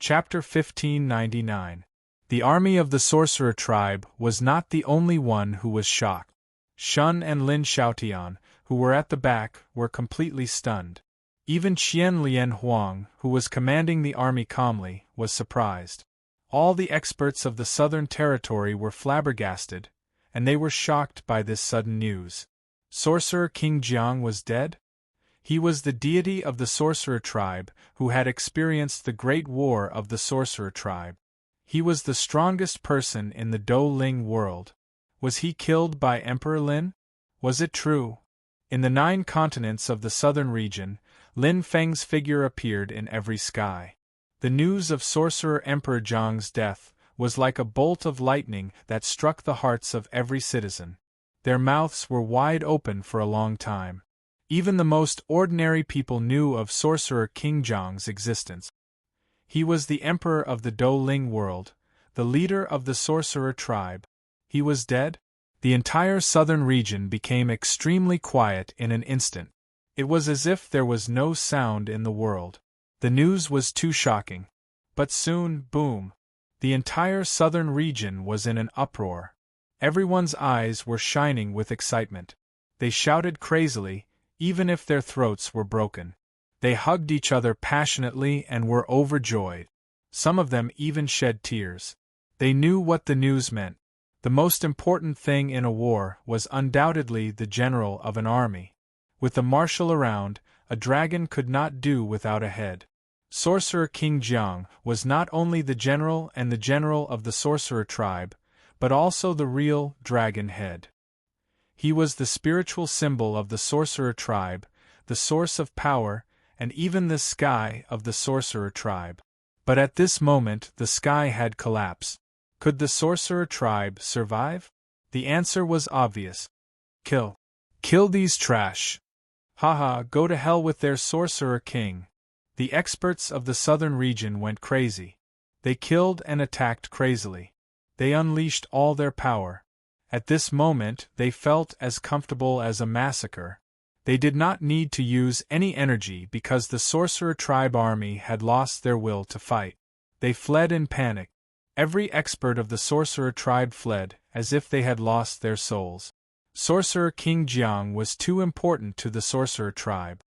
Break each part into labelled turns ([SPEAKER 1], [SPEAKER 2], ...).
[SPEAKER 1] Chapter 1599. The army of the sorcerer tribe was not the only one who was shocked. Shun and Lin Xiaotian, who were at the back, were completely stunned. Even Qian Lian Huang, who was commanding the army calmly, was surprised. All the experts of the southern territory were flabbergasted, and they were shocked by this sudden news. Sorcerer King Jiang was dead? He was the deity of the sorcerer tribe who had experienced the great war of the sorcerer tribe. He was the strongest person in the Douling world. Was he killed by Emperor Lin? Was it true? In the 9 continents of the southern region, Lin Feng's figure appeared in every sky. The news of Sorcerer Emperor Jiang's death was like a bolt of lightning that struck the hearts of every citizen. Their mouths were wide open for a long time. Even the most ordinary people knew of Sorcerer King Jiang's existence. He was the emperor of the Douling world, the leader of the sorcerer tribe. He was dead? The entire southern region became extremely quiet in an instant. It was as if there was no sound in the world. The news was too shocking. But soon, boom! The entire southern region was in an uproar. Everyone's eyes were shining with excitement. They shouted crazily, even if their throats were broken. They hugged each other passionately and were overjoyed. Some of them even shed tears. They knew what the news meant. The most important thing in a war was undoubtedly the general of an army. With the marshal around, a dragon could not do without a head. Sorcerer King Jiang was not only the general and the general of the sorcerer tribe, but also the real dragon head. He was the spiritual symbol of the sorcerer tribe, the source of power, and even the sky of the sorcerer tribe. But at this moment the sky had collapsed. Could the sorcerer tribe survive? The answer was obvious. Kill. Kill these trash. Haha, go to hell with their sorcerer king. The experts of the southern region went crazy. They killed and attacked crazily. They unleashed all their power. At this moment they felt as comfortable as a massacre. They did not need to use any energy because the sorcerer tribe army had lost their will to fight. They fled in panic. Every expert of the sorcerer tribe fled, as if they had lost their souls. Sorcerer King Jiang was too important to the sorcerer tribe.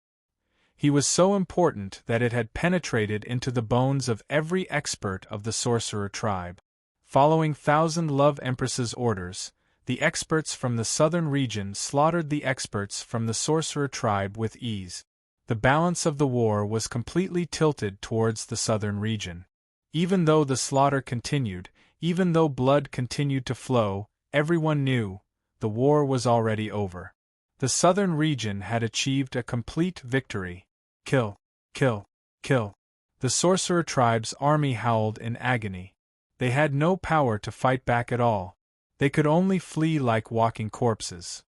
[SPEAKER 1] He was so important that it had penetrated into the bones of every expert of the sorcerer tribe. Following Thousand Love Empress's orders, the experts from the southern region slaughtered the experts from the sorcerer tribe with ease. The balance of the war was completely tilted towards the southern region. Even though the slaughter continued, even though blood continued to flow, everyone knew the war was already over. The southern region had achieved a complete victory. Kill, kill, kill. The sorcerer tribe's army howled in agony. They had no power to fight back at all. They could only flee like walking corpses.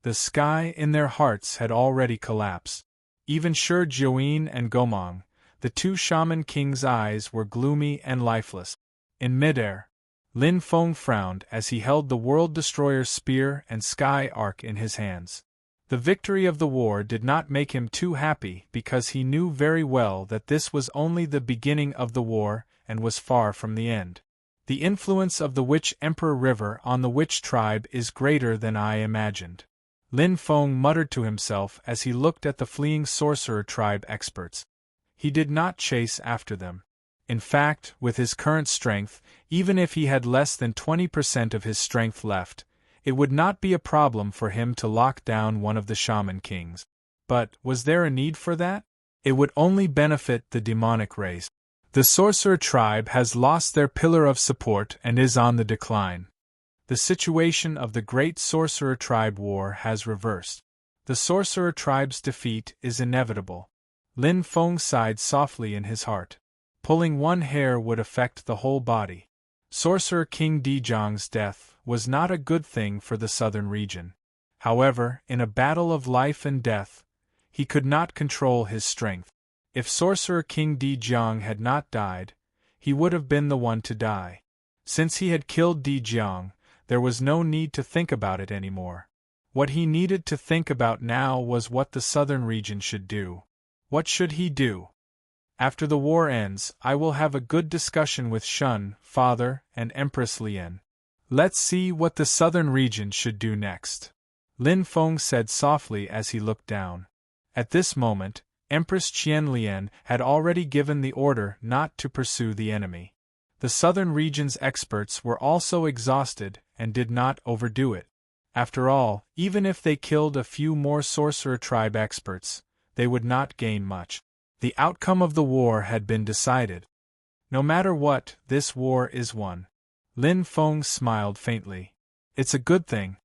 [SPEAKER 1] The sky in their hearts had already collapsed. Even Shi Jiuyin and Gomang, the 2 shaman kings' eyes were gloomy and lifeless. In midair, Lin Feng frowned as he held the World Destroyer's spear and sky arc in his hands. The victory of the war did not make him too happy because he knew very well that this was only the beginning of the war and was far from the end. The influence of the Witch Emperor River on the Witch tribe is greater than I imagined. Lin Feng muttered to himself as he looked at the fleeing sorcerer tribe experts. He did not chase after them. In fact, with his current strength, even if he had less than 20% of his strength left, it would not be a problem for him to lock down one of the shaman kings. But, was there a need for that? It would only benefit the demonic race. The sorcerer tribe has lost their pillar of support and is on the decline. The situation of the great sorcerer tribe war has reversed. The sorcerer tribe's defeat is inevitable. Lin Feng sighed softly in his heart. Pulling one hair would affect the whole body. Sorcerer King Jiang's death was not a good thing for the southern region. However, in a battle of life and death, he could not control his strength. If Sorcerer King Jiang had not died, he would have been the one to die. Since he had killed Jiang, there was no need to think about it anymore. What he needed to think about now was what the southern region should do. What should he do? After the war ends, I will have a good discussion with Shun, Father, and Empress Lien. Let's see what the southern region should do next. Lin Feng said softly as he looked down. At this moment, Empress Qian Lian had already given the order not to pursue the enemy. The southern region's experts were also exhausted and did not overdo it. After all, even if they killed a few more sorcerer tribe experts, they would not gain much. The outcome of the war had been decided. No matter what, this war is won. Lin Feng smiled faintly. It's a good thing.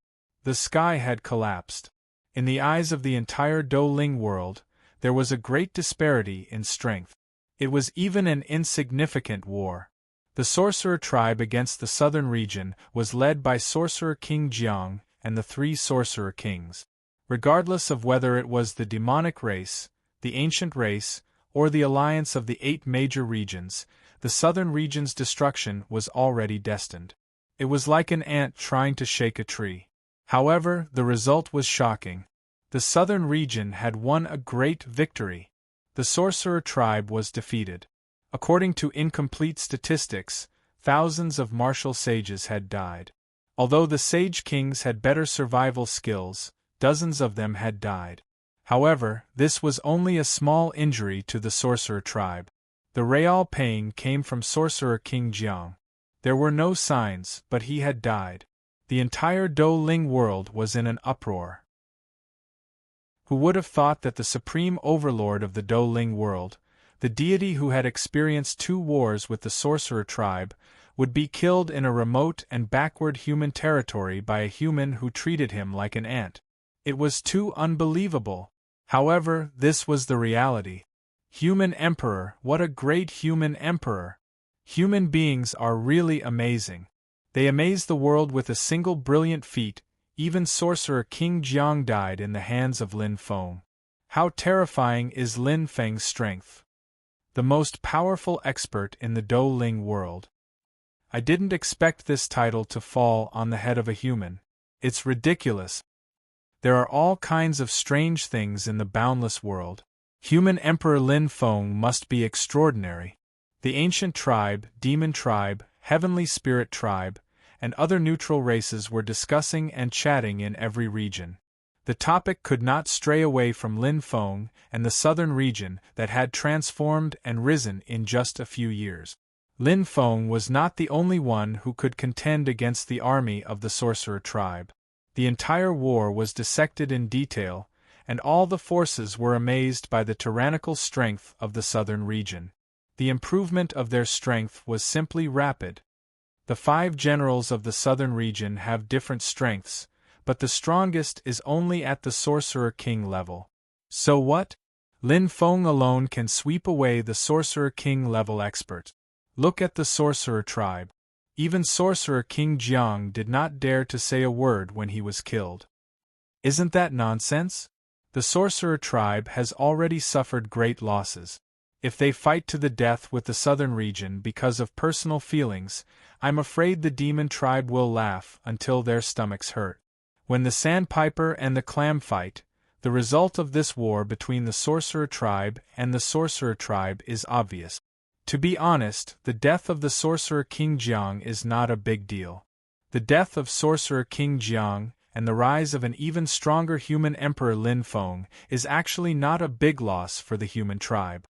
[SPEAKER 1] The sky had collapsed. In the eyes of the entire Douling world, there was a great disparity in strength. It was even an insignificant war. The sorcerer tribe against the southern region was led by Sorcerer King Jiang and the 3 sorcerer kings. Regardless of whether it was the demonic race, the ancient race, or the alliance of the 8 major regions, the southern region's destruction was already destined. It was like an ant trying to shake a tree. However, the result was shocking. The southern region had won a great victory. The sorcerer tribe was defeated. According to incomplete statistics, thousands of martial sages had died. Although the sage kings had better survival skills, dozens of them had died. However, this was only a small injury to the sorcerer tribe. The real pain came from Sorcerer King Jiang. There were no signs, but he had died. The entire Douling world was in an uproar. Who would have thought that the supreme overlord of the Douling world, the deity who had experienced 2 wars with the sorcerer tribe, would be killed in a remote and backward human territory by a human who treated him like an ant? It was too unbelievable. However, this was the reality. Human Emperor, what a great human emperor! Human beings are really amazing. They amaze the world with a single brilliant feat. Even Sorcerer King Jiang died in the hands of Lin Feng. How terrifying is Lin Feng's strength! The most powerful expert in the Douling world. I didn't expect this title to fall on the head of a human. It's ridiculous. There are all kinds of strange things in the boundless world. Human Emperor Lin Feng must be extraordinary. The ancient tribe, demon tribe, heavenly spirit tribe, and other neutral races were discussing and chatting in every region. The topic could not stray away from Lin Feng and the southern region that had transformed and risen in just a few years. Lin Feng was not the only one who could contend against the army of the sorcerer tribe. The entire war was dissected in detail, and all the forces were amazed by the tyrannical strength of the southern region. The improvement of their strength was simply rapid. The 5 generals of the southern region have different strengths, but the strongest is only at the Sorcerer King level. So what? Lin Feng alone can sweep away the Sorcerer King level expert. Look at the Sorcerer tribe. Even Sorcerer King Jiang did not dare to say a word when he was killed. Isn't that nonsense? The Sorcerer tribe has already suffered great losses. If they fight to the death with the southern region because of personal feelings, I'm afraid the demon tribe will laugh until their stomachs hurt. When the Sandpiper and the Clam fight, the result of this war between the Sorcerer tribe and the Sorcerer tribe is obvious. To be honest, the death of the Sorcerer King Jiang is not a big deal. The death of Sorcerer King Jiang and the rise of an even stronger human Emperor Lin Feng is actually not a big loss for the human tribe.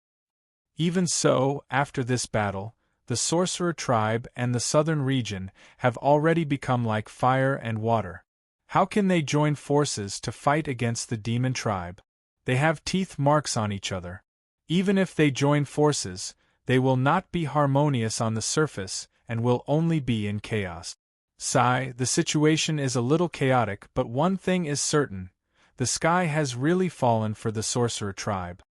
[SPEAKER 1] Even so, after this battle, the Sorcerer tribe and the southern region have already become like fire and water. How can they join forces to fight against the demon tribe? They have teeth marks on each other. Even if they join forces, they will not be harmonious on the surface and will only be in chaos. Sigh, the situation is a little chaotic, but one thing is certain: the sky has really fallen for the Sorcerer tribe.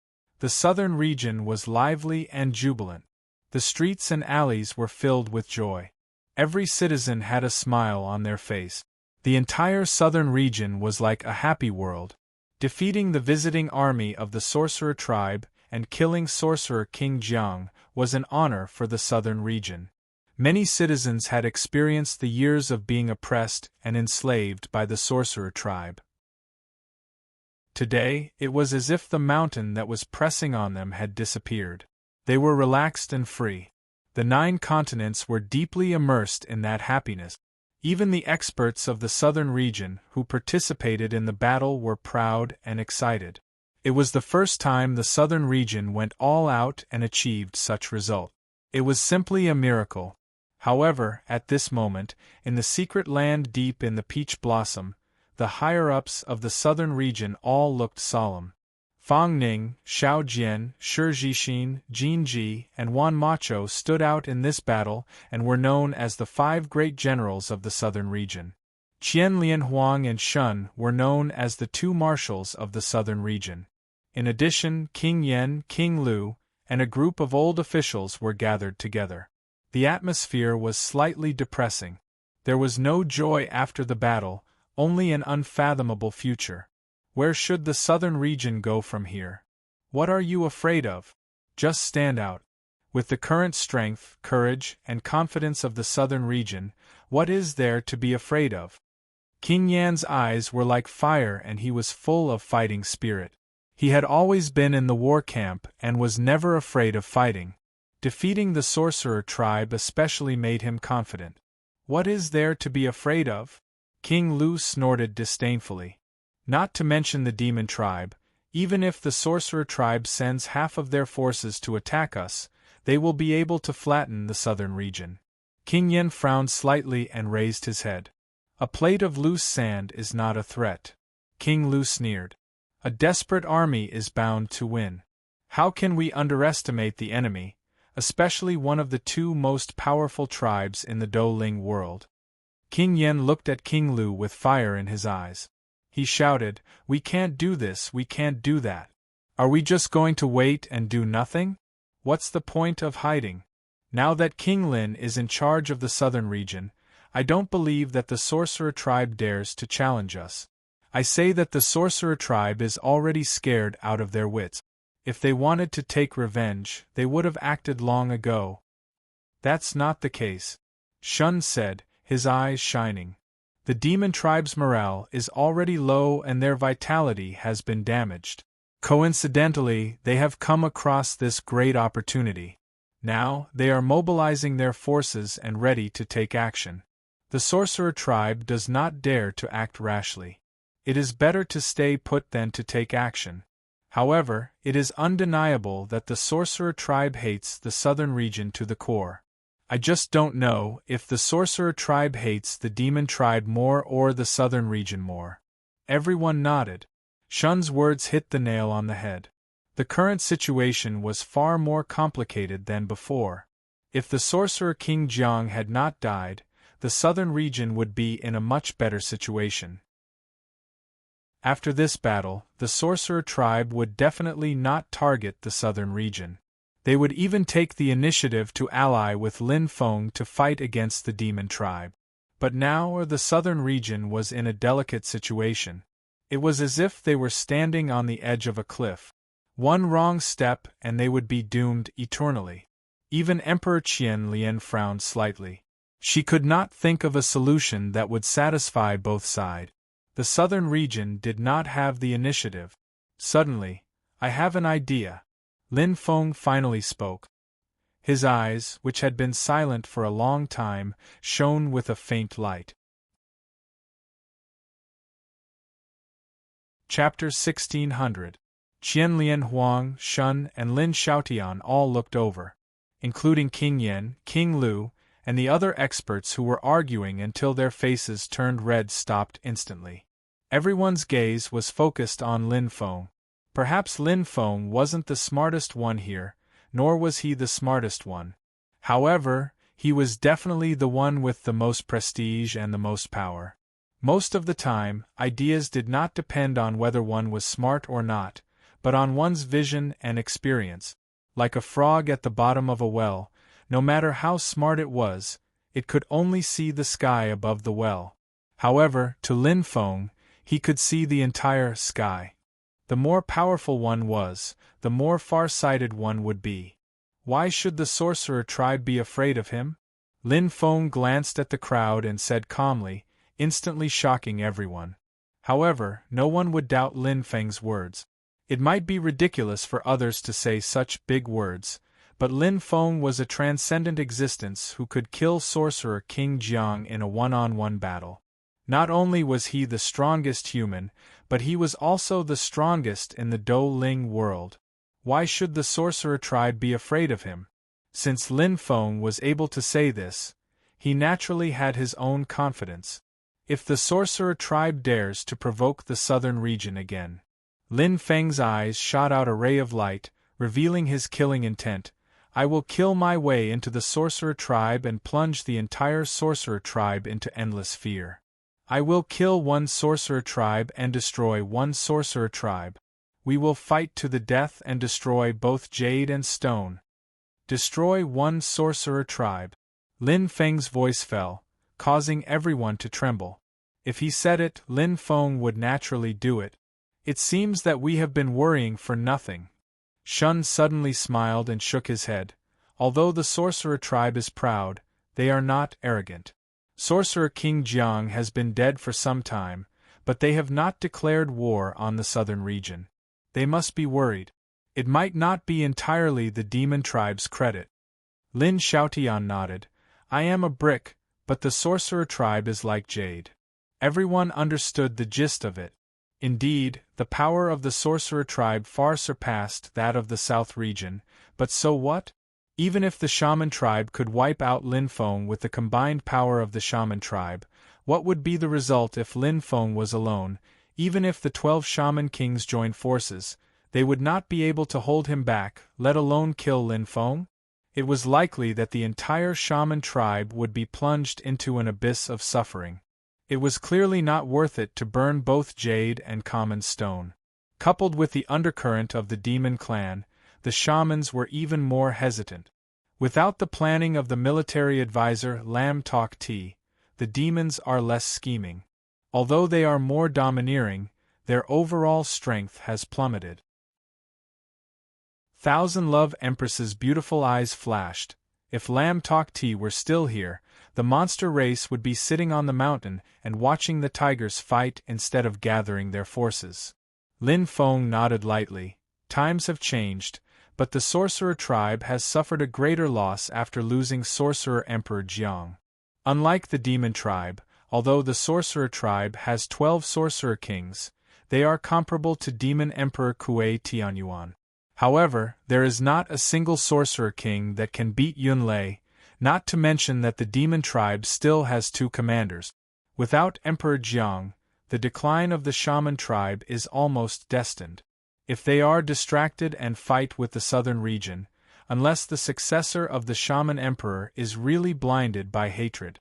[SPEAKER 1] The southern region was lively and jubilant. The streets and alleys were filled with joy. Every citizen had a smile on their face. The entire southern region was like a happy world. Defeating the visiting army of the Sorcerer tribe and killing Sorcerer King Jiang was an honor for the southern region. Many citizens had experienced the years of being oppressed and enslaved by the Sorcerer tribe. Today, it was as if the mountain that was pressing on them had disappeared. They were relaxed and free. The 9 continents were deeply immersed in that happiness. Even the experts of the southern region who participated in the battle were proud and excited. It was the first time the southern region went all out and achieved such result. It was simply a miracle. However, at this moment, in the secret land deep in the peach blossom, the higher-ups of the southern region all looked solemn. Fang Ning, Xiao Jian, Shi Jixin, Jin Ji, and Wan Macho stood out in this battle and were known as the 5 great generals of the southern region. Qian Lian Huang and Shun were known as the 2 marshals of the southern region. In addition, King Yen, King Lu, and a group of old officials were gathered together. The atmosphere was slightly depressing. There was no joy after the battle, only an unfathomable future. Where should the southern region go from here? What are you afraid of? Just stand out. With the current strength, courage, and confidence of the southern region, what is there to be afraid of? King Yan's eyes were like fire and he was full of fighting spirit. He had always been in the war camp and was never afraid of fighting. Defeating the sorcerer tribe especially made him confident. What is there to be afraid of? King Lu snorted disdainfully. Not to mention the demon tribe, even if the sorcerer tribe sends half of their forces to attack us, they will be able to flatten the southern region. King Yen frowned slightly and raised his head. A plate of loose sand is not a threat. King Lu sneered. A desperate army is bound to win. How can we underestimate the enemy, especially one of the 2 most powerful tribes in the Douling world? King Yen looked at King Lu with fire in his eyes. He shouted, "We can't do this, we can't do that. Are we just going to wait and do nothing? What's the point of hiding? Now that King Lin is in charge of the southern region, I don't believe that the sorcerer tribe dares to challenge us. I say that the sorcerer tribe is already scared out of their wits. If they wanted to take revenge, they would have acted long ago." "That's not the case," Shun said, his eyes shining. "The demon tribe's morale is already low and their vitality has been damaged. Coincidentally, they have come across this great opportunity. Now, they are mobilizing their forces and ready to take action. The sorcerer tribe does not dare to act rashly. It is better to stay put than to take action. However, it is undeniable that the sorcerer tribe hates the southern region to the core. I just don't know if the sorcerer tribe hates the demon tribe more or the southern region more." Everyone nodded. Shun's words hit the nail on the head. The current situation was far more complicated than before. If the sorcerer King Jiang had not died, the southern region would be in a much better situation. After this battle, the sorcerer tribe would definitely not target the southern region. They would even take the initiative to ally with Lin Feng to fight against the demon tribe. But now the southern region was in a delicate situation. It was as if they were standing on the edge of a cliff. One wrong step and they would be doomed eternally. Even Emperor Qian Lian frowned slightly. She could not think of a solution that would satisfy both sides. The southern region did not have the initiative. Suddenly, "I have an idea." Lin Feng finally spoke. His eyes, which had been silent for a long time, shone with a faint light. Chapter 1600. Qian Lian Huang, Shun, and Lin Xiaotian all looked over, including King Yen, King Lu, and the other experts who were arguing until their faces turned red stopped instantly. Everyone's gaze was focused on Lin Feng. Perhaps Lin Feng wasn't the smartest one here, nor was he the smartest one. However, he was definitely the one with the most prestige and the most power. Most of the time, ideas did not depend on whether one was smart or not, but on one's vision and experience. Like a frog at the bottom of a well, no matter how smart it was, it could only see the sky above the well. However, to Lin Feng, he could see the entire sky. The more powerful one was, the more far-sighted one would be. Why should the sorcerer tribe be afraid of him? Lin Feng glanced at the crowd and said calmly, instantly shocking everyone. However, no one would doubt Lin Feng's words. It might be ridiculous for others to say such big words, but Lin Feng was a transcendent existence who could kill Sorcerer King Jiang in a one-on-one battle. Not only was he the strongest human, but he was also the strongest in the Dou Ling world. Why should the Sorcerer tribe be afraid of him? Since Lin Feng was able to say this, he naturally had his own confidence. If the Sorcerer tribe dares to provoke the southern region again. Lin Feng's eyes shot out a ray of light, revealing his killing intent. I will kill my way into the Sorcerer tribe and plunge the entire Sorcerer tribe into endless fear. I will kill one Sorcerer tribe and destroy one Sorcerer tribe. We will fight to the death and destroy both Jade and Stone. Destroy one Sorcerer tribe. Lin Feng's voice fell, causing everyone to tremble. If he said it, Lin Feng would naturally do it. It seems that we have been worrying for nothing. Shun suddenly smiled and shook his head. Although the Sorcerer tribe is proud, they are not arrogant. Sorcerer King Jiang has been dead for some time, but they have not declared war on the southern region. They must be worried. It might not be entirely the demon tribe's credit. Lin Xiaotian nodded. I am a brick, but the Sorcerer tribe is like Jade. Everyone understood the gist of it. Indeed, the power of the Sorcerer tribe far surpassed that of the South region, but so what? Even if the Shaman tribe could wipe out Lin Feng with the combined power of the Shaman tribe, what would be the result if Lin Feng was alone? Even if the 12 Shaman kings joined forces, they would not be able to hold him back, let alone kill Lin Feng? It was likely that the entire Shaman tribe would be plunged into an abyss of suffering. It was clearly not worth it to burn both Jade and Common Stone. Coupled with the undercurrent of the demon clan, the shamans were even more hesitant. Without the planning of the military advisor Lam Tok Ti, the demons are less scheming. Although they are more domineering, their overall strength has plummeted. Thousand Love Empress's beautiful eyes flashed. If Lam Tok Ti were still here, the monster race would be sitting on the mountain and watching the tigers fight instead of gathering their forces. Lin Feng nodded lightly. Times have changed, but the Sorcerer tribe has suffered a greater loss after losing Sorcerer Emperor Jiang. Unlike the Demon tribe, although the Sorcerer tribe has 12 Sorcerer kings, they are comparable to Demon Emperor Kuei Tianyuan. However, there is not a single Sorcerer king that can beat Yunlei, not to mention that the Demon tribe still has 2 commanders. Without Emperor Jiang, the decline of the Shaman tribe is almost destined. If they are distracted and fight with the southern region, unless the successor of the Shaman Emperor is really blinded by hatred.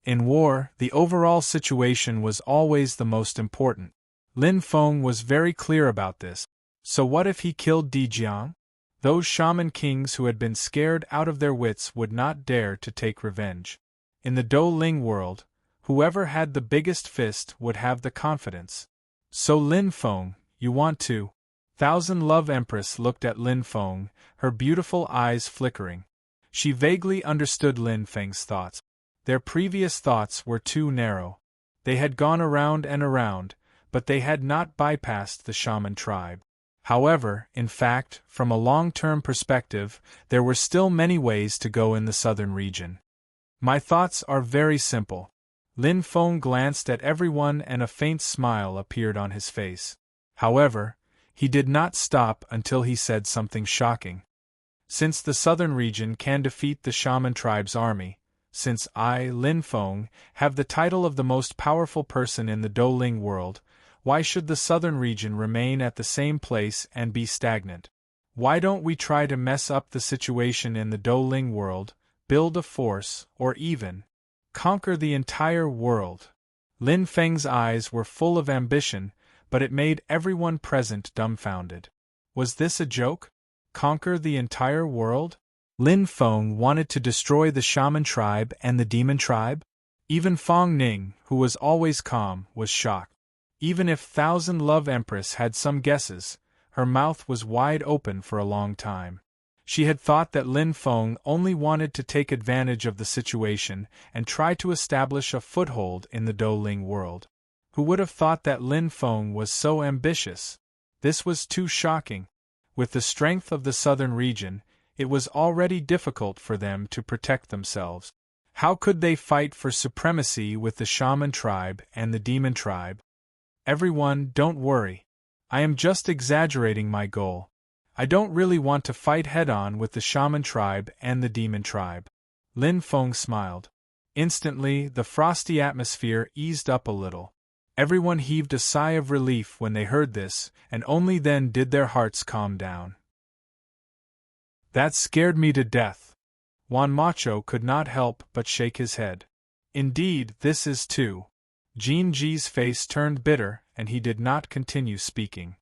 [SPEAKER 1] In war, the overall situation was always the most important. Lin Feng was very clear about this. So what if he killed Di Jiang? Those shaman kings who had been scared out of their wits would not dare to take revenge. In the Dou Ling world, whoever had the biggest fist would have the confidence. So Lin Feng, you want to? Thousand Love Empress looked at Lin Feng, her beautiful eyes flickering. She vaguely understood Lin Feng's thoughts. Their previous thoughts were too narrow. They had gone around and around, but they had not bypassed the shaman tribe. However, in fact, from a long-term perspective, there were still many ways to go in the southern region. My thoughts are very simple. Lin Feng glanced at everyone and a faint smile appeared on his face. However, he did not stop until he said something shocking. Since the southern region can defeat the Shaman tribe's army, since I, Lin Feng, have the title of the most powerful person in the Dou Ling world, why should the southern region remain at the same place and be stagnant? Why don't we try to mess up the situation in the Dou Ling world, build a force, or even conquer the entire world? Lin Feng's eyes were full of ambition, but it made everyone present dumbfounded. Was this a joke? Conquer the entire world? Lin Feng wanted to destroy the Shaman tribe and the Demon tribe? Even Fong Ning, who was always calm, was shocked. Even if Thousand Love Empress had some guesses, her mouth was wide open for a long time. She had thought that Lin Feng only wanted to take advantage of the situation and try to establish a foothold in the Dou Ling world. Who would have thought that Lin Feng was so ambitious? This was too shocking. With the strength of the southern region, it was already difficult for them to protect themselves. How could they fight for supremacy with the shaman tribe and the demon tribe? Everyone, don't worry. I am just exaggerating my goal. I don't really want to fight head-on with the shaman tribe and the demon tribe. Lin Feng smiled. Instantly, the frosty atmosphere eased up a little. Everyone heaved a sigh of relief when they heard this, and only then did their hearts calm down. That scared me to death. Juan Macho could not help but shake his head. Indeed, this is too. Jean Ji's face turned bitter, and he did not continue speaking.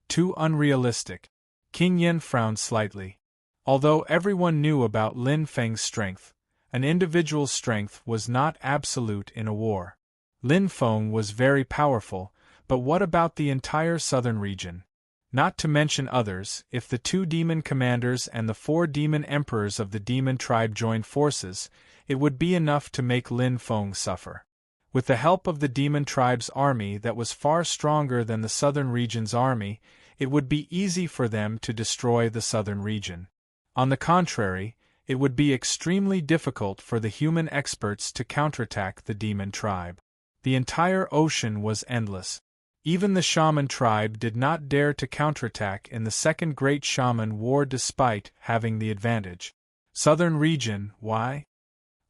[SPEAKER 1] Too unrealistic. King Yen frowned slightly. Although everyone knew about Lin Feng's strength, an individual's strength was not absolute in a war. Lin Feng was very powerful, but what about the entire southern region? Not to mention others, if the 2 demon commanders and the 4 demon emperors of the demon tribe joined forces, it would be enough to make Lin Feng suffer. With the help of the demon tribe's army that was far stronger than the southern region's army, it would be easy for them to destroy the southern region. On the contrary, it would be extremely difficult for the human experts to counterattack the demon tribe. The entire ocean was endless. Even the shaman tribe did not dare to counterattack in the Second Great Shaman War despite having the advantage. Southern region, why?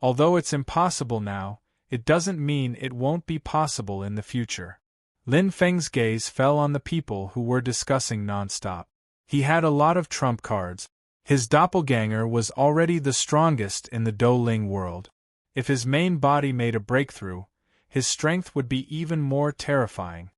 [SPEAKER 1] Although it's impossible now, it doesn't mean it won't be possible in the future. Lin Feng's gaze fell on the people who were discussing nonstop. He had a lot of trump cards. His doppelganger was already the strongest in the Douling world. If his main body made a breakthrough, his strength would be even more terrifying.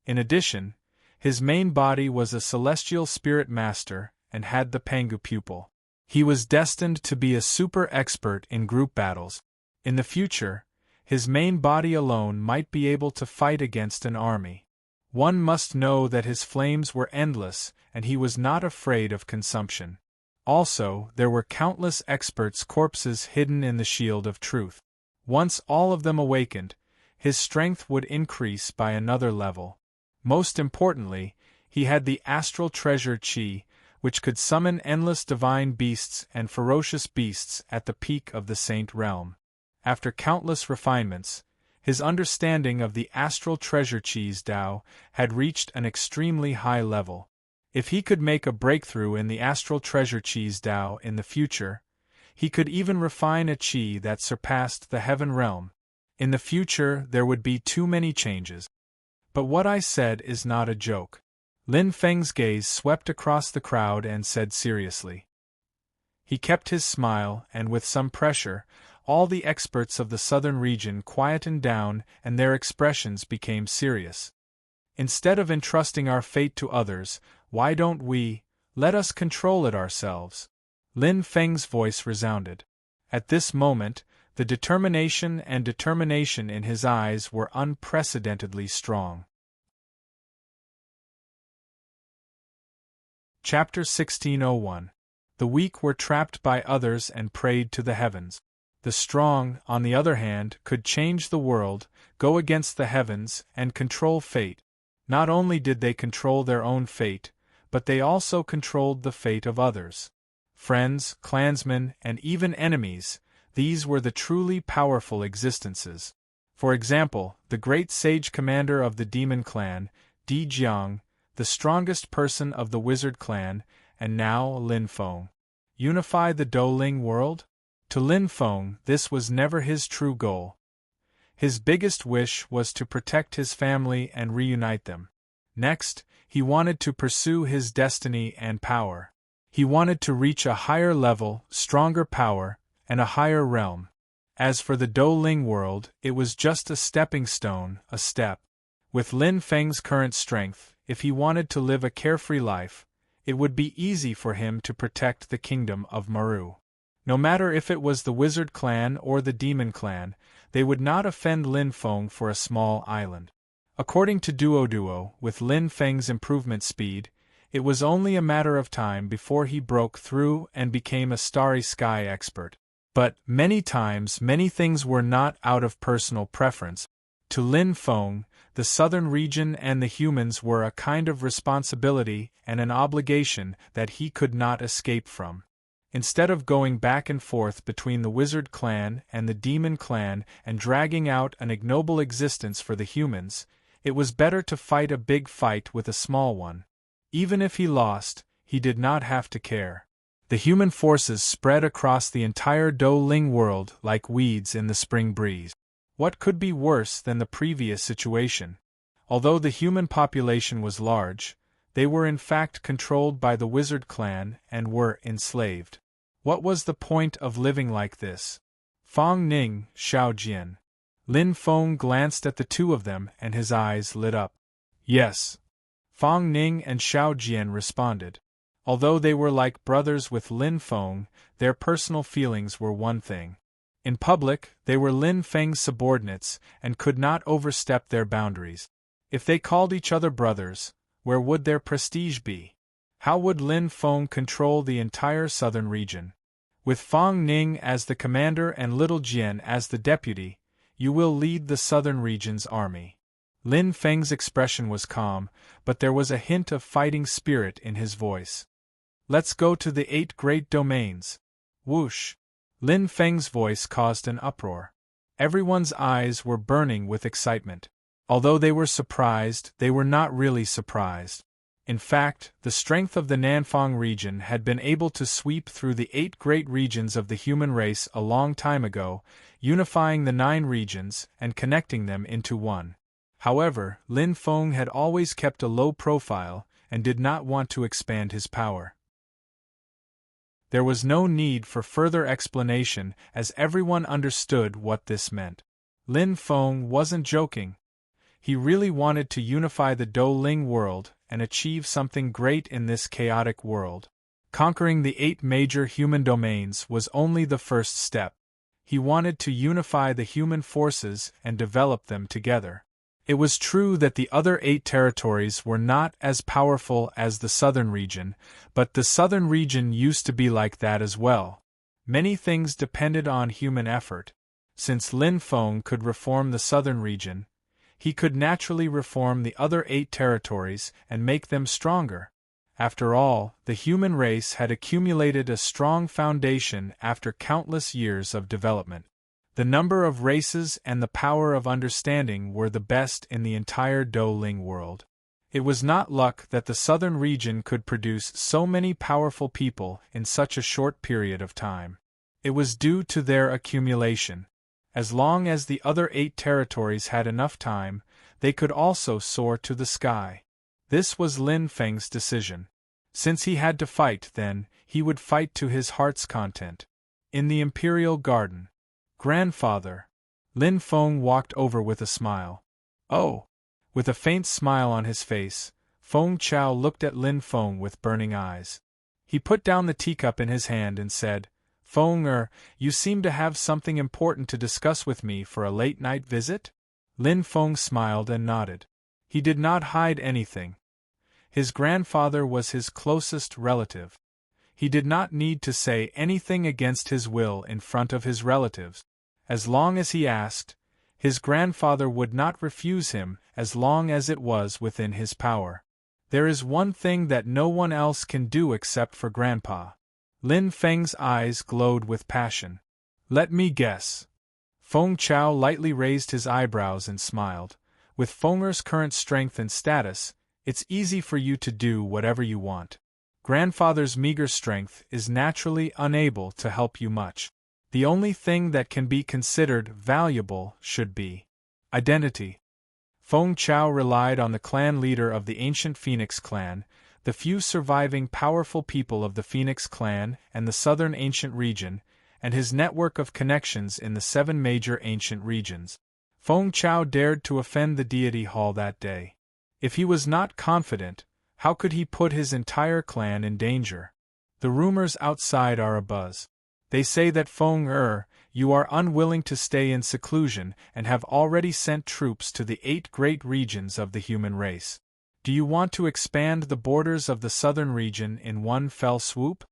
[SPEAKER 1] In addition, his main body was a celestial spirit master and had the Pangu pupil. He was destined to be a super expert in group battles. In the future, his main body alone might be able to fight against an army. One must know that his flames were endless and he was not afraid of consumption. Also, there were countless experts' corpses hidden in the shield of truth. Once all of them awakened, his strength would increase by another level. Most importantly, he had the astral treasure Qi, which could summon endless divine beasts and ferocious beasts at the peak of the Saint Realm. After countless refinements, his understanding of the astral treasure Qi's Tao had reached an extremely high level. If he could make a breakthrough in the astral treasure Qi's Tao in the future, he could even refine a Qi that surpassed the heaven realm. In the future, there would be too many changes. But what I said is not a joke. Lin Feng's gaze swept across the crowd and said seriously. He kept his smile, and with some pressure, all the experts of the southern region quietened down and their expressions became serious. Instead of entrusting our fate to others, why don't we, let us control it ourselves? Lin Feng's voice resounded. At this moment, the determination in his eyes were unprecedentedly strong. Chapter 1601. The weak were trapped by others and prayed to the heavens. The strong, on the other hand, could change the world, go against the heavens, and control fate. Not only did they control their own fate, but they also controlled the fate of others. Friends, clansmen, and even enemies, these were the truly powerful existences. For example, the great sage commander of the demon clan, Di Jiang, the strongest person of the wizard clan, and now Lin Feng. Unify the Douling world? To Lin Feng, this was never his true goal. His biggest wish was to protect his family and reunite them. Next, he wanted to pursue his destiny and power. He wanted to reach a higher level, stronger power, and a higher realm. As for the Douling world, it was just a stepping stone, a step. With Lin Feng's current strength, if he wanted to live a carefree life, it would be easy for him to protect the kingdom of Maru. No matter if it was the wizard clan or the demon clan, they would not offend Lin Feng for a small island. According to Duo, with Lin Feng's improvement speed, it was only a matter of time before he broke through and became a starry sky expert. But, many times, many things were not out of personal preference. To Lin Feng, the southern region and the humans were a kind of responsibility and an obligation that he could not escape from. Instead of going back and forth between the wizard clan and the demon clan and dragging out an ignoble existence for the humans, it was better to fight a big fight with a small one. Even if he lost, he did not have to care. The human forces spread across the entire Do Ling world like weeds in the spring breeze. What could be worse than the previous situation? Although the human population was large, they were in fact controlled by the wizard clan and were enslaved. What was the point of living like this? Fong Ning, Xiao Jian. Lin Feng glanced at the two of them and his eyes lit up. Yes. Fong Ning and Xiao Jian responded. Although they were like brothers with Lin Feng, their personal feelings were one thing. In public, they were Lin Feng's subordinates and could not overstep their boundaries. If they called each other brothers, where would their prestige be? How would Lin Feng control the entire southern region? With Fong Ning as the commander and Little Jian as the deputy, you will lead the southern region's army. Lin Feng's expression was calm, but there was a hint of fighting spirit in his voice. Let's go to the 8 great domains. Whoosh! Lin Feng's voice caused an uproar. Everyone's eyes were burning with excitement. Although they were surprised, they were not really surprised. In fact, the strength of the Nanfang region had been able to sweep through the 8 great regions of the human race a long time ago, unifying the 9 regions and connecting them into one. However, Lin Feng had always kept a low profile and did not want to expand his power. There was no need for further explanation as everyone understood what this meant. Lin Feng wasn't joking. He really wanted to unify the Do Ling world and achieve something great in this chaotic world. Conquering the 8 major human domains was only the first step. He wanted to unify the human forces and develop them together. It was true that the other 8 territories were not as powerful as the southern region, but the southern region used to be like that as well. Many things depended on human effort. Since Lin Feng could reform the southern region, he could naturally reform the other 8 territories and make them stronger. After all, the human race had accumulated a strong foundation after countless years of development. The number of races and the power of understanding were the best in the entire Do Ling world. It was not luck that the southern region could produce so many powerful people in such a short period of time. It was due to their accumulation. As long as the other 8 territories had enough time, they could also soar to the sky. This was Lin Feng's decision. Since he had to fight, then, he would fight to his heart's content. In the Imperial Garden. Grandfather. Lin Feng walked over with a smile. Oh! With a faint smile on his face, Feng Chao looked at Lin Feng with burning eyes. He put down the teacup in his hand and said, Feng, you seem to have something important to discuss with me for a late-night visit? Lin Feng smiled and nodded. He did not hide anything. His grandfather was his closest relative. He did not need to say anything against his will in front of his relatives. As long as he asked, his grandfather would not refuse him as long as it was within his power. There is one thing that no one else can do except for Grandpa. Lin Feng's eyes glowed with passion. Let me guess. Feng Chao lightly raised his eyebrows and smiled. With Fenger's current strength and status, it's easy for you to do whatever you want. Grandfather's meager strength is naturally unable to help you much. The only thing that can be considered valuable should be identity. Feng Chao relied on the clan leader of the ancient Phoenix clan, the few surviving powerful people of the Phoenix clan and the southern ancient region, and his network of connections in the 7 major ancient regions. Feng Chao dared to offend the deity hall that day. If he was not confident, how could he put his entire clan in danger? The rumors outside are abuzz. They say that Feng you are unwilling to stay in seclusion and have already sent troops to the 8 great regions of the human race. Do you want to expand the borders of the southern region in one fell swoop?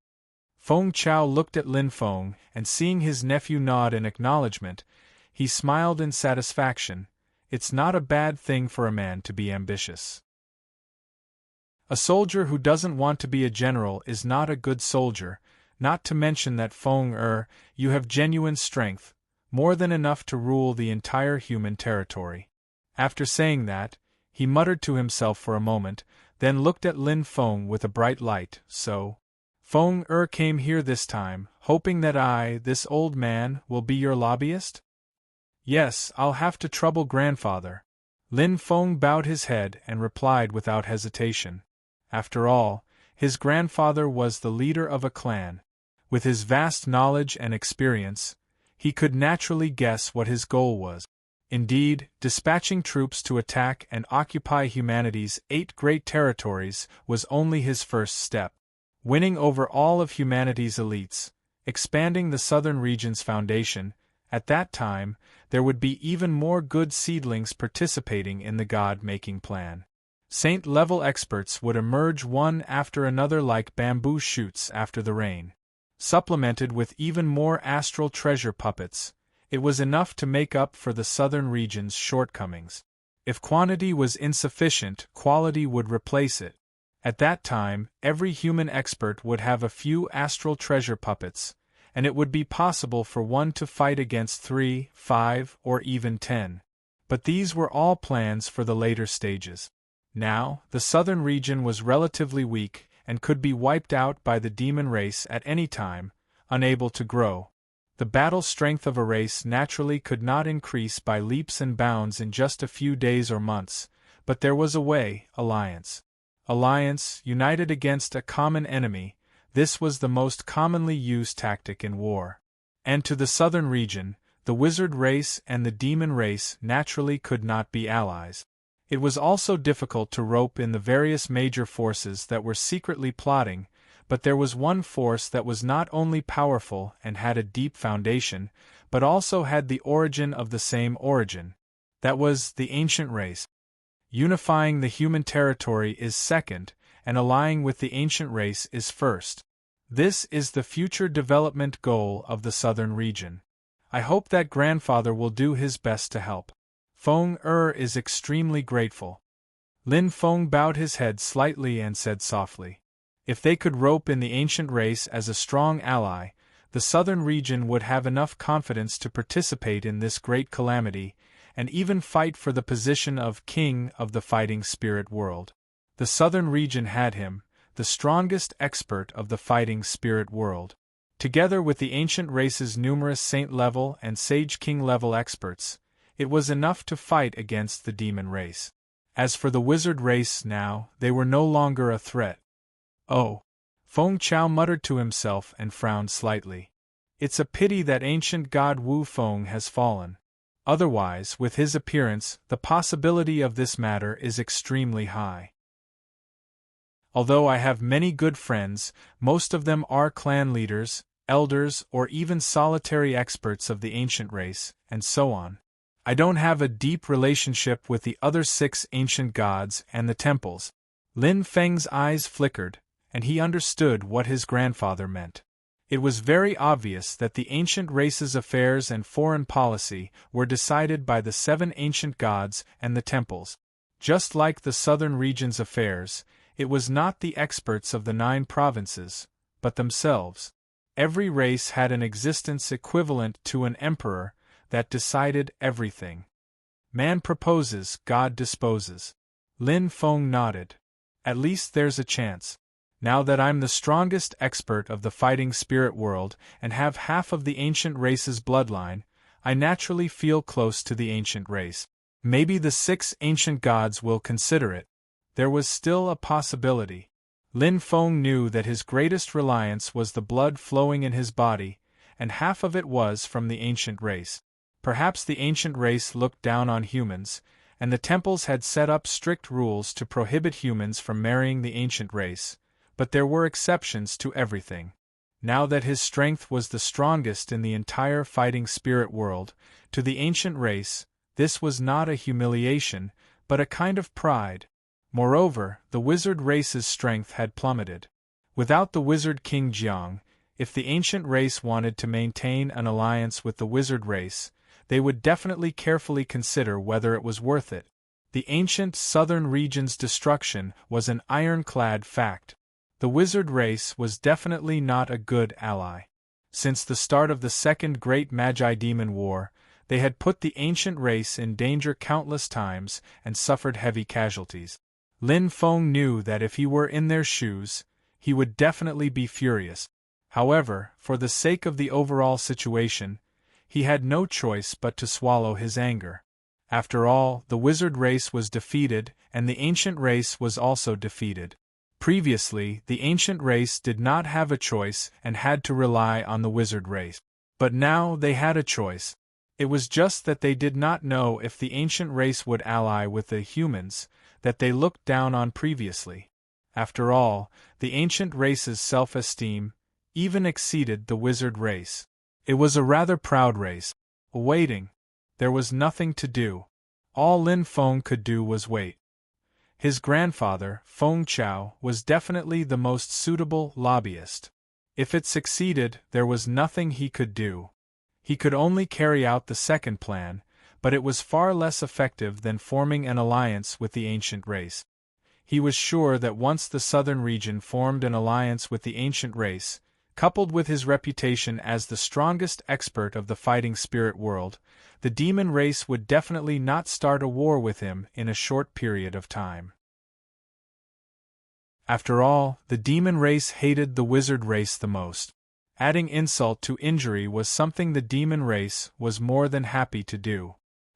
[SPEAKER 1] Feng Chao looked at Lin Feng, and seeing his nephew nod in acknowledgement, he smiled in satisfaction. It's not a bad thing for a man to be ambitious. A soldier who doesn't want to be a general is not a good soldier, not to mention that Feng you have genuine strength, more than enough to rule the entire human territory. After saying that, he muttered to himself for a moment, then looked at Lin Feng with a bright light. So, Feng came here this time, hoping that I, this old man, will be your lobbyist? Yes, I'll have to trouble grandfather. Lin Feng bowed his head and replied without hesitation. After all, his grandfather was the leader of a clan. With his vast knowledge and experience, he could naturally guess what his goal was. Indeed, dispatching troops to attack and occupy humanity's 8 great territories was only his first step. Winning over all of humanity's elites, expanding the southern region's foundation, at that time, there would be even more good seedlings participating in the God-making plan. Saint-level experts would emerge one after another like bamboo shoots after the rain. Supplemented with even more astral treasure puppets, it was enough to make up for the southern region's shortcomings. If quantity was insufficient, quality would replace it. At that time, every human expert would have a few astral treasure puppets, and it would be possible for one to fight against 3, 5, or even 10. But these were all plans for the later stages. Now, the southern region was relatively weak and could be wiped out by the demon race at any time, unable to grow. The battle strength of a race naturally could not increase by leaps and bounds in just a few days or months, but there was a way: alliance. Alliance, united against a common enemy, this was the most commonly used tactic in war. And to the southern region, the wizard race and the demon race naturally could not be allies. It was also difficult to rope in the various major forces that were secretly plotting, but there was one force that was not only powerful and had a deep foundation, but also had the origin of the same origin. That was the ancient race. Unifying the human territory is second, and allying with the ancient race is first. This is the future development goal of the southern region. I hope that grandfather will do his best to help. Feng is extremely grateful. Lin Feng bowed his head slightly and said softly, if they could rope in the ancient race as a strong ally, the southern region would have enough confidence to participate in this great calamity, and even fight for the position of king of the fighting spirit world. The southern region had him, the strongest expert of the fighting spirit world. Together with the ancient race's numerous saint-level and sage king-level experts, it was enough to fight against the demon race. As for the wizard race now, they were no longer a threat. Oh! Feng Chao muttered to himself and frowned slightly. It's a pity that ancient god Wu Feng has fallen. Otherwise, with his appearance, the possibility of this matter is extremely high. Although I have many good friends, most of them are clan leaders, elders, or even solitary experts of the ancient race, and so on. I don't have a deep relationship with the other 6 ancient gods and the temples. Lin Feng's eyes flickered, and he understood what his grandfather meant. It was very obvious that the ancient race's affairs and foreign policy were decided by the 7 ancient gods and the temples. Just like the southern region's affairs, it was not the experts of the 9 provinces, but themselves. Every race had an existence equivalent to an emperor that decided everything. Man proposes, God disposes. Lin Feng nodded. At least there's a chance. Now that I'm the strongest expert of the fighting spirit world and have half of the ancient race's bloodline, I naturally feel close to the ancient race. Maybe the 6 ancient gods will consider it. There was still a possibility. Lin Feng knew that his greatest reliance was the blood flowing in his body, and half of it was from the ancient race. Perhaps the ancient race looked down on humans, and the temples had set up strict rules to prohibit humans from marrying the ancient race, but there were exceptions to everything. Now that his strength was the strongest in the entire fighting spirit world, to the ancient race, this was not a humiliation, but a kind of pride. Moreover, the wizard race's strength had plummeted. Without the wizard King Jiang, if the ancient race wanted to maintain an alliance with the wizard race, they would definitely carefully consider whether it was worth it. The ancient southern region's destruction was an ironclad fact. The wizard race was definitely not a good ally. Since the start of the Second Great Magi-Demon War, they had put the ancient race in danger countless times and suffered heavy casualties. Lin Feng knew that if he were in their shoes, he would definitely be furious. However, for the sake of the overall situation, he had no choice but to swallow his anger. After all, the wizard race was defeated, and the ancient race was also defeated. Previously, the ancient race did not have a choice and had to rely on the wizard race. But now they had a choice. It was just that they did not know if the ancient race would ally with the humans that they looked down on previously. After all, the ancient race's self-esteem even exceeded the wizard race. It was a rather proud race. Waiting. There was nothing to do. All Lin Feng could do was wait. His grandfather, Feng Chao, was definitely the most suitable lobbyist. If it succeeded, there was nothing he could do. He could only carry out the second plan, but it was far less effective than forming an alliance with the ancient race. He was sure that once the southern region formed an alliance with the ancient race, coupled with his reputation as the strongest expert of the fighting spirit world, the demon race would definitely not start a war with him in a short period of time. After all, the demon race hated the wizard race the most. Adding insult to injury was something the demon race was more than happy to do.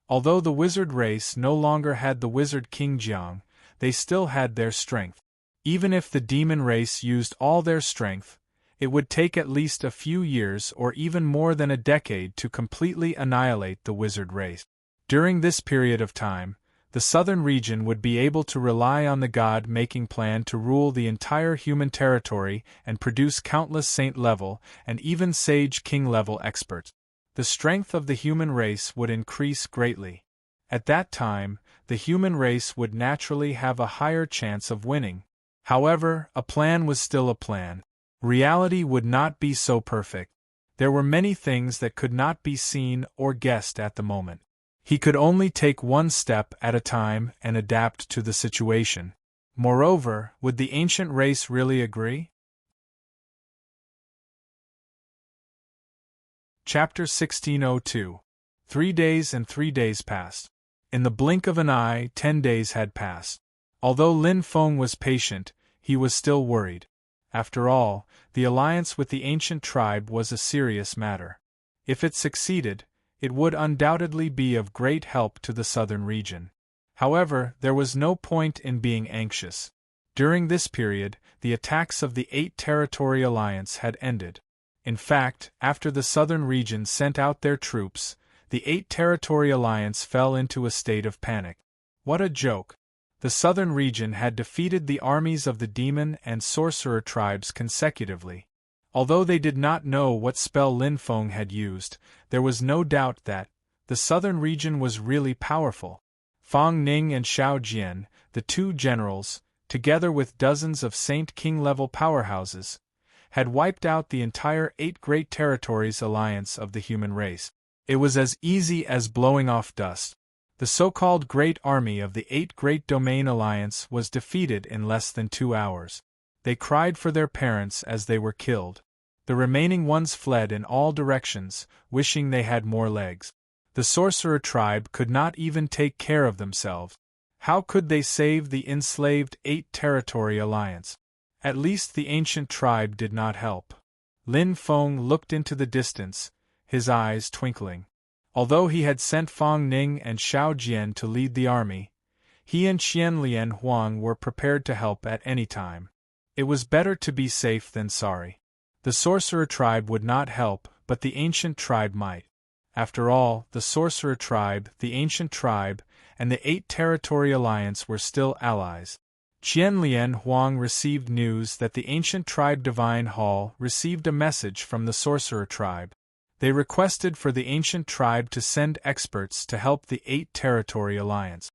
[SPEAKER 1] Although the wizard race no longer had the wizard King Jiang, they still had their strength. Even if the demon race used all their strength, it would take at least a few years or even more than a decade to completely annihilate the wizard race. During this period of time, the southern region would be able to rely on the God-making plan to rule the entire human territory and produce countless saint-level and even sage king-level experts. The strength of the human race would increase greatly. At that time, the human race would naturally have a higher chance of winning. However, a plan was still a plan. Reality would not be so perfect. There were many things that could not be seen or guessed at the moment. He could only take one step at a time and adapt to the situation. Moreover, would the ancient race really agree? Chapter 1602. 3 days and 3 days passed. In the blink of an eye, 10 days had passed. Although Lin Feng was patient, he was still worried. After all, the alliance with the ancient tribe was a serious matter. If it succeeded, it would undoubtedly be of great help to the southern region. However, there was no point in being anxious. During this period, the attacks of the Eight Territory Alliance had ended. In fact, after the southern region sent out their troops, the Eight Territory Alliance fell into a state of panic. What a joke! The southern region had defeated the armies of the demon and sorcerer tribes consecutively. Although they did not know what spell Lin Feng had used, there was no doubt that the southern region was really powerful. Fang Ning and Xiao Jian, the two generals, together with dozens of Saint King-level powerhouses, had wiped out the entire Eight Great Territories alliance of the human race. It was as easy as blowing off dust. The so-called Great Army of the Eight Great Domain Alliance was defeated in less than 2 hours. They cried for their parents as they were killed. The remaining ones fled in all directions, wishing they had more legs. The sorcerer tribe could not even take care of themselves. How could they save the enslaved Eight Territory Alliance? At least the ancient tribe did not help. Lin Feng looked into the distance, his eyes twinkling. Although he had sent Fang Ning and Xiao Jian to lead the army, he and Qianlian Huang were prepared to help at any time. It was better to be safe than sorry. The sorcerer tribe would not help, but the ancient tribe might. After all, the sorcerer tribe, the ancient tribe, and the Eight Territory Alliance were still allies. Qianlian Huang received news that the ancient tribe Divine Hall received a message from the sorcerer tribe. They requested for the ancient tribe to send experts to help the Eight Territory Alliance.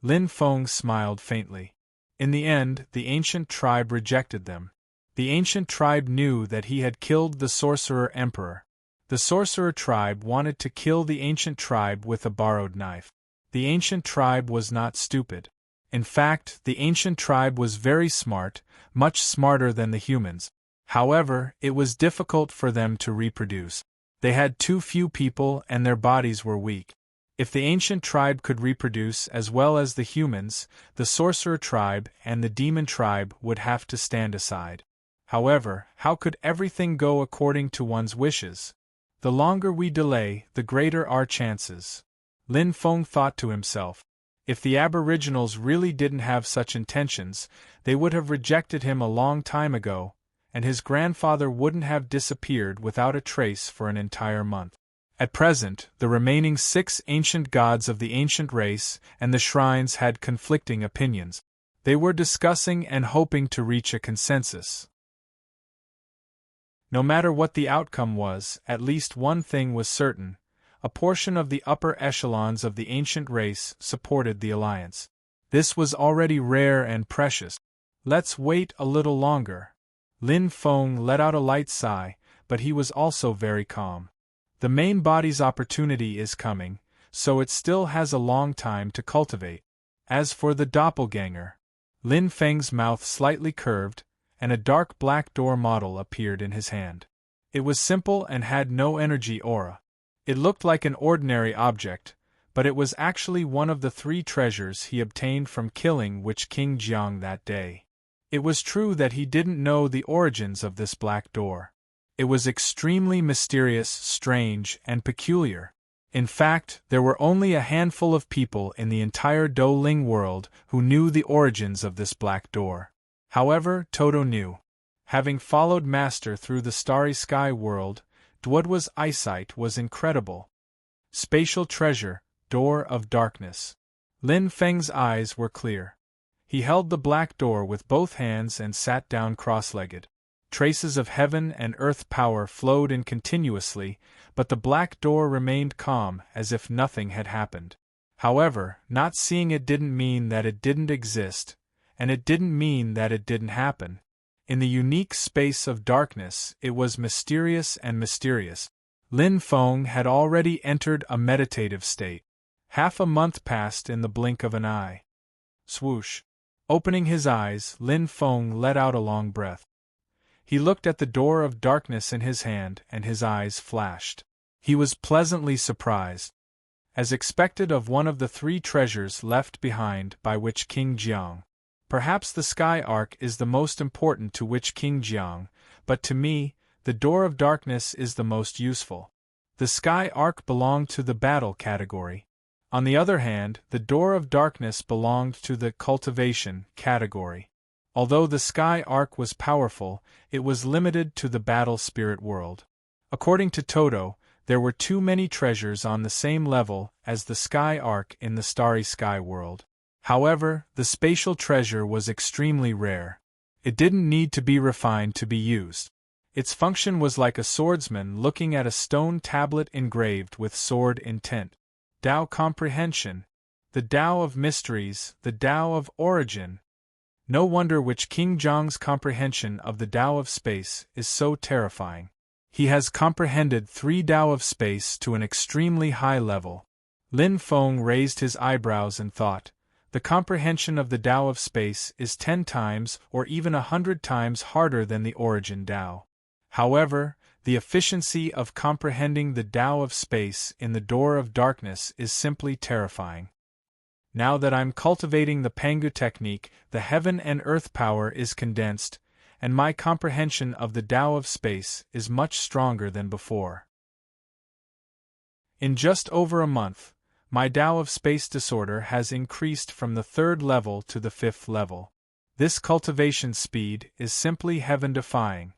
[SPEAKER 1] Lin Feng smiled faintly. In the end, the ancient tribe rejected them. The ancient tribe knew that he had killed the sorcerer emperor. The sorcerer tribe wanted to kill the ancient tribe with a borrowed knife. The ancient tribe was not stupid. In fact, the ancient tribe was very smart, much smarter than the humans. However, it was difficult for them to reproduce. They had too few people and their bodies were weak. If the ancient tribe could reproduce as well as the humans, the sorcerer tribe and the demon tribe would have to stand aside. However, how could everything go according to one's wishes? The longer we delay, the greater our chances. Lin Feng thought to himself. If the aboriginals really didn't have such intentions, they would have rejected him a long time ago, and his grandfather wouldn't have disappeared without a trace for an entire month. At present, the remaining 6 ancient gods of the ancient race and the shrines had conflicting opinions. They were discussing and hoping to reach a consensus. No matter what the outcome was, at least one thing was certain: a portion of the upper echelons of the ancient race supported the alliance. This was already rare and precious. Let's wait a little longer. Lin Feng let out a light sigh, but he was also very calm. The main body's opportunity is coming, so it still has a long time to cultivate. As for the doppelganger, Lin Feng's mouth slightly curved, and a dark black door model appeared in his hand. It was simple and had no energy aura. It looked like an ordinary object, but it was actually one of the 3 treasures he obtained from killing Witch King Jiang that day. It was true that he didn't know the origins of this black door. It was extremely mysterious, strange, and peculiar. In fact, there were only a handful of people in the entire Douling world who knew the origins of this black door. However, Toto knew. Having followed Master through the starry sky world, Duodwa's eyesight was incredible. Spatial treasure, door of darkness. Lin Feng's eyes were clear. He held the black door with both hands and sat down cross-legged. Traces of heaven and earth power flowed in continuously, but the black door remained calm as if nothing had happened. However, not seeing it didn't mean that it didn't exist, and it didn't mean that it didn't happen. In the unique space of darkness, it was mysterious and mysterious. Lin Feng had already entered a meditative state. Half a month passed in the blink of an eye. Swoosh! Opening his eyes, Lin Feng let out a long breath. He looked at the door of darkness in his hand and his eyes flashed. He was pleasantly surprised. As expected of one of the 3 treasures left behind by Witch King Jiang. Perhaps the Sky Ark is the most important to Witch King Jiang, but to me, the Door of Darkness is the most useful. The Sky Ark belonged to the battle category. On the other hand, the Door of Darkness belonged to the cultivation category. Although the Sky Ark was powerful, it was limited to the battle spirit world. According to Toto, there were too many treasures on the same level as the Sky Ark in the starry sky world. However, the spatial treasure was extremely rare. It didn't need to be refined to be used. Its function was like a swordsman looking at a stone tablet engraved with sword intent. Tao comprehension. The Tao of mysteries, the Tao of origin. No wonder Witch King Jiang's comprehension of the Tao of space is so terrifying. He has comprehended 3 Tao of space to an extremely high level. Lin Feng raised his eyebrows and thought, the comprehension of the Tao of space is 10 times or even 100 times harder than the origin Tao. However, the efficiency of comprehending the Tao of space in the Door of Darkness is simply terrifying. Now that I'm cultivating the Pangu technique, the heaven and earth power is condensed, and my comprehension of the Tao of space is much stronger than before. In just over a month, my Tao of space disorder has increased from the 3rd level to the 5th level. This cultivation speed is simply heaven-defying.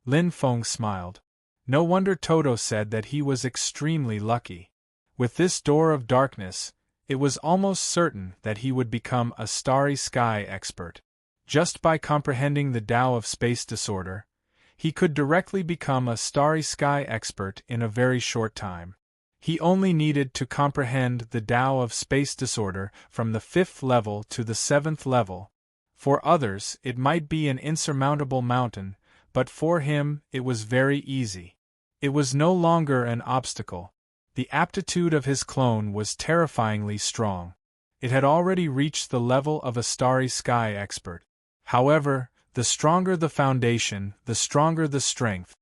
[SPEAKER 1] Lin Feng smiled. No wonder Toto said that he was extremely lucky. With this Door of Darkness, it was almost certain that he would become a starry sky expert. Just by comprehending the Tao of space disorder, he could directly become a starry sky expert in a very short time. He only needed to comprehend the Tao of space disorder from the 5th level to the 7th level. For others, it might be an insurmountable mountain, but for him, it was very easy. It was no longer an obstacle. The aptitude of his clone was terrifyingly strong. It had already reached the level of a starry sky expert. However, the stronger the foundation, the stronger the strength.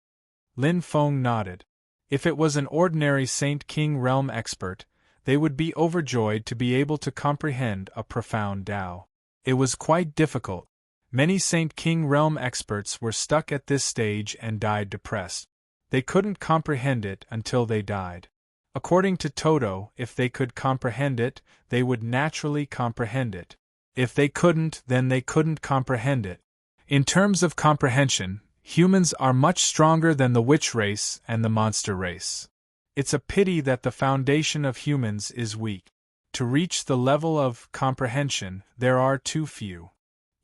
[SPEAKER 1] Lin Feng nodded. If it was an ordinary Saint King realm expert, they would be overjoyed to be able to comprehend a profound Tao. It was quite difficult. Many Saint King realm experts were stuck at this stage and died depressed. They couldn't comprehend it until they died. According to Toto, if they could comprehend it, they would naturally comprehend it. If they couldn't, then they couldn't comprehend it. In terms of comprehension, humans are much stronger than the witch race and the monster race. It's a pity that the foundation of humans is weak. To reach the level of comprehension, there are too few.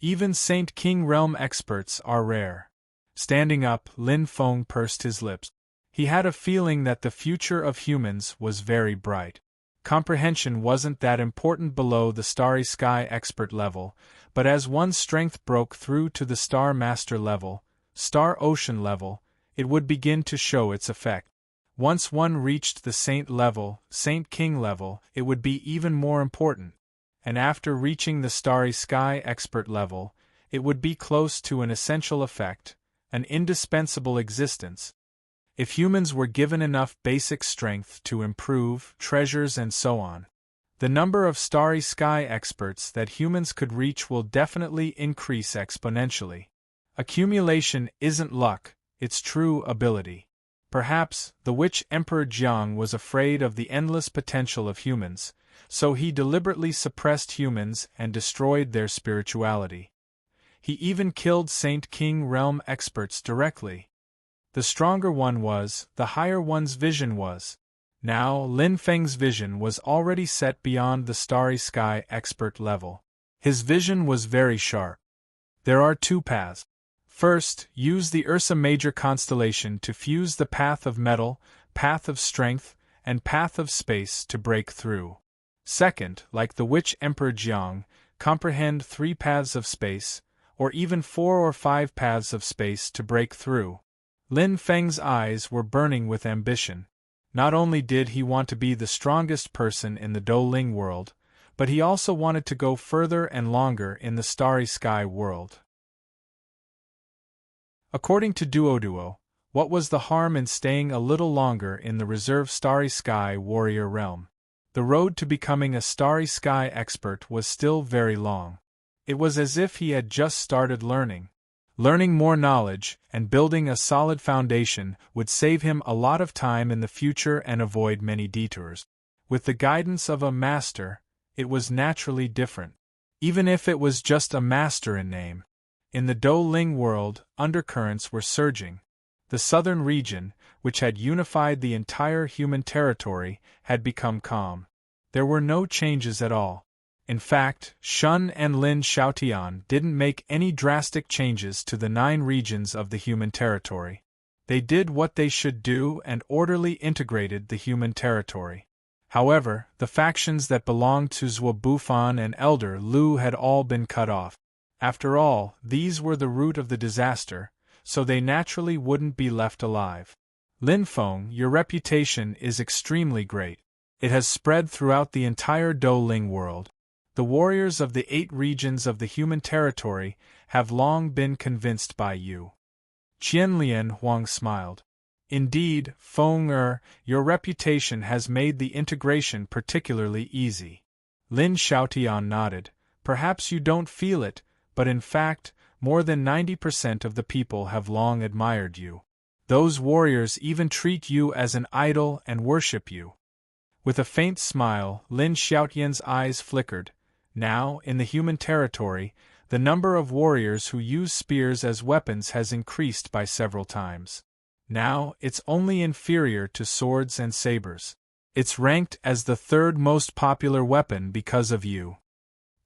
[SPEAKER 1] Even Saint King realm experts are rare. Standing up, Lin Feng pursed his lips. He had a feeling that the future of humans was very bright. Comprehension wasn't that important below the starry sky expert level, but as one's strength broke through to the star master level, star ocean level, it would begin to show its effect. Once one reached the Saint level, Saint King level, it would be even more important. And after reaching the starry sky expert level, it would be close to an essential effect, an indispensable existence. If humans were given enough basic strength to improve, treasures and so on, the number of starry sky experts that humans could reach will definitely increase exponentially. Accumulation isn't luck, it's true ability. Perhaps the witch Emperor Jiang was afraid of the endless potential of humans, so he deliberately suppressed humans and destroyed their spirituality. He even killed Saint King realm experts directly. The stronger one was, the higher one's vision was. Now, Lin Feng's vision was already set beyond the starry sky expert level. His vision was very sharp. There are two paths. First, use the Ursa Major constellation to fuse the path of metal, path of strength, and path of space to break through. Second, like the witch Emperor Jiang, comprehend 3 paths of space, or even 4 or 5 paths of space to break through. Lin Feng's eyes were burning with ambition. Not only did he want to be the strongest person in the Douling world, but he also wanted to go further and longer in the starry sky world. According to Duoduo, what was the harm in staying a little longer in the reserve starry sky warrior realm? The road to becoming a starry sky expert was still very long. It was as if he had just started learning. Learning more knowledge and building a solid foundation would save him a lot of time in the future and avoid many detours. With the guidance of a master, it was naturally different. Even if it was just a master in name. In the Douling world, undercurrents were surging. The southern region, which had unified the entire human territory, had become calm. There were no changes at all. In fact, Shun and Lin Xiaotian didn't make any drastic changes to the 9 regions of the human territory. They did what they should do and orderly integrated the human territory. However, the factions that belonged to Zhuo Bufan and Elder Lu had all been cut off. After all, these were the root of the disaster, so they naturally wouldn't be left alive. Lin Feng, your reputation is extremely great. It has spread throughout the entire Douling world. The warriors of the 8 regions of the human territory have long been convinced by you. Qianlian Huang smiled. Indeed, Feng your reputation has made the integration particularly easy. Lin Xiaotian nodded. Perhaps you don't feel it, but in fact, more than 90% of the people have long admired you. Those warriors even treat you as an idol and worship you. With a faint smile, Lin Xiaotian's eyes flickered. Now, in the human territory, the number of warriors who use spears as weapons has increased by several times. Now, it's only inferior to swords and sabers. It's ranked as the 3rd most popular weapon because of you.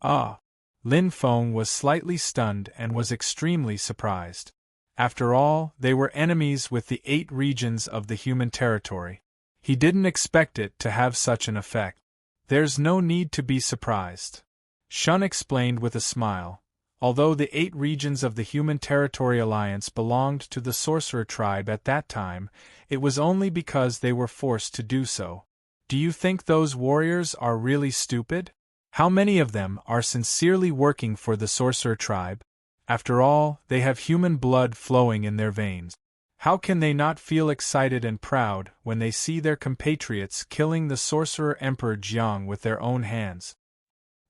[SPEAKER 1] Ah! Lin Feng was slightly stunned and was extremely surprised. After all, they were enemies with the 8 regions of the human territory. He didn't expect it to have such an effect. There's no need to be surprised. Shun explained with a smile. Although the 8 regions of the Human Territory Alliance belonged to the Sorcerer tribe at that time, it was only because they were forced to do so. Do you think those warriors are really stupid? How many of them are sincerely working for the sorcerer tribe? After all, they have human blood flowing in their veins. How can they not feel excited and proud when they see their compatriots killing the sorcerer Emperor Jiang with their own hands?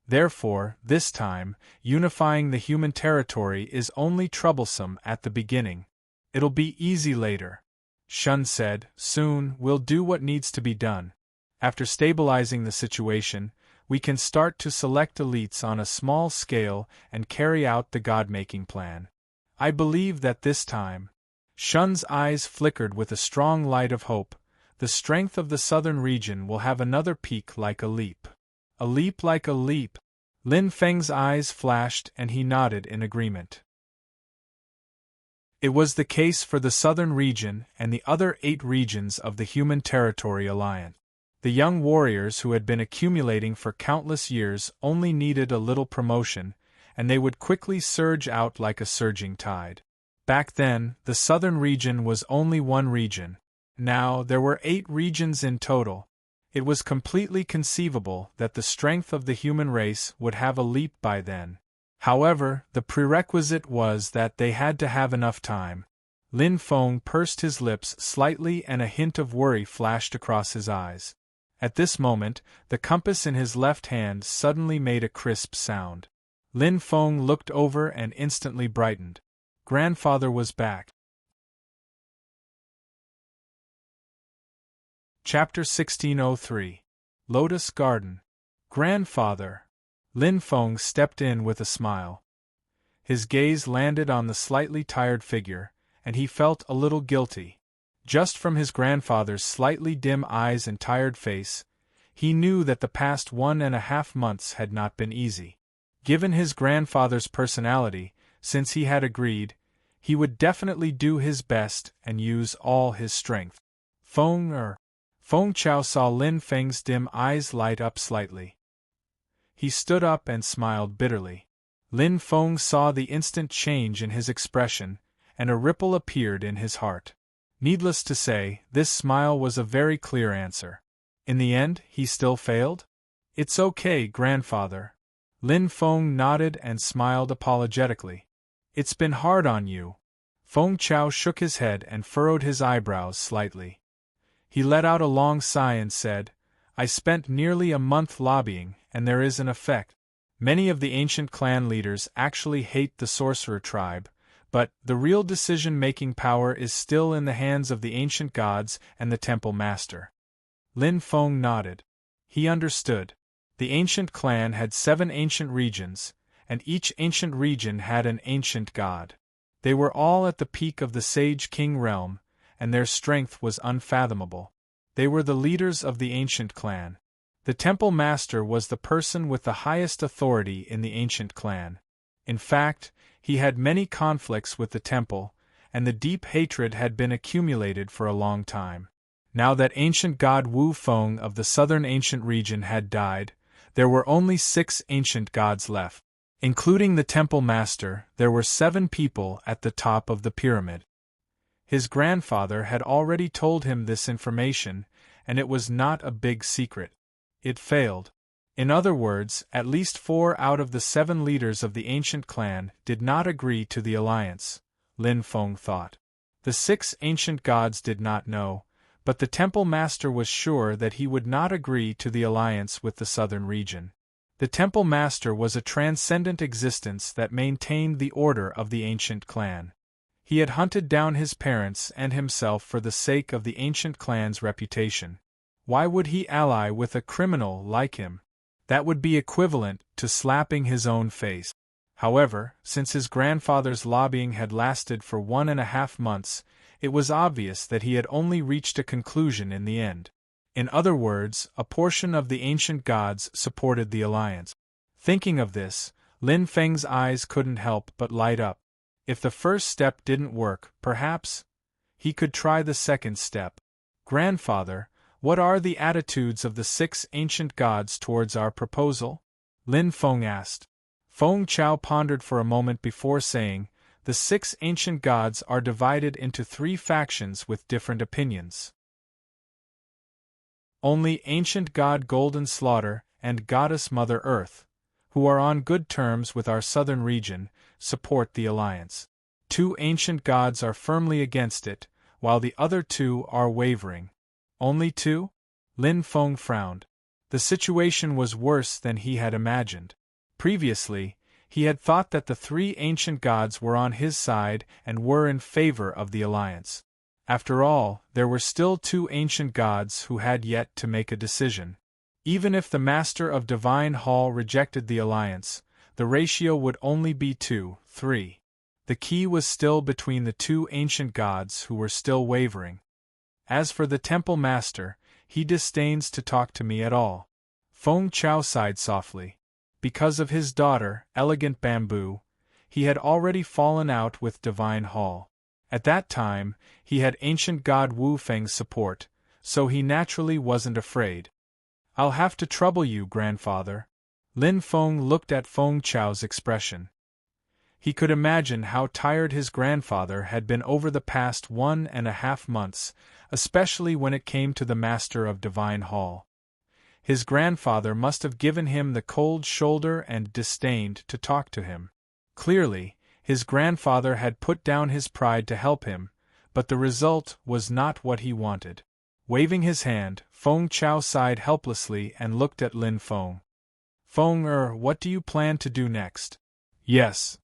[SPEAKER 1] Therefore, this time, unifying the human territory is only troublesome at the beginning. It'll be easy later. Shun said, soon, we'll do what needs to be done. After stabilizing the situation, we can start to select elites on a small scale and carry out the god-making plan. I believe that this time. Shun's eyes flickered with a strong light of hope. The strength of the southern region will have another peak like a leap. A leap like a leap. Lin Feng's eyes flashed and he nodded in agreement. It was the case for the southern region and the other 8 regions of the Human Territory Alliance. The young warriors who had been accumulating for countless years only needed a little promotion, and they would quickly surge out like a surging tide. Back then, the southern region was only one region. Now, there were 8 regions in total. It was completely conceivable that the strength of the human race would have a leap by then. However, the prerequisite was that they had to have enough time. Lin Feng pursed his lips slightly and a hint of worry flashed across his eyes. At this moment, the compass in his left hand suddenly made a crisp sound. Lin Feng looked over and instantly brightened. Grandfather was back. Chapter 1603. Lotus Garden. Grandfather. Lin Feng stepped in with a smile. His gaze landed on the slightly tired figure, and he felt a little guilty. Just from his grandfather's slightly dim eyes and tired face, he knew that the past 1.5 months had not been easy. Given his grandfather's personality, since he had agreed, he would definitely do his best and use all his strength. Feng Chao saw Lin Feng's dim eyes light up slightly. He stood up and smiled bitterly. Lin Feng saw the instant change in his expression, and a ripple appeared in his heart. Needless to say, this smile was a very clear answer. In the end, he still failed? It's okay, grandfather. Lin Feng nodded and smiled apologetically. It's been hard on you. Feng Chao shook his head and furrowed his eyebrows slightly. He let out a long sigh and said, I spent nearly a month lobbying, and there is an effect. Many of the ancient clan leaders actually hate the sorcerer tribe, but the real decision-making power is still in the hands of the ancient gods and the temple master. Lin Feng nodded. He understood. The ancient clan had 7 ancient regions, and each ancient region had an ancient god. They were all at the peak of the Sage King realm, and their strength was unfathomable. They were the leaders of the ancient clan. The temple master was the person with the highest authority in the ancient clan. In fact, he had many conflicts with the temple, and the deep hatred had been accumulated for a long time. Now that ancient god Wu Feng of the southern ancient region had died, there were only 6 ancient gods left. Including the temple master, there were 7 people at the top of the pyramid. His grandfather had already told him this information, and it was not a big secret. It failed. In other words, at least 4 out of the 7 leaders of the ancient clan did not agree to the alliance, Lin Feng thought. The 6 ancient gods did not know, but the temple master was sure that he would not agree to the alliance with the southern region. The temple master was a transcendent existence that maintained the order of the ancient clan. He had hunted down his parents and himself for the sake of the ancient clan's reputation. Why would he ally with a criminal like him? That would be equivalent to slapping his own face. However, since his grandfather's lobbying had lasted for 1.5 months, it was obvious that he had only reached a conclusion in the end. In other words, a portion of the ancient gods supported the alliance. Thinking of this, Lin Feng's eyes couldn't help but light up. If the first step didn't work, perhaps he could try the second step. Grandfather, what are the attitudes of the 6 ancient gods towards our proposal? Lin Feng asked. Feng Chao pondered for a moment before saying, the 6 ancient gods are divided into 3 factions with different opinions. Only ancient god Golden Slaughter and Goddess Mother Earth, who are on good terms with our southern region, support the alliance. 2 ancient gods are firmly against it, while the other 2 are wavering. Only 2? Lin Feng frowned. The situation was worse than he had imagined. Previously, he had thought that the 3 ancient gods were on his side and were in favor of the alliance. After all, there were still 2 ancient gods who had yet to make a decision. Even if the Master of Divine Hall rejected the alliance, the ratio would only be 2-3. The key was still between the 2 ancient gods who were still wavering. As for the Temple Master, he disdains to talk to me at all. Feng Chao sighed softly. Because of his daughter, Elegant Bamboo, he had already fallen out with Divine Hall. At that time, he had ancient god Wu Feng's support, so he naturally wasn't afraid. I'll have to trouble you, grandfather. Lin Feng looked at Feng Chao's expression. He could imagine how tired his grandfather had been over the past 1.5 months, especially when it came to the Master of Divine Hall. His grandfather must have given him the cold shoulder and disdained to talk to him. Clearly, his grandfather had put down his pride to help him, but the result was not what he wanted. Waving his hand, Feng Chao sighed helplessly and looked at Lin Feng. Feng, what do you plan to do next? Yes.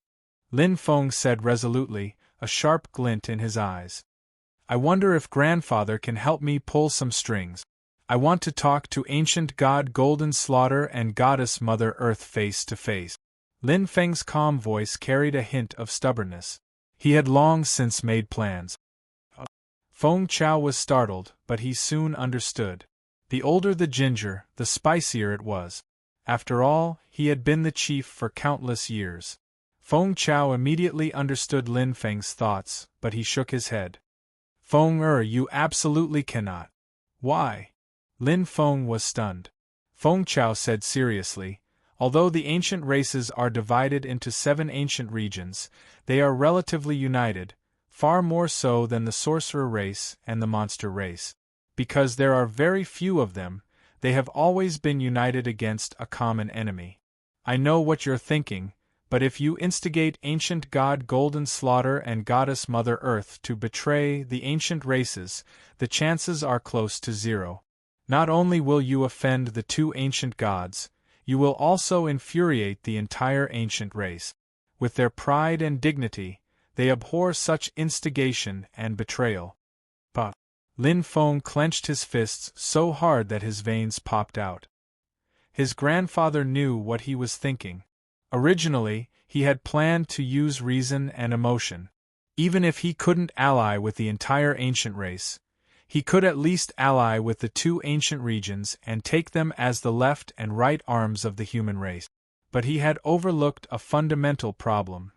[SPEAKER 1] Lin Feng said resolutely, a sharp glint in his eyes. I wonder if grandfather can help me pull some strings. I want to talk to ancient god Golden Slaughter and goddess Mother Earth face to face. Lin Feng's calm voice carried a hint of stubbornness. He had long since made plans. Feng Chao was startled, but he soon understood. The older the ginger, the spicier it was. After all, he had been the chief for countless years. Feng Chao immediately understood Lin Feng's thoughts, but he shook his head. Feng, you absolutely cannot. Why? Lin Feng was stunned. Feng Chao said seriously, although the ancient races are divided into 7 ancient regions, they are relatively united, far more so than the sorcerer race and the monster race. Because there are very few of them, they have always been united against a common enemy. I know what you're thinking, but if you instigate ancient god Golden Slaughter and goddess Mother Earth to betray the ancient races, the chances are close to 0. Not only will you offend the 2 ancient gods, you will also infuriate the entire ancient race. With their pride and dignity, they abhor such instigation and betrayal. But Lin Feng clenched his fists so hard that his veins popped out. His grandfather knew what he was thinking. Originally, he had planned to use reason and emotion. Even if he couldn't ally with the entire ancient race, he could at least ally with the 2 ancient regions and take them as the left and right arms of the human race. But he had overlooked a fundamental problem.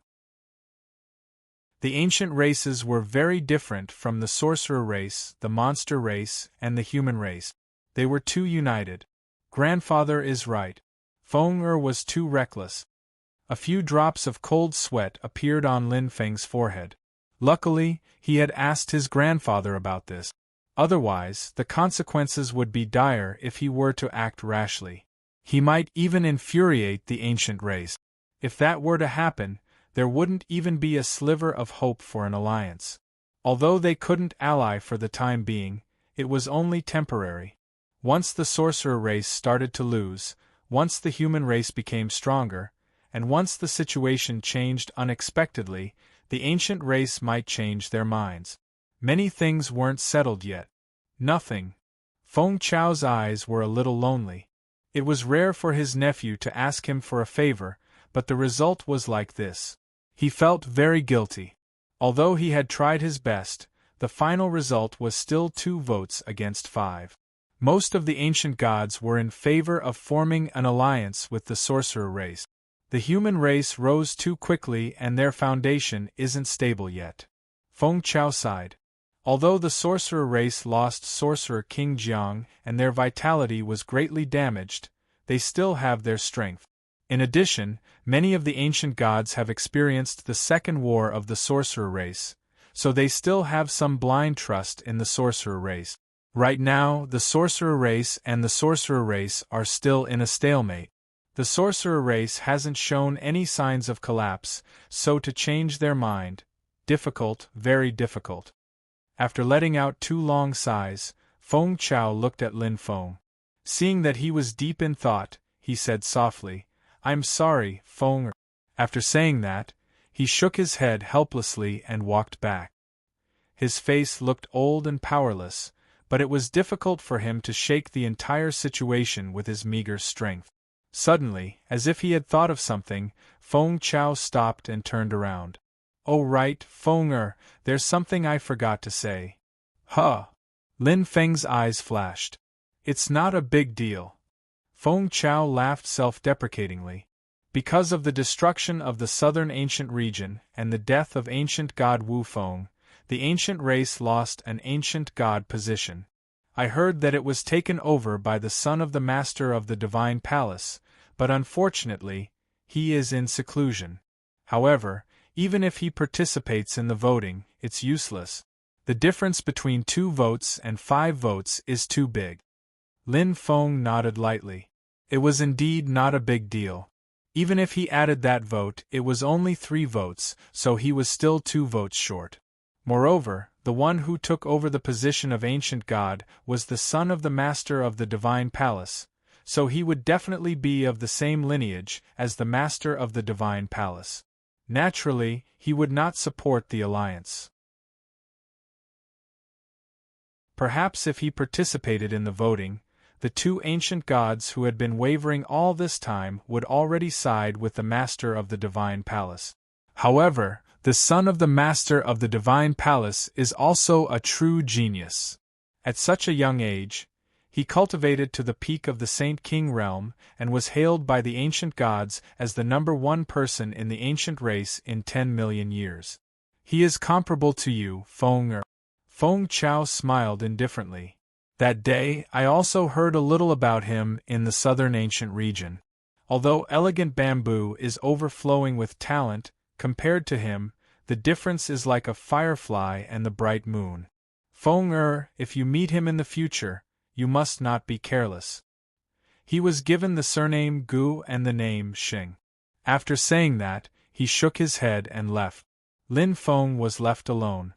[SPEAKER 1] The ancient races were very different from the sorcerer race, the monster race, and the human race. They were too united. Grandfather is right. Feng was too reckless. A few drops of cold sweat appeared on Lin Feng's forehead. Luckily, he had asked his grandfather about this. Otherwise, the consequences would be dire if he were to act rashly. He might even infuriate the ancient race. If that were to happen, there wouldn't even be a sliver of hope for an alliance. Although they couldn't ally for the time being, it was only temporary. Once the sorcerer race started to lose, once the human race became stronger, and once the situation changed unexpectedly, the ancient race might change their minds. Many things weren't settled yet. Nothing. Feng Chao's eyes were a little lonely. It was rare for his nephew to ask him for a favor, but the result was like this. He felt very guilty. Although he had tried his best, the final result was still 2 votes against 5. Most of the ancient gods were in favor of forming an alliance with the sorcerer race. The human race rose too quickly and their foundation isn't stable yet. Feng Chao sighed. Although the sorcerer race lost Sorcerer King Jiang and their vitality was greatly damaged, they still have their strength. In addition, many of the ancient gods have experienced the second war of the sorcerer race, so they still have some blind trust in the sorcerer race. Right now, the sorcerer race and the sorcerer race are still in a stalemate. The sorcerer race hasn't shown any signs of collapse, so to change their mind, difficult, very difficult. After letting out 2 long sighs, Feng Chao looked at Lin Feng. Seeing that he was deep in thought, he said softly, "I'm sorry, Feng." After saying that, he shook his head helplessly and walked back. His face looked old and powerless, but it was difficult for him to shake the entire situation with his meager strength. Suddenly, as if he had thought of something, Feng Chao stopped and turned around. "Oh right, Feng there's something I forgot to say." "Huh!" Lin Feng's eyes flashed. "It's not a big deal." Feng Chao laughed self-deprecatingly. Because of the destruction of the southern ancient region and the death of ancient god Wu Feng, the ancient race lost an ancient god position. I heard that it was taken over by the son of the master of the divine palace, but unfortunately, he is in seclusion. However, even if he participates in the voting, it's useless. The difference between 2 votes and 5 votes is too big. Lin Feng nodded lightly. It was indeed not a big deal. Even if he added that vote, it was only 3 votes, so he was still 2 votes short. Moreover, the one who took over the position of ancient god was the son of the master of the divine palace, so he would definitely be of the same lineage as the master of the divine palace. Naturally, he would not support the alliance. Perhaps if he participated in the voting, the 2 ancient gods who had been wavering all this time would already side with the master of the divine palace. However, the son of the master of the divine palace is also a true genius. At such a young age, he cultivated to the peak of the Saint King realm and was hailed by the ancient gods as the #1 person in the ancient race in 10 million years. He is comparable to you, Feng. Feng Chao smiled indifferently. That day, I also heard a little about him in the southern ancient region. Although elegant bamboo is overflowing with talent, compared to him, the difference is like a firefly and the bright moon. Feng if you meet him in the future, you must not be careless. He was given the surname Gu and the name Xing. After saying that, he shook his head and left. Lin Feng was left alone.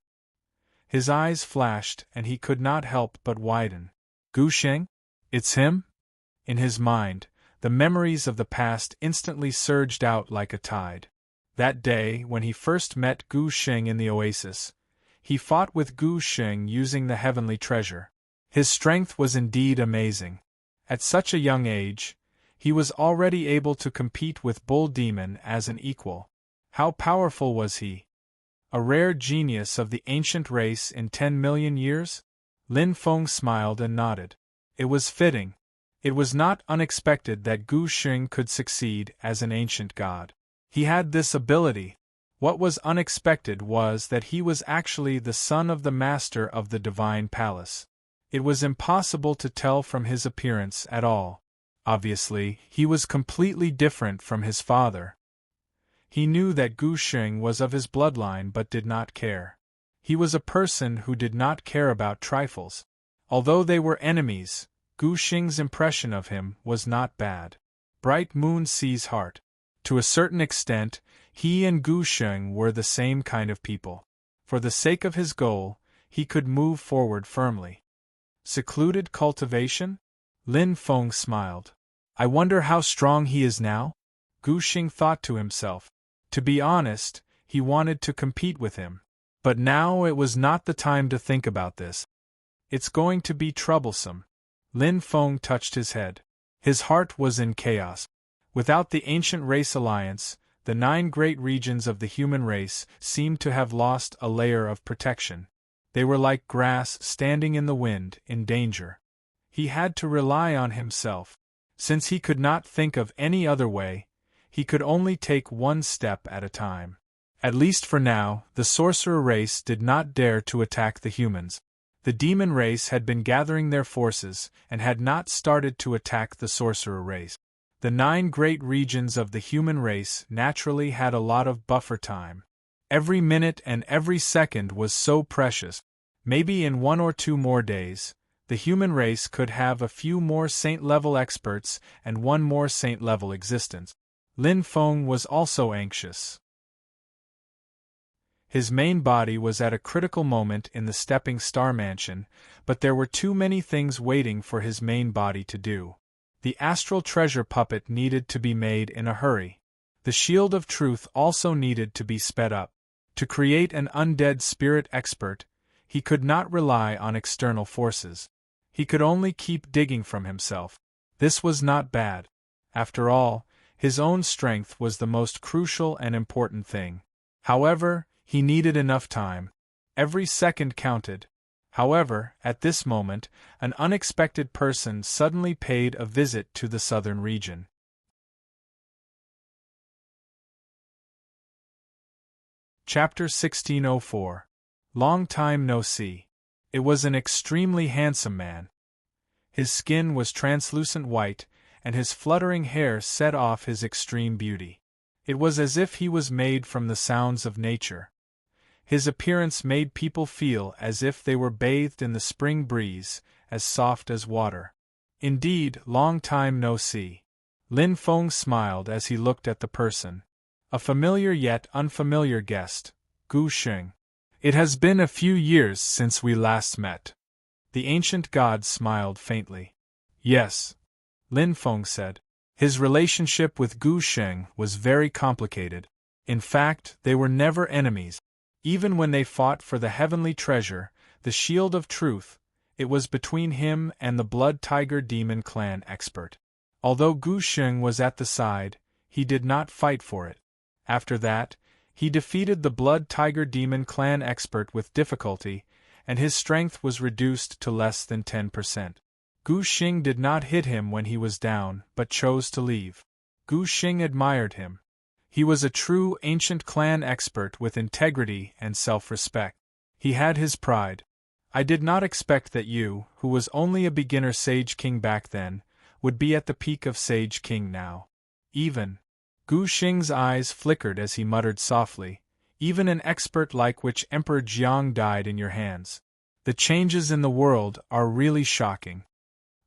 [SPEAKER 1] His eyes flashed and he could not help but widen. Gu Xing? It's him? In his mind, the memories of the past instantly surged out like a tide. That day, when he first met Gu Xing in the oasis, he fought with Gu Xing using the heavenly treasure. His strength was indeed amazing. At such a young age, he was already able to compete with Bull Demon as an equal. How powerful was he? A rare genius of the ancient race in 10 million years? Lin Feng smiled and nodded. It was fitting. It was not unexpected that Gu Xing could succeed as an ancient god. He had this ability. What was unexpected was that he was actually the son of the master of the divine palace. It was impossible to tell from his appearance at all. Obviously, he was completely different from his father. He knew that Gu Xing was of his bloodline but did not care. He was a person who did not care about trifles. Although they were enemies, Gu Xing's impression of him was not bad. Bright Moon sees heart. To a certain extent, he and Gu Xing were the same kind of people. For the sake of his goal, he could move forward firmly. Secluded cultivation? Lin Feng smiled. I wonder how strong he is now? Gu Xing thought to himself. To be honest, he wanted to compete with him. But now it was not the time to think about this. It's going to be troublesome. Lin Feng touched his head. His heart was in chaos. Without the ancient race alliance, the 9 great regions of the human race seemed to have lost a layer of protection. They were like grass standing in the wind, in danger. He had to rely on himself. Since he could not think of any other way, he could only take one step at a time. At least for now, the sorcerer race did not dare to attack the humans. The demon race had been gathering their forces and had not started to attack the sorcerer race. The 9 great regions of the human race naturally had a lot of buffer time. Every minute and every second was so precious. Maybe in 1 or 2 more days, The human race could have a few more saint-level experts and one more saint-level existence. Lin Feng was also anxious. His main body was at a critical moment in the stepping star mansion, but there were too many things waiting for his main body to do. The astral treasure puppet needed to be made in a hurry. The shield of truth also needed to be sped up. To create an undead spirit expert, he could not rely on external forces. He could only keep digging from himself. This was not bad. After all, his own strength was the most crucial and important thing. However, he needed enough time. Every second counted. However, at this moment, an unexpected person suddenly paid a visit to the southern region. Chapter 1604. Long time no see. It was an extremely handsome man. His skin was translucent white, and his fluttering hair set off his extreme beauty. It was as if he was made from the sounds of nature. His appearance made people feel as if they were bathed in the spring breeze, as soft as water. Indeed, long time no see. Lin Feng smiled as he looked at the person. A familiar yet unfamiliar guest, Gu Xing. It has been a few years since we last met. The ancient god smiled faintly. Yes, Lin Feng said. His relationship with Gu Xing was very complicated. In fact, they were never enemies. Even when they fought for the heavenly treasure, the shield of truth, it was between him and the Blood Tiger Demon Clan expert. Although Gu Xing was at the side, he did not fight for it. After that, he defeated the Blood Tiger Demon Clan expert with difficulty, and his strength was reduced to less than 10%. Gu Xing did not hit him when he was down, but chose to leave. Gu Xing admired him. He was a true ancient clan expert with integrity and self-respect. He had his pride. I did not expect that you, who was only a beginner Sage King back then, would be at the peak of Sage King now. Even. Gu Xing's eyes flickered as he muttered softly, even an expert like which Emperor Jiang died in your hands. The changes in the world are really shocking.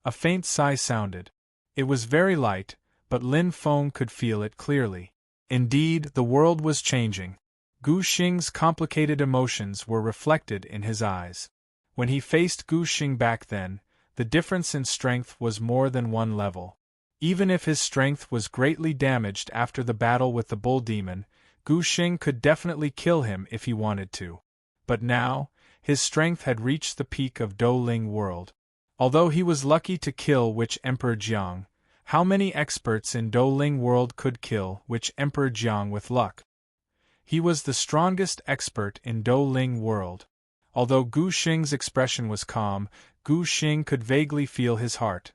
[SPEAKER 1] A faint sigh sounded. It was very light, but Lin Feng could feel it clearly. Indeed, the world was changing. Gu Xing's complicated emotions were reflected in his eyes. When he faced Gu Xing back then, the difference in strength was more than one level. Even if his strength was greatly damaged after the battle with the bull demon, Gu Xing could definitely kill him if he wanted to. But now, his strength had reached the peak of Douling world. Although he was lucky to kill Witch Emperor Jiang, how many experts in Douling world could kill Witch Emperor Jiang with luck? He was the strongest expert in Douling world. Although Gu Xing's expression was calm, Gu Xing could vaguely feel his heart.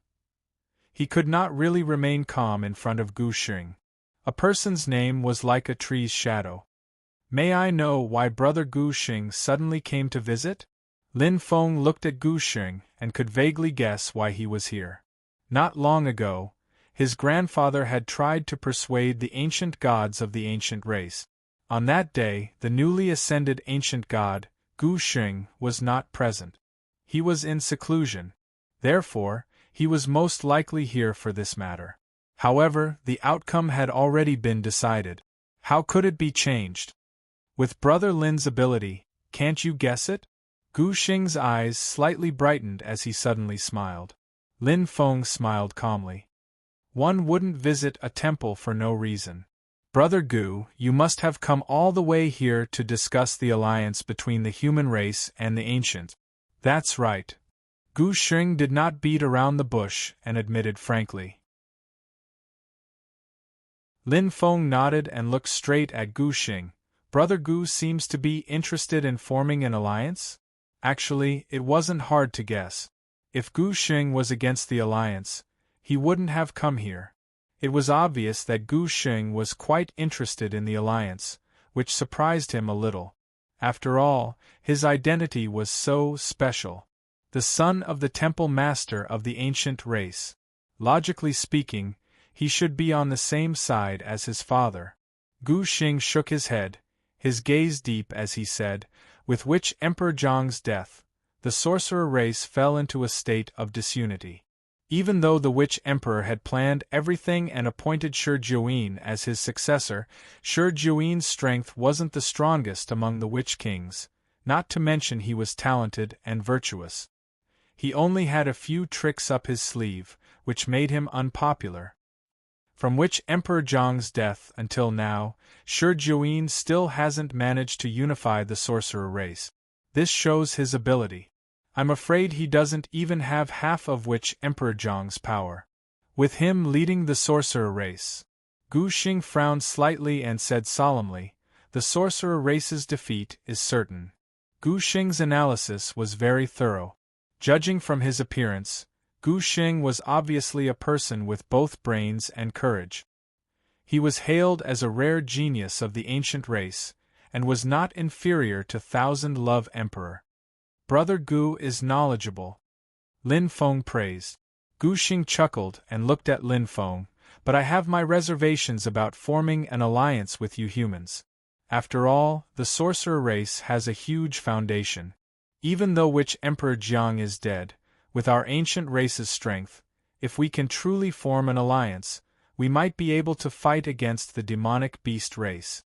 [SPEAKER 1] He could not really remain calm in front of Gu Xing. A person's name was like a tree's shadow. May I know why Brother Gu Xing suddenly came to visit? Lin Feng looked at Gu Xing and could vaguely guess why he was here. Not long ago, his grandfather had tried to persuade the ancient gods of the ancient race. On that day, the newly ascended ancient god, Gu Xing, was not present. He was in seclusion. Therefore, he was most likely here for this matter. However, the outcome had already been decided. How could it be changed? With Brother Lin's ability, can't you guess it? Gu Xing's eyes slightly brightened as he suddenly smiled. Lin Feng smiled calmly. One wouldn't visit a temple for no reason. Brother Gu, you must have come all the way here to discuss the alliance between the human race and the ancient. That's right. Gu Xing did not beat around the bush and admitted frankly. Lin Feng nodded and looked straight at Gu Xing. Brother Gu seems to be interested in forming an alliance? Actually, it wasn't hard to guess. If Gu Xing was against the alliance, he wouldn't have come here. It was obvious that Gu Xing was quite interested in the alliance, which surprised him a little. After all, his identity was so special. The son of the temple master of the ancient race. Logically speaking, he should be on the same side as his father. Gu Xing shook his head, his gaze deep as he said, with which Emperor Jiang's death, the sorcerer race fell into a state of disunity. Even though the Witch Emperor had planned everything and appointed Shi Jiuyin as his successor, Shi Jiuyin's strength wasn't the strongest among the Witch Kings, not to mention he was talented and virtuous. He only had a few tricks up his sleeve, which made him unpopular. From Witch Emperor Zhang's death until now, Shi Jiuyin still hasn't managed to unify the sorcerer race. This shows his ability. I'm afraid he doesn't even have half of Witch Emperor Zhang's power. With him leading the sorcerer race. Gu Xing frowned slightly and said solemnly, "The sorcerer race's defeat is certain." Gu Xing's analysis was very thorough. Judging from his appearance, Gu Xing was obviously a person with both brains and courage. He was hailed as a rare genius of the ancient race, and was not inferior to Thousand Love Emperor. Brother Gu is knowledgeable, Lin Feng praised. Gu Xing chuckled and looked at Lin Feng, but I have my reservations about forming an alliance with you humans. After all, the sorcerer race has a huge foundation. Even though Witch Emperor Jiang is dead, with our ancient race's strength, if we can truly form an alliance, we might be able to fight against the demonic beast race.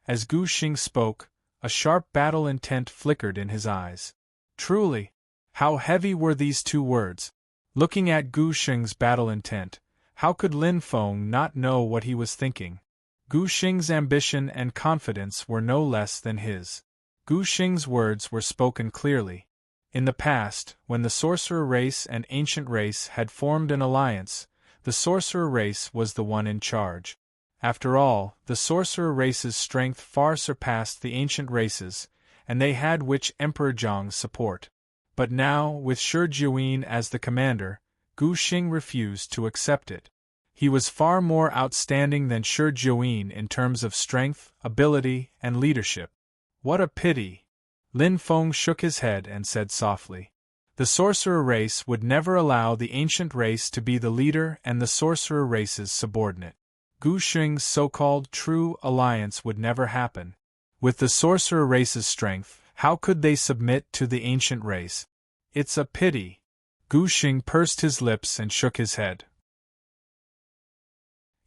[SPEAKER 1] As Gu Xing spoke, a sharp battle intent flickered in his eyes. Truly, how heavy were these two words? Looking at Gu Xing's battle intent, how could Lin Feng not know what he was thinking? Gu Xing's ambition and confidence were no less than his. Gu Xing's words were spoken clearly. In the past, when the sorcerer race and ancient race had formed an alliance, the sorcerer race was the one in charge. After all, the sorcerer race's strength far surpassed the ancient races, and they had Witch Emperor Zhang's support. But now, with Shi Jiuyin as the commander, Gu Xing refused to accept it. He was far more outstanding than Shi Jiuyin in terms of strength, ability, and leadership. What a pity! Lin Feng shook his head and said softly. The sorcerer race would never allow the ancient race to be the leader and the sorcerer race's subordinate. Gu Xing's so-called true alliance would never happen. With the sorcerer race's strength, how could they submit to the ancient race? It's a pity. Gu Xing pursed his lips and shook his head.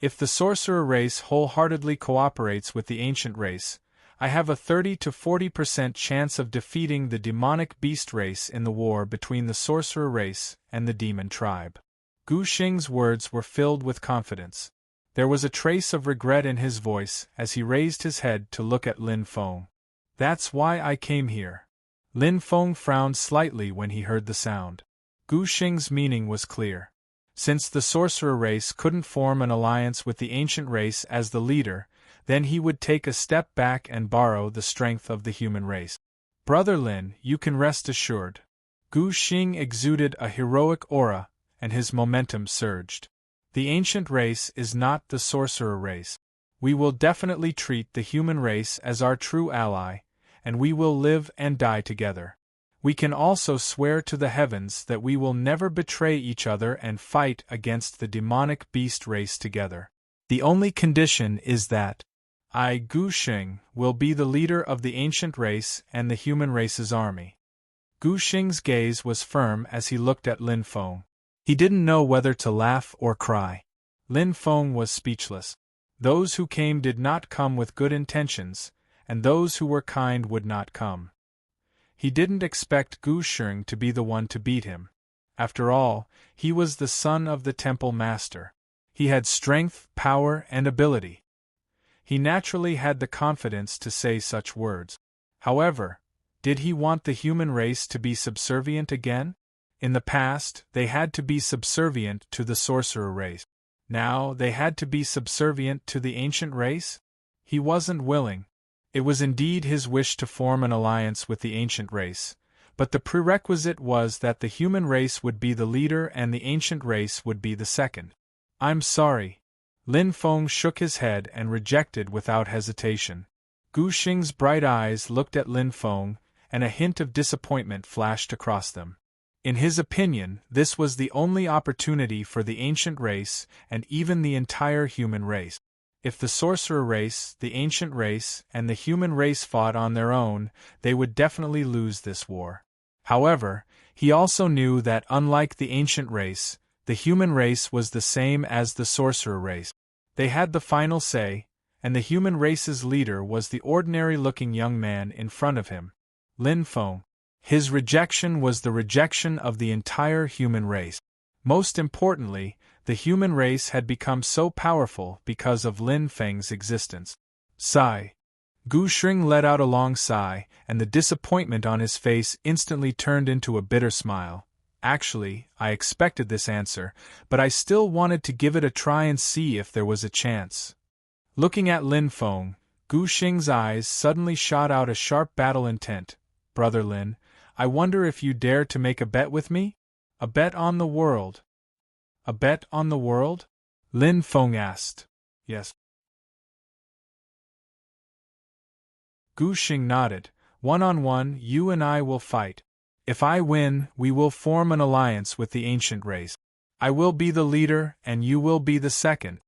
[SPEAKER 1] If the sorcerer race wholeheartedly cooperates with the ancient race, I have a 30 to 40% chance of defeating the demonic beast race in the war between the sorcerer race and the demon tribe. Gu Xing's words were filled with confidence. There was a trace of regret in his voice as he raised his head to look at Lin Feng. That's why I came here. Lin Feng frowned slightly when he heard the sound. Gu Xing's meaning was clear. Since the sorcerer race couldn't form an alliance with the ancient race as the leader, then he would take a step back and borrow the strength of the human race. Brother Lin, you can rest assured. Gu Xing exuded a heroic aura, and his momentum surged. The ancient race is not the sorcerer race. We will definitely treat the human race as our true ally, and we will live and die together. We can also swear to the heavens that we will never betray each other and fight against the demonic beast race together. The only condition is that I, Gu Xing, will be the leader of the ancient race and the human race's army. Gu Xing's gaze was firm as he looked at Lin Feng. He didn't know whether to laugh or cry. Lin Feng was speechless. Those who came did not come with good intentions, and those who were kind would not come. He didn't expect Gu Xing to be the one to beat him. After all, he was the son of the temple master. He had strength, power, and ability. He naturally had the confidence to say such words. However, did he want the human race to be subservient again? In the past, they had to be subservient to the sorcerer race. Now, they had to be subservient to the ancient race? He wasn't willing. It was indeed his wish to form an alliance with the ancient race, but the prerequisite was that the human race would be the leader and the ancient race would be the second. I'm sorry. Lin Feng shook his head and rejected without hesitation. Gu Xing's bright eyes looked at Lin Feng, and a hint of disappointment flashed across them. In his opinion, this was the only opportunity for the ancient race and even the entire human race. If the sorcerer race, the ancient race, and the human race fought on their own, they would definitely lose this war. However, he also knew that unlike the ancient race, the human race was the same as the sorcerer race. They had the final say, and the human race's leader was the ordinary-looking young man in front of him, Lin Feng. His rejection was the rejection of the entire human race. Most importantly, the human race had become so powerful because of Lin Feng's existence. Sigh. Gu Sheng let out a long sigh, and the disappointment on his face instantly turned into a bitter smile. Actually, I expected this answer, but I still wanted to give it a try and see if there was a chance. Looking at Lin Feng, Gu Sheng's eyes suddenly shot out a sharp battle intent. Brother Lin, I wonder if you dare to make a bet with me? A bet on the world. A bet on the world? Lin Feng asked. Yes. Gu Sheng nodded. 1-on-1, you and I will fight. If I win, we will form an alliance with the ancient race. I will be the leader, and you will be the second.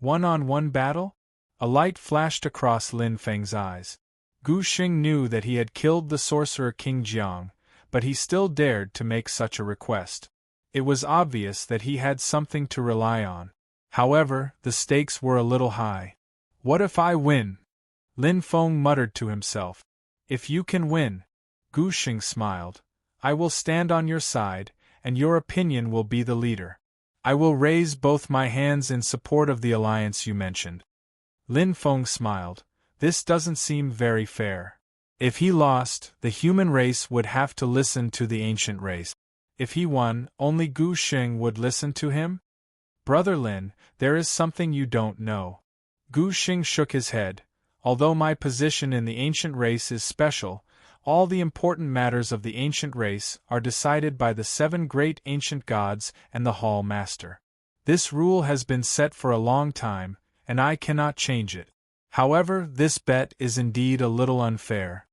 [SPEAKER 1] 1-on-1 battle? A light flashed across Lin Feng's eyes. Gu Sheng knew that he had killed the sorcerer King Jiang, but he still dared to make such a request. It was obvious that he had something to rely on. However, the stakes were a little high. What if I win? Lin Feng muttered to himself. If you can win, Gu Sheng smiled, I will stand on your side, and your opinion will be the leader. I will raise both my hands in support of the alliance you mentioned. Lin Feng smiled. This doesn't seem very fair. If he lost, the human race would have to listen to the ancient race. If he won, only Gu Sheng would listen to him? Brother Lin, there is something you don't know. Gu Sheng shook his head. Although my position in the ancient race is special, all the important matters of the ancient race are decided by the 7 great ancient gods and the Hall Master. This rule has been set for a long time, and I cannot change it. However, this bet is indeed a little unfair.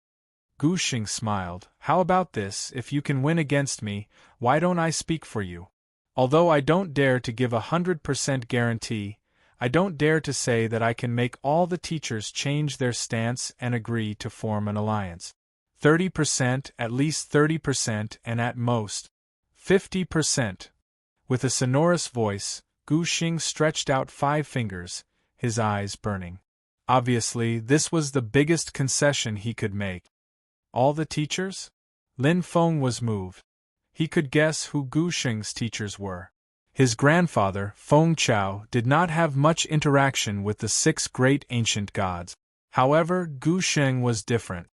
[SPEAKER 1] Gu Sheng smiled. How about this? If you can win against me, why don't I speak for you? Although I don't dare to give 100% guarantee, I don't dare to say that I can make all the teachers change their stance and agree to form an alliance. 30%, at least 30%, and at most 50%. With a sonorous voice, Gu Sheng stretched out 5 fingers, his eyes burning. Obviously, this was the biggest concession he could make. All the teachers? Lin Feng was moved. He could guess who Gu Sheng's teachers were. His grandfather, Feng Chao, did not have much interaction with the 6 great ancient gods. However, Gu Sheng was different.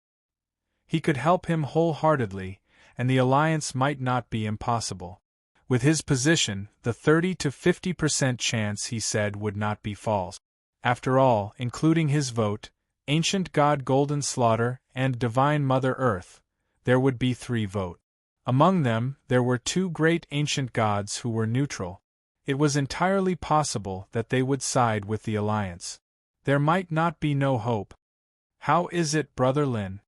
[SPEAKER 1] He could help him wholeheartedly, and the alliance might not be impossible. With his position, the 30 to 50% chance he said would not be false. After all, including his vote, Ancient God Golden Slaughter, and Divine Mother Earth, there would be 3 votes. Among them, there were 2 great ancient gods who were neutral. It was entirely possible that they would side with the alliance. There might not be no hope. How is it, Brother Lin?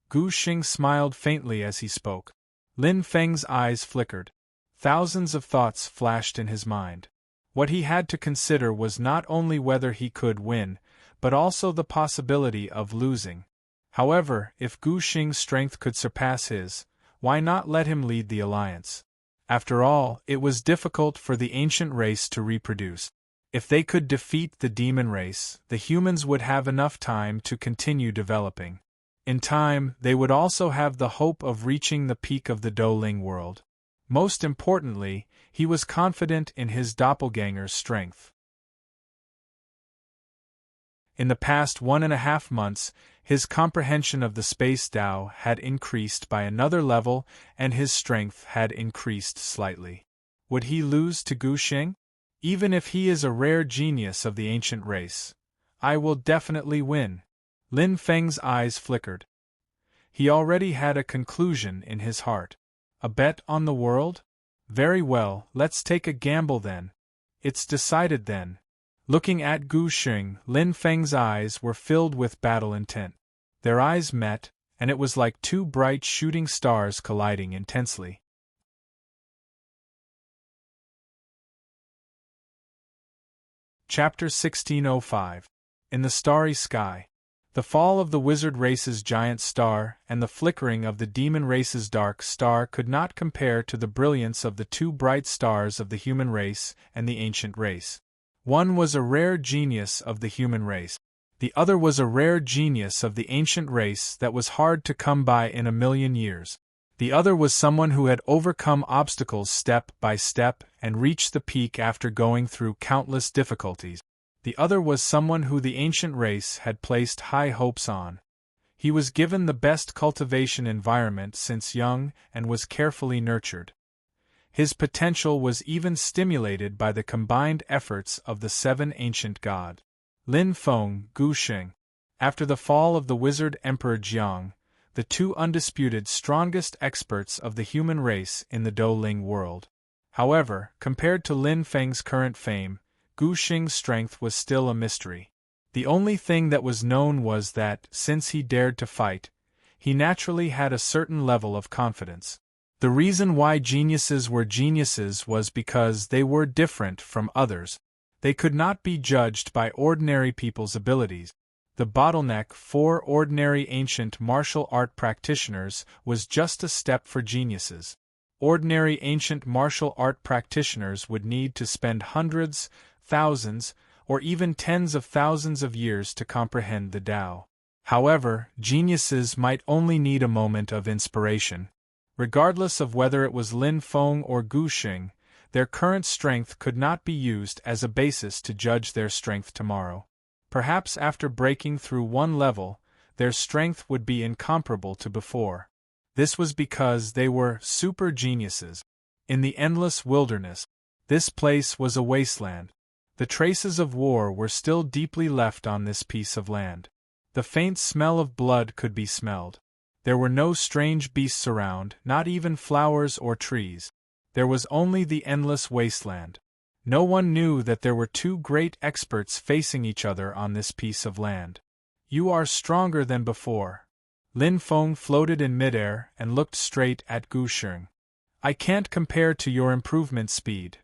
[SPEAKER 1] Gu Sheng smiled faintly as he spoke. Lin Feng's eyes flickered. Thousands of thoughts flashed in his mind. What he had to consider was not only whether he could win, but also the possibility of losing. However, if Gu Sheng's strength could surpass his, why not let him lead the alliance? After all, it was difficult for the ancient race to reproduce. If they could defeat the demon race, the humans would have enough time to continue developing. In time, they would also have the hope of reaching the peak of the Douling world. Most importantly, he was confident in his doppelganger's strength. In the past 1.5 months, his comprehension of the Space Tao had increased by another level and his strength had increased slightly. Would he lose to Gu Sheng? Even if he is a rare genius of the ancient race, I will definitely win. Lin Feng's eyes flickered. He already had a conclusion in his heart. A bet on the world? Very well, let's take a gamble then. It's decided then. Looking at Gu Sheng, Lin Feng's eyes were filled with battle intent. Their eyes met, and it was like 2 bright shooting stars colliding intensely. Chapter 1605. In the Starry Sky. The fall of the wizard race's giant star and the flickering of the demon race's dark star could not compare to the brilliance of the two bright stars of the human race and the ancient race. One was a rare genius of the human race. The other was a rare genius of the ancient race that was hard to come by in a million years. The other was someone who had overcome obstacles step by step and reached the peak after going through countless difficulties. The other was someone who the ancient race had placed high hopes on. He was given the best cultivation environment since young and was carefully nurtured. His potential was even stimulated by the combined efforts of the 7 ancient gods. Lin Feng, Gu Xing. After the fall of the wizard Emperor Jiang, the 2 undisputed strongest experts of the human race in the Douling world. However, compared to Lin Feng's current fame, Gu Xing's strength was still a mystery. The only thing that was known was that, since he dared to fight, he naturally had a certain level of confidence. The reason why geniuses were geniuses was because they were different from others. They could not be judged by ordinary people's abilities. The bottleneck for ordinary ancient martial art practitioners was just a step for geniuses. Ordinary ancient martial art practitioners would need to spend hundreds, thousands, or even tens of thousands of years to comprehend the Tao. However, geniuses might only need a moment of inspiration. Regardless of whether it was Lin Feng or Gu Xing, their current strength could not be used as a basis to judge their strength tomorrow. Perhaps after breaking through one level, their strength would be incomparable to before. This was because they were super geniuses. In the endless wilderness, this place was a wasteland. The traces of war were still deeply left on this piece of land. The faint smell of blood could be smelled. There were no strange beasts around, not even flowers or trees. There was only the endless wasteland. No one knew that there were 2 great experts facing each other on this piece of land. You are stronger than before. Lin Feng floated in midair and looked straight at Gu Xing. I can't compare to your improvement speed.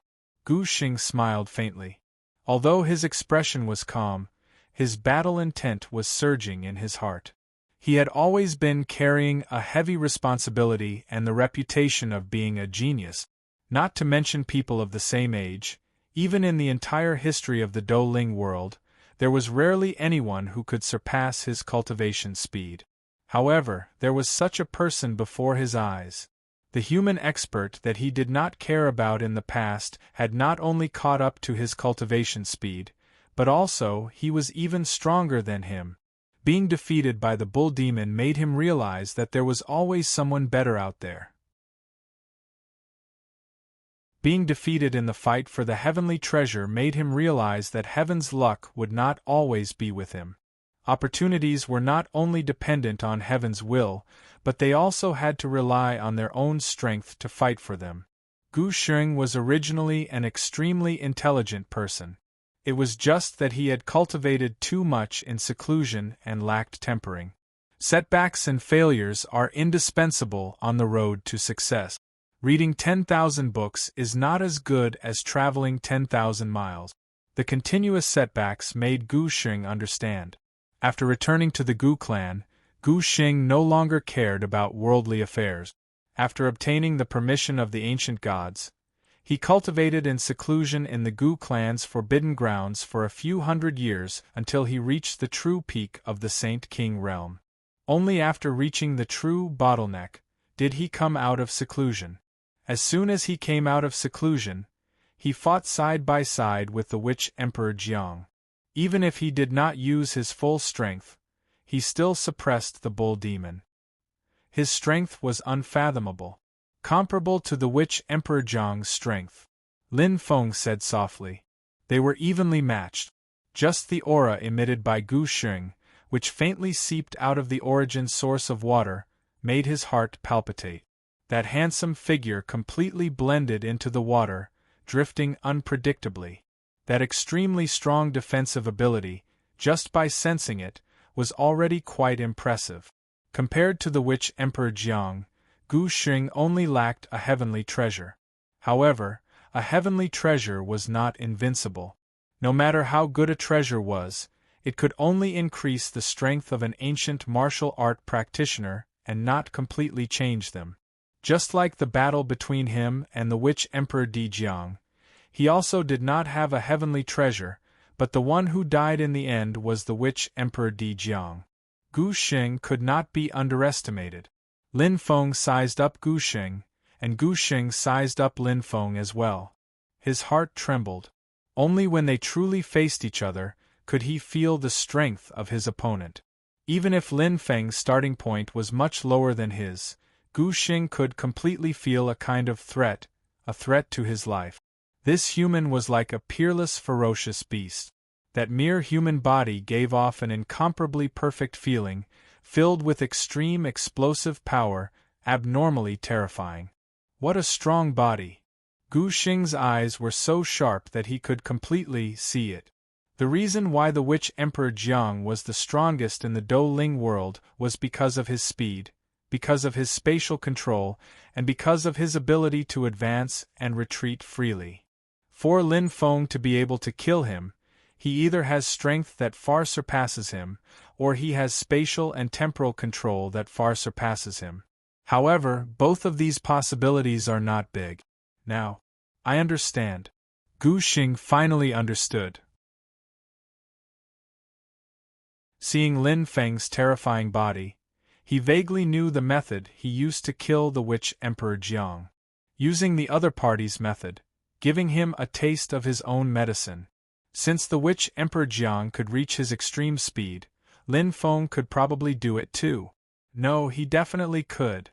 [SPEAKER 1] Gu Xing smiled faintly. Although his expression was calm, his battle intent was surging in his heart. He had always been carrying a heavy responsibility and the reputation of being a genius, not to mention people of the same age. Even in the entire history of the Douling world, there was rarely anyone who could surpass his cultivation speed. However, there was such a person before his eyes. The human expert that he did not care about in the past had not only caught up to his cultivation speed, but also he was even stronger than him. Being defeated by the bull demon made him realize that there was always someone better out there. Being defeated in the fight for the heavenly treasure made him realize that heaven's luck would not always be with him. Opportunities were not only dependent on heaven's will, but they also had to rely on their own strength to fight for them. Gu Xing was originally an extremely intelligent person. It was just that he had cultivated too much in seclusion and lacked tempering. Setbacks and failures are indispensable on the road to success. Reading 10,000 books is not as good as traveling 10,000 miles. The continuous setbacks made Gu Xing understand. After returning to the Gu clan, Gu Xing no longer cared about worldly affairs. After obtaining the permission of the ancient gods, he cultivated in seclusion in the Gu clan's forbidden grounds for a few hundred years until he reached the true peak of the Saint King realm. Only after reaching the true bottleneck did he come out of seclusion. As soon as he came out of seclusion, he fought side by side with the witch Emperor Jiang. Even if he did not use his full strength, he still suppressed the bull demon. His strength was unfathomable, comparable to the witch Emperor Jiang's strength. Lin Feng said softly. They were evenly matched. Just the aura emitted by Gu Xing, which faintly seeped out of the origin source of water, made his heart palpitate. That handsome figure completely blended into the water, drifting unpredictably. That extremely strong defensive ability, just by sensing it, was already quite impressive. Compared to the witch Emperor Jiang, Gu Xing only lacked a heavenly treasure. However, a heavenly treasure was not invincible. No matter how good a treasure was, It could only increase the strength of an ancient martial art practitioner and not completely change them. Just like the battle between him and the Witch Emperor Dejiang, he also did not have a heavenly treasure, but the one who died in the end was the Witch Emperor Dejiang. Gu Xing could not be underestimated. Lin Feng sized up Gu Xing, and Gu Xing sized up Lin Feng as well. His heart trembled. Only when they truly faced each other could he feel the strength of his opponent. Even if Lin Feng's starting point was much lower than his, Gu Xing could completely feel a kind of threat, a threat to his life. This human was like a peerless, ferocious beast. That mere human body gave off an incomparably perfect feeling, filled with extreme explosive power, abnormally terrifying. What a strong body! Gu Xing's eyes were so sharp that he could completely see it. The reason why the Witch Emperor Jiang was the strongest in the Douling world was because of his speed, because of his spatial control, and because of his ability to advance and retreat freely. For Lin Feng to be able to kill him, he either has strength that far surpasses him, or he has spatial and temporal control that far surpasses him. However, both of these possibilities are not big. Now, I understand. Gu Xing finally understood. Seeing Lin Feng's terrifying body, he vaguely knew the method he used to kill the Witch Emperor Jiang. Using the other party's method, giving him a taste of his own medicine. Since the Witch Emperor Jiang could reach his extreme speed, Lin Feng could probably do it too. No, he definitely could.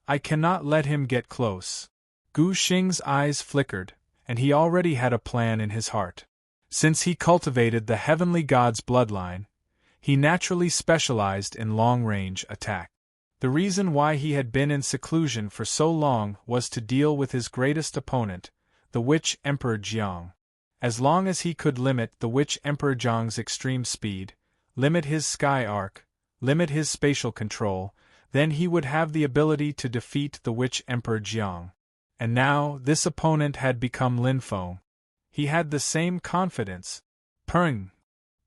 [SPEAKER 1] I cannot let him get close. Gu Xing's eyes flickered, and he already had a plan in his heart. Since he cultivated the heavenly god's bloodline, he naturally specialized in long-range attack. The reason why he had been in seclusion for so long was to deal with his greatest opponent, the Witch Emperor Jiang. As long as he could limit the Witch Emperor Jiang's extreme speed, limit his sky arc, limit his spatial control, then he would have the ability to defeat the Witch Emperor Jiang. And now, this opponent had become Lin Feng. He had the same confidence. Purring!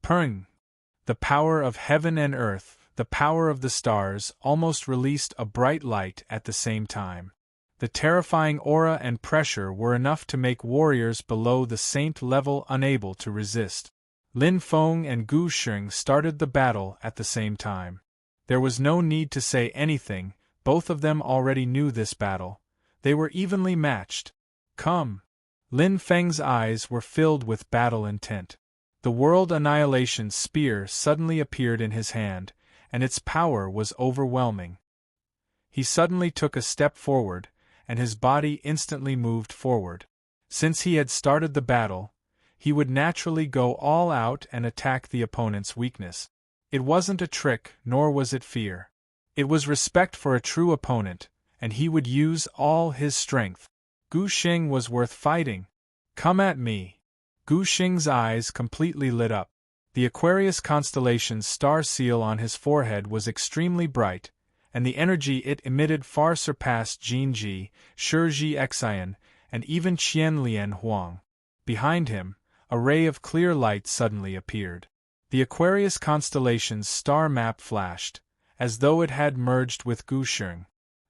[SPEAKER 1] Purring! The power of heaven and earth, the power of the stars, almost released a bright light at the same time. The terrifying aura and pressure were enough to make warriors below the saint level unable to resist. Lin Feng and Gu Xing started the battle at the same time. There was no need to say anything, both of them already knew this battle. They were evenly matched. Come! Lin Feng's eyes were filled with battle intent. The World Annihilation Spear suddenly appeared in his hand, and its power was overwhelming. He suddenly took a step forward, and his body instantly moved forward. Since he had started the battle, he would naturally go all out and attack the opponent's weakness. It wasn't a trick, nor was it fear. It was respect for a true opponent, and he would use all his strength. Gu Xing was worth fighting. Come at me! Gu Xing's eyes completely lit up. The Aquarius constellation's star seal on his forehead was extremely bright, and the energy it emitted far surpassed Jinji, Shiji Xian, and even Qian Lian Huang. Behind him, a ray of clear light suddenly appeared. The Aquarius constellation's star map flashed, as though it had merged with Gu Xing.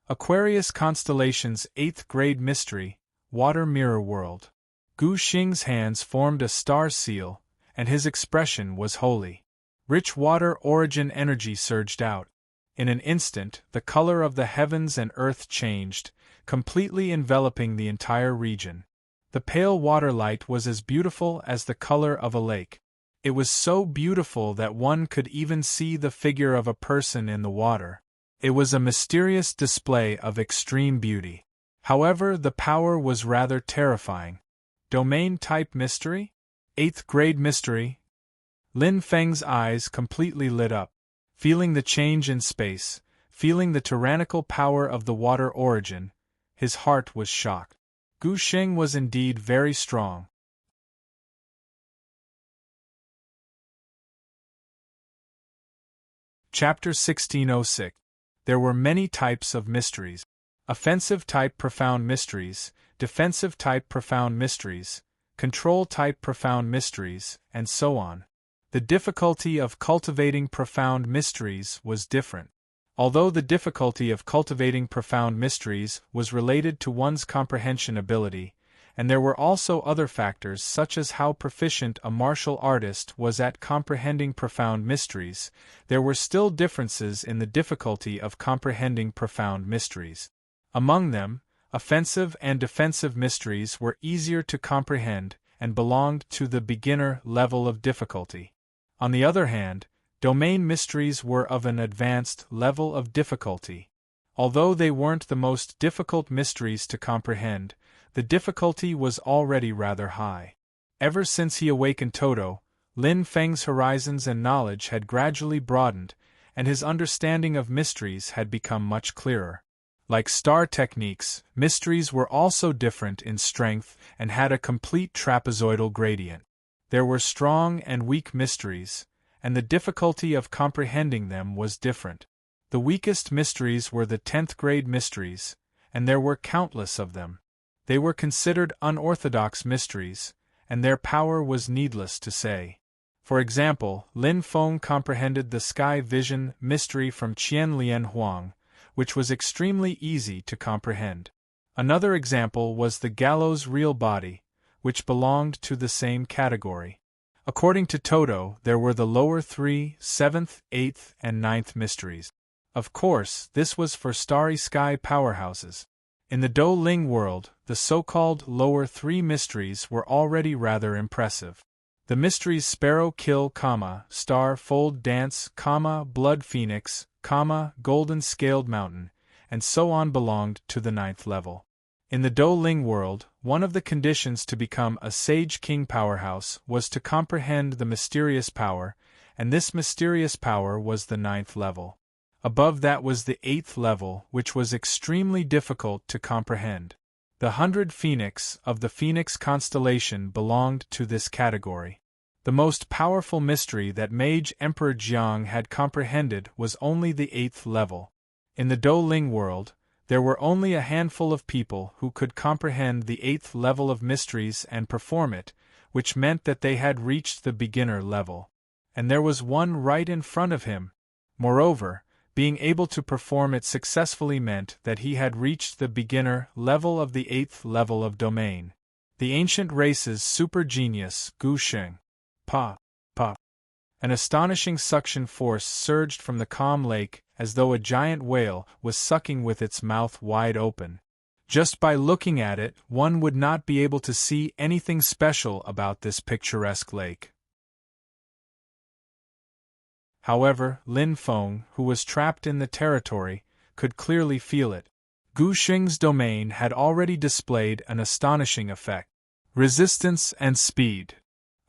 [SPEAKER 1] Aquarius constellation's 8th grade mystery, Water Mirror World. Gu Xing's hands formed a star seal, and his expression was holy. Rich water origin energy surged out. In an instant, the color of the heavens and earth changed, completely enveloping the entire region. The pale water light was as beautiful as the color of a lake. It was so beautiful that one could even see the figure of a person in the water. It was a mysterious display of extreme beauty. However, the power was rather terrifying. Domain-type mystery? 8th grade mystery? Lin Feng's eyes completely lit up. Feeling the change in space, feeling the tyrannical power of the water origin, his heart was shocked. Gu Xing was indeed very strong. Chapter 1606. There were many types of mysteries. Offensive-type profound mysteries, defensive-type profound mysteries, control-type profound mysteries, and so on. The difficulty of cultivating profound mysteries was different. Although the difficulty of cultivating profound mysteries was related to one's comprehension ability, and there were also other factors such as how proficient a martial artist was at comprehending profound mysteries, there were still differences in the difficulty of comprehending profound mysteries. Among them, offensive and defensive mysteries were easier to comprehend and belonged to the beginner level of difficulty. On the other hand, domain mysteries were of an advanced level of difficulty. Although they weren't the most difficult mysteries to comprehend, the difficulty was already rather high. Ever since he awakened Toto, Lin Feng's horizons and knowledge had gradually broadened, and his understanding of mysteries had become much clearer. Like star techniques, mysteries were also different in strength and had a complete trapezoidal gradient. There were strong and weak mysteries, and the difficulty of comprehending them was different. The weakest mysteries were the 10th grade mysteries, and there were countless of them. They were considered unorthodox mysteries, and their power was needless to say. For example, Lin Feng comprehended the sky vision mystery from Qian Lian Huang, which was extremely easy to comprehend. Another example was the gallows real body, which belonged to the same category. According to Toto, there were the lower 3, 7th, 8th, and 9th mysteries. Of course, this was for starry sky powerhouses. In the Do Ling world, the so-called lower 3 mysteries were already rather impressive. The mysteries Sparrow Kill, Star Fold Dance, Blood Phoenix, Golden Scaled Mountain, and so on belonged to the 9th level. In the Do Ling world, one of the conditions to become a Sage King powerhouse was to comprehend the mysterious power, and this mysterious power was the 9th level. Above that was the 8th level, which was extremely difficult to comprehend. The 100 Phoenix of the Phoenix constellation belonged to this category. The most powerful mystery that Mage Emperor Jiang had comprehended was only the 8th level. In the Do Ling world, there were only a handful of people who could comprehend the 8th level of mysteries and perform it, which meant that they had reached the beginner level. And there was one right in front of him. Moreover, being able to perform it successfully meant that he had reached the beginner level of the 8th level of domain. The ancient race's super genius, Gu Sheng. Pa. An astonishing suction force surged from the calm lake as though a giant whale was sucking with its mouth wide open. Just by looking at it, one would not be able to see anything special about this picturesque lake. However, Lin Feng, who was trapped in the territory, could clearly feel it. Gu Sheng's domain had already displayed an astonishing effect. Resistance and speed.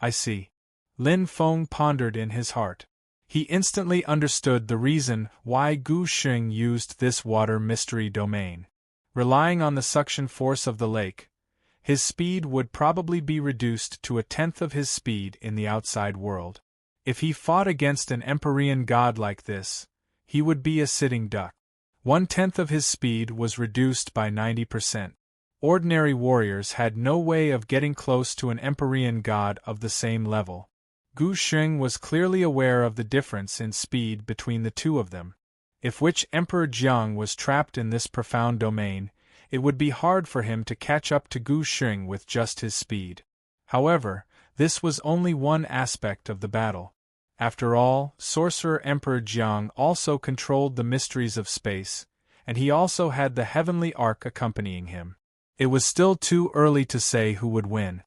[SPEAKER 1] I see. Lin Feng pondered in his heart. He instantly understood the reason why Gu Sheng used this water mystery domain. Relying on the suction force of the lake, his speed would probably be reduced to 1/10 of his speed in the outside world. If he fought against an Empyrean god like this, he would be a sitting duck. 1/10 of his speed was reduced by 90%. Ordinary warriors had no way of getting close to an Empyrean god of the same level. Gu Sheng was clearly aware of the difference in speed between the two of them. If which Emperor Jiang was trapped in this profound domain, it would be hard for him to catch up to Gu Sheng with just his speed. However, this was only one aspect of the battle. After all, Sorcerer Emperor Jiang also controlled the mysteries of space, and he also had the heavenly ark accompanying him. It was still too early to say who would win.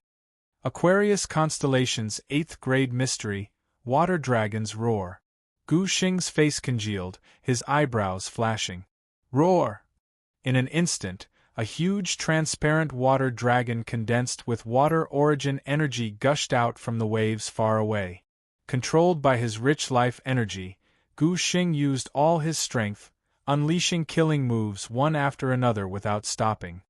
[SPEAKER 1] Aquarius Constellation's 8th grade mystery, Water Dragon's Roar. Gu Sheng's face congealed, his eyebrows flashing. Roar! In an instant, a huge transparent water dragon condensed with water origin energy gushed out from the waves far away. Controlled by his rich life energy, Gu Sheng used all his strength, unleashing killing moves one after another without stopping.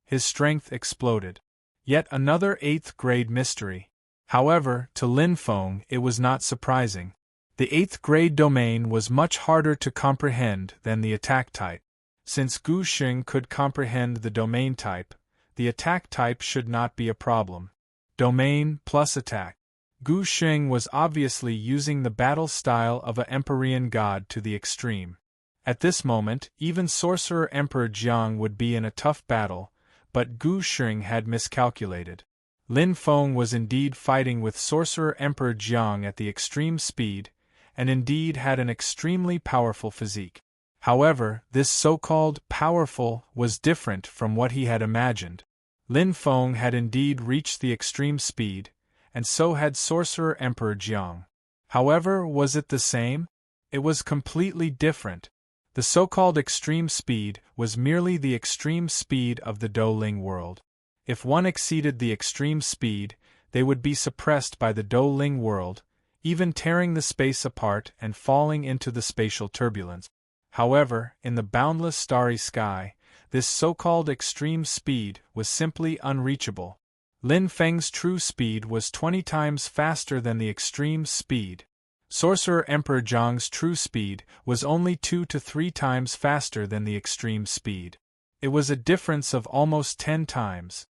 [SPEAKER 1] His strength exploded. Yet another 8th grade mystery. However, to Lin Feng it was not surprising. The 8th grade domain was much harder to comprehend than the attack type. Since Gu Sheng could comprehend the domain type, the attack type should not be a problem. Domain plus attack. Gu Xing was obviously using the battle style of a Empyrean god to the extreme. At this moment, even Sorcerer Emperor Jiang would be in a tough battle, but Gu Xing had miscalculated. Lin Feng was indeed fighting with Sorcerer Emperor Jiang at the extreme speed, and indeed had an extremely powerful physique. However, this so-called powerful was different from what he had imagined. Lin Feng had indeed reached the extreme speed, and so had Sorcerer Emperor Jiang. However, was it the same? It was completely different. The so-called extreme speed was merely the extreme speed of the Douling world. If one exceeded the extreme speed, they would be suppressed by the Douling world, even tearing the space apart and falling into the spatial turbulence. However, in the boundless starry sky, this so-called extreme speed was simply unreachable. Lin Feng's true speed was 20 times faster than the extreme speed. Sorcerer Emperor Jiang's true speed was only 2 to 3 times faster than the extreme speed. It was a difference of almost 10 times.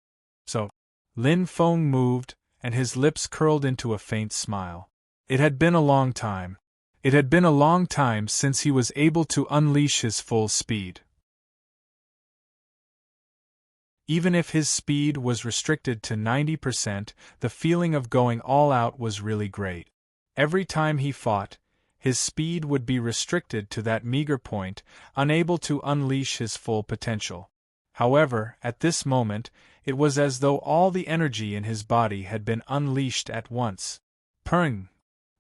[SPEAKER 1] So, Lin Feng moved, and his lips curled into a faint smile. It had been a long time. It had been a long time since he was able to unleash his full speed. Even if his speed was restricted to 90%, the feeling of going all out was really great. Every time he fought, his speed would be restricted to that meager point, unable to unleash his full potential. However, at this moment, it was as though all the energy in his body had been unleashed at once. Purring!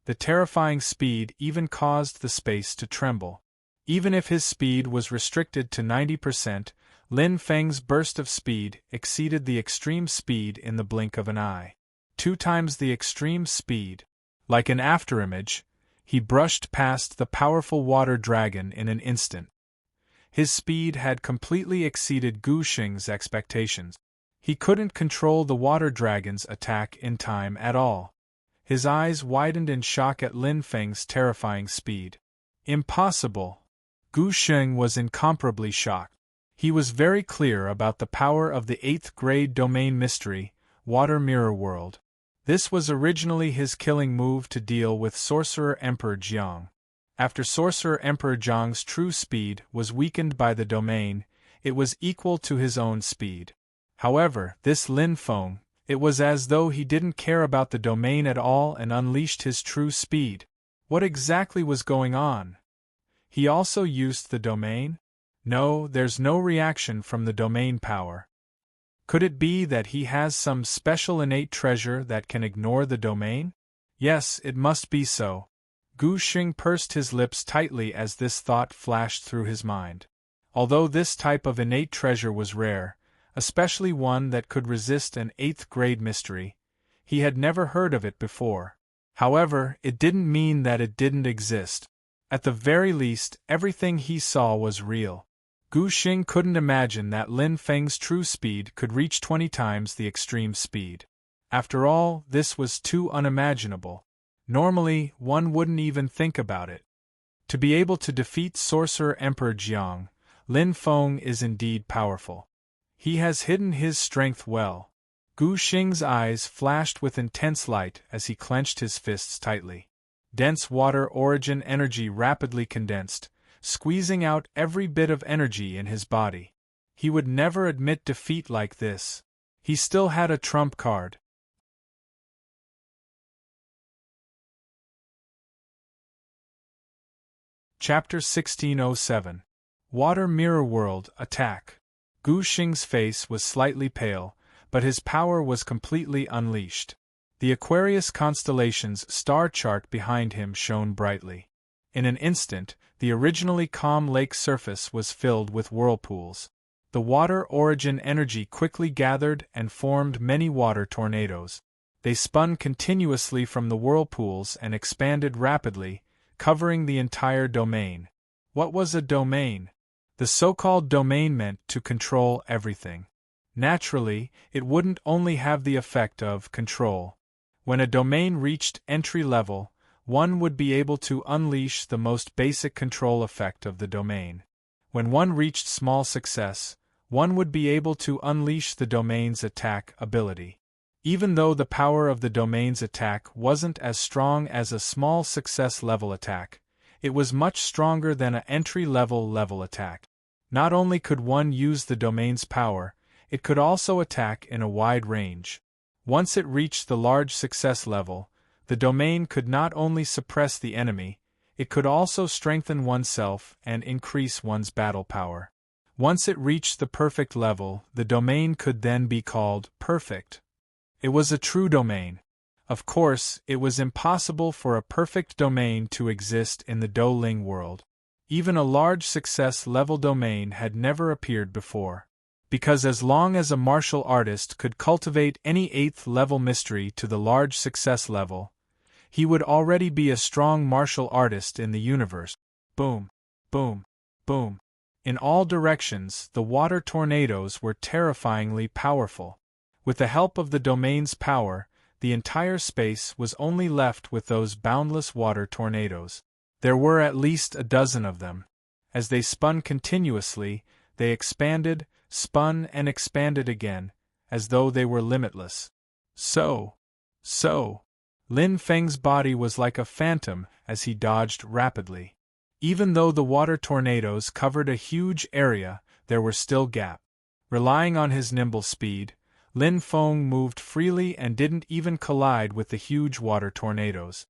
[SPEAKER 1] The terrifying speed even caused the space to tremble. Even if his speed was restricted to 90%, Lin Feng's burst of speed exceeded the extreme speed in the blink of an eye. 2 times the extreme speed. Like an afterimage, he brushed past the powerful water dragon in an instant. His speed had completely exceeded Gu Xing's expectations. He couldn't control the water dragon's attack in time at all. His eyes widened in shock at Lin Feng's terrifying speed. Impossible! Gu Xing was incomparably shocked. He was very clear about the power of the 8th grade domain mystery, Water Mirror World. This was originally his killing move to deal with Sorcerer Emperor Jiang. After Sorcerer Emperor Jiang's true speed was weakened by the domain, it was equal to his own speed. However, this Lin Feng, it was as though he didn't care about the domain at all and unleashed his true speed. What exactly was going on? He also used the domain? No, there's no reaction from the domain power. Could it be that he has some special innate treasure that can ignore the domain? Yes, it must be so. Gu Xing pursed his lips tightly as this thought flashed through his mind. Although this type of innate treasure was rare, especially one that could resist an 8th grade mystery, he had never heard of it before. However, it didn't mean that it didn't exist. At the very least, everything he saw was real. Gu Xing couldn't imagine that Lin Feng's true speed could reach 20 times the extreme speed. After all, this was too unimaginable. Normally, one wouldn't even think about it. To be able to defeat Sorcerer Emperor Jiang, Lin Feng is indeed powerful. He has hidden his strength well. Gu Xing's eyes flashed with intense light as he clenched his fists tightly. Dense water origin energy rapidly condensed, squeezing out every bit of energy in his body. He would never admit defeat like this. He still had a trump card. Chapter 1607. Water Mirror World Attack. Gu Xing's face was slightly pale, but his power was completely unleashed. The Aquarius constellation's star chart behind him shone brightly. In an instant, the originally calm lake surface was filled with whirlpools. The water origin energy quickly gathered and formed many water tornadoes. They spun continuously from the whirlpools and expanded rapidly, covering the entire domain. What was a domain? The so-called domain meant to control everything. Naturally, it wouldn't only have the effect of control. When a domain reached entry level, one would be able to unleash the most basic control effect of the domain. When one reached small success, one would be able to unleash the domain's attack ability. Even though the power of the domain's attack wasn't as strong as a small success level attack, it was much stronger than an entry-level attack. Not only could one use the domain's power, it could also attack in a wide range. Once it reached the large success level, the domain could not only suppress the enemy, it could also strengthen oneself and increase one's battle power. Once it reached the perfect level, the domain could then be called perfect. It was a true domain. Of course, it was impossible for a perfect domain to exist in the Douling world. Even a large success level domain had never appeared before. Because as long as a martial artist could cultivate any 8th level mystery to the large success level, he would already be a strong martial artist in the universe. Boom, boom, boom. In all directions, the water tornadoes were terrifyingly powerful. With the help of the domain's power, the entire space was only left with those boundless water tornadoes. There were at least a dozen of them. As they spun continuously, they expanded, spun and expanded again, as though they were limitless. So. Lin Feng's body was like a phantom as he dodged rapidly. Even though the water tornadoes covered a huge area, there were still gaps. Relying on his nimble speed, Lin Feng moved freely and didn't even collide with the huge water tornadoes.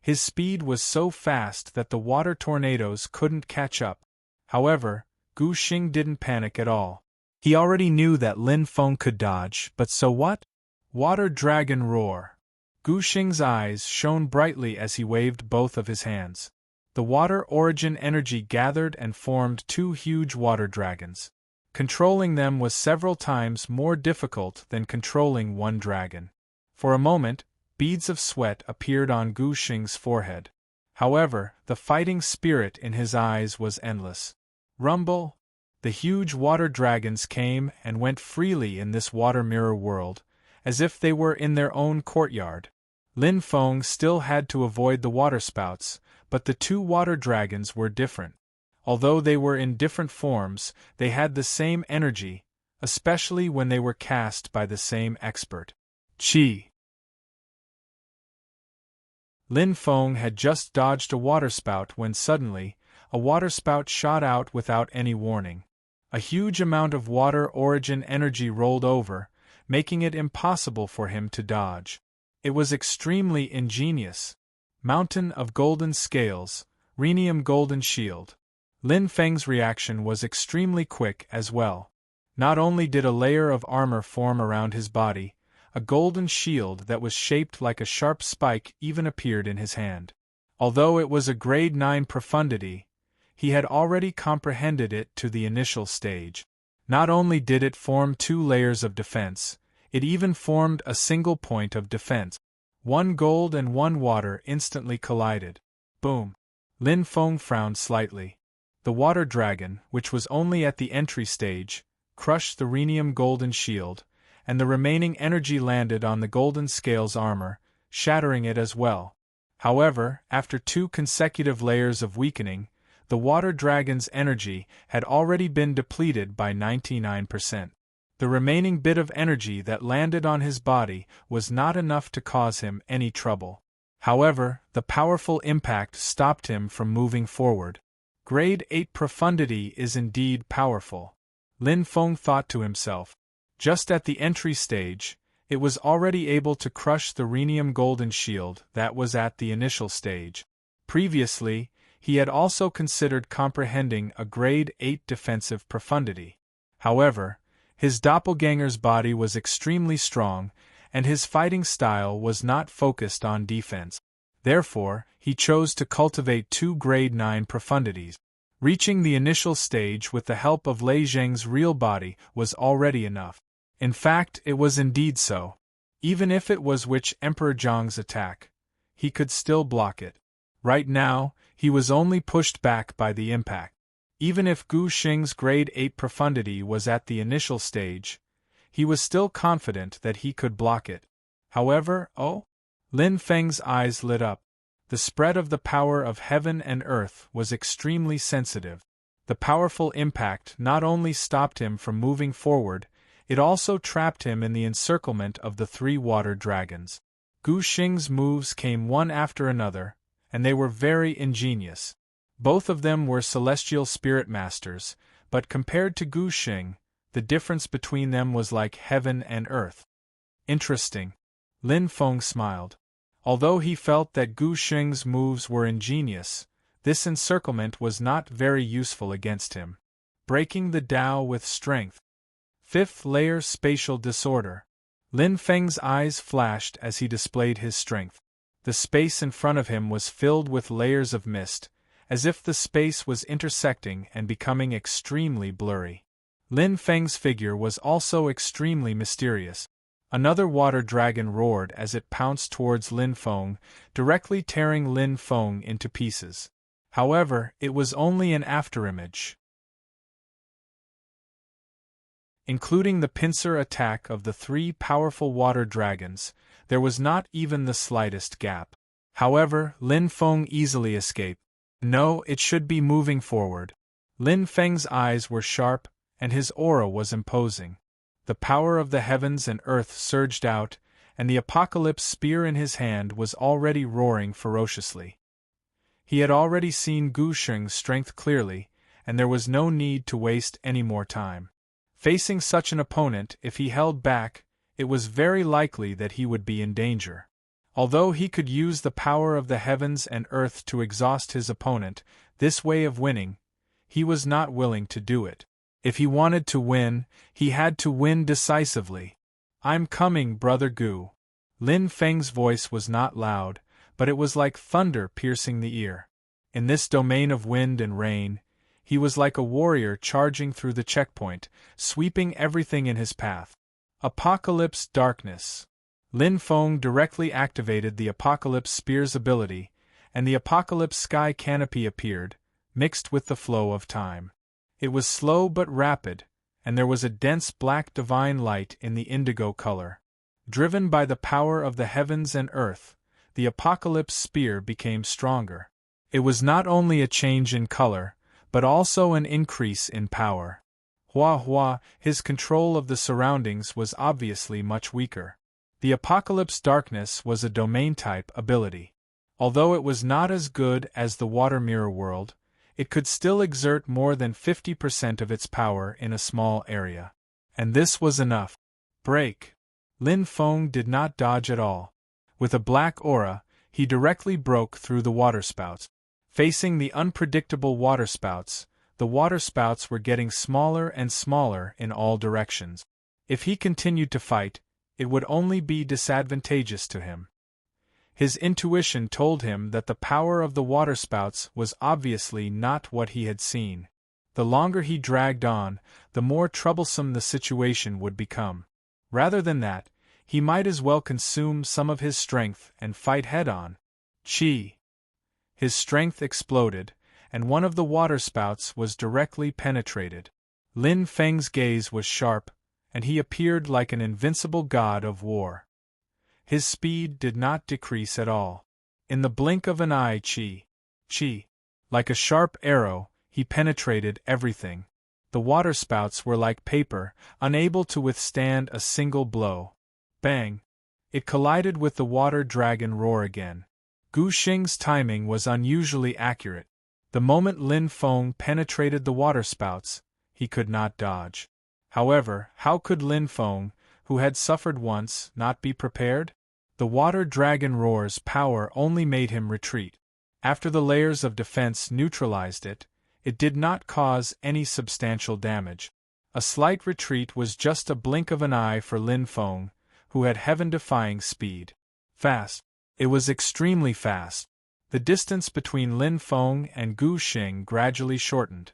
[SPEAKER 1] His speed was so fast that the water tornadoes couldn't catch up. However, Gu Xing didn't panic at all. He already knew that Lin Feng could dodge, but so what? Water Dragon Roar. Gu Xing's eyes shone brightly as he waved both of his hands. The water origin energy gathered and formed 2 huge water dragons. Controlling them was several times more difficult than controlling one dragon. For a moment, beads of sweat appeared on Gu Xing's forehead. However, the fighting spirit in his eyes was endless. Rumble! The huge water dragons came and went freely in this water mirror world, as if they were in their own courtyard. Lin Feng still had to avoid the waterspouts, but the 2 water dragons were different. Although they were in different forms, they had the same energy, especially when they were cast by the same expert. Chi! Lin Feng had just dodged a waterspout when suddenly, a waterspout shot out without any warning. A huge amount of water origin energy rolled over, making it impossible for him to dodge. It was extremely ingenious. Mountain of Golden Scales, Rhenium Golden Shield. Lin Feng's reaction was extremely quick as well. Not only did a layer of armor form around his body, a golden shield that was shaped like a sharp spike even appeared in his hand. Although it was a grade 9 profundity, he had already comprehended it to the initial stage. Not only did it form 2 layers of defense, it even formed a single point of defense. 1 gold and 1 water instantly collided. Boom! Lin Feng frowned slightly. The water dragon, which was only at the entry stage, crushed the rhenium golden shield, and the remaining energy landed on the golden scales armor, shattering it as well. However, after 2 consecutive layers of weakening, the water dragon's energy had already been depleted by 99%. The remaining bit of energy that landed on his body was not enough to cause him any trouble. However, the powerful impact stopped him from moving forward. Grade 8 profundity is indeed powerful. Lin Feng thought to himself. Just at the entry stage, it was already able to crush the rhenium golden shield that was at the initial stage. Previously, he had also considered comprehending a grade 8 defensive profundity. However, his doppelganger's body was extremely strong, and his fighting style was not focused on defense. Therefore, he chose to cultivate 2 grade 9 profundities. Reaching the initial stage with the help of Lei Zheng's real body was already enough. In fact, it was indeed so. Even if it was which Emperor Zhang's attack, he could still block it. Right now, he was only pushed back by the impact. Even if Gu Xing's grade 8 profundity was at the initial stage, he was still confident that he could block it. However, Lin Feng's eyes lit up. The spread of the power of heaven and earth was extremely sensitive. The powerful impact not only stopped him from moving forward, It also trapped him in the encirclement of the 3 water dragons. Gu Xing's moves came one after another, and they were very ingenious. Both of them were celestial spirit masters, but compared to Gu Xing, the difference between them was like heaven and earth. Interesting. Lin Feng smiled. Although he felt that Gu Xing's moves were ingenious, this encirclement was not very useful against him. Breaking the Tao with strength. 5th layer spatial disorder. Lin Feng's eyes flashed as he displayed his strength. The space in front of him was filled with layers of mist, as if the space was intersecting and becoming extremely blurry. Lin Feng's figure was also extremely mysterious. Another water dragon roared as it pounced towards Lin Feng, directly tearing Lin Feng into pieces. However, it was only an afterimage. Including the pincer attack of the 3 powerful water dragons, there was not even the slightest gap. However, Lin Feng easily escaped. No, it should be moving forward. Lin Feng's eyes were sharp, and his aura was imposing. The power of the heavens and earth surged out, and the apocalypse spear in his hand was already roaring ferociously. He had already seen Gu Xing's strength clearly, and there was no need to waste any more time. Facing such an opponent, if he held back, it was very likely that he would be in danger. Although he could use the power of the heavens and earth to exhaust his opponent, this way of winning, he was not willing to do it. If he wanted to win, he had to win decisively. "I'm coming, Brother Gu." Lin Feng's voice was not loud, but it was like thunder piercing the ear. In this domain of wind and rain, he was like a warrior charging through the checkpoint, sweeping everything in his path. Apocalypse Darkness. Lin Feng directly activated the Apocalypse Spear's ability, and the Apocalypse Sky Canopy appeared, mixed with the flow of time. It was slow but rapid, and there was a dense black divine light in the indigo color. Driven by the power of the heavens and earth, the Apocalypse Spear became stronger. It was not only a change in color, but also an increase in power. Hua Hua, his control of the surroundings was obviously much weaker. The Apocalypse Darkness was a domain-type ability. Although it was not as good as the Water Mirror World, it could still exert more than 50% of its power in a small area. And this was enough. Break. Lin Feng did not dodge at all. With a black aura, he directly broke through the waterspouts. Facing the unpredictable waterspouts, the waterspouts were getting smaller and smaller in all directions. If he continued to fight, it would only be disadvantageous to him. His intuition told him that the power of the waterspouts was obviously not what he had seen. The longer he dragged on, the more troublesome the situation would become. Rather than that, he might as well consume some of his strength and fight head-on. Chi. His strength exploded, and one of the waterspouts was directly penetrated. Lin Feng's gaze was sharp, and he appeared like an invincible god of war. His speed did not decrease at all. In the blink of an eye, like a sharp arrow, he penetrated everything. The waterspouts were like paper, unable to withstand a single blow. Bang! It collided with the water dragon roar again. Gu Xing's timing was unusually accurate. The moment Lin Feng penetrated the waterspouts, he could not dodge. However, how could Lin Feng, who had suffered once, not be prepared? The water dragon roar's power only made him retreat. After the layers of defense neutralized it, it did not cause any substantial damage. A slight retreat was just a blink of an eye for Lin Feng, who had heaven-defying speed. Fast. It was extremely fast. The distance between Lin Feng and Gu Xing gradually shortened.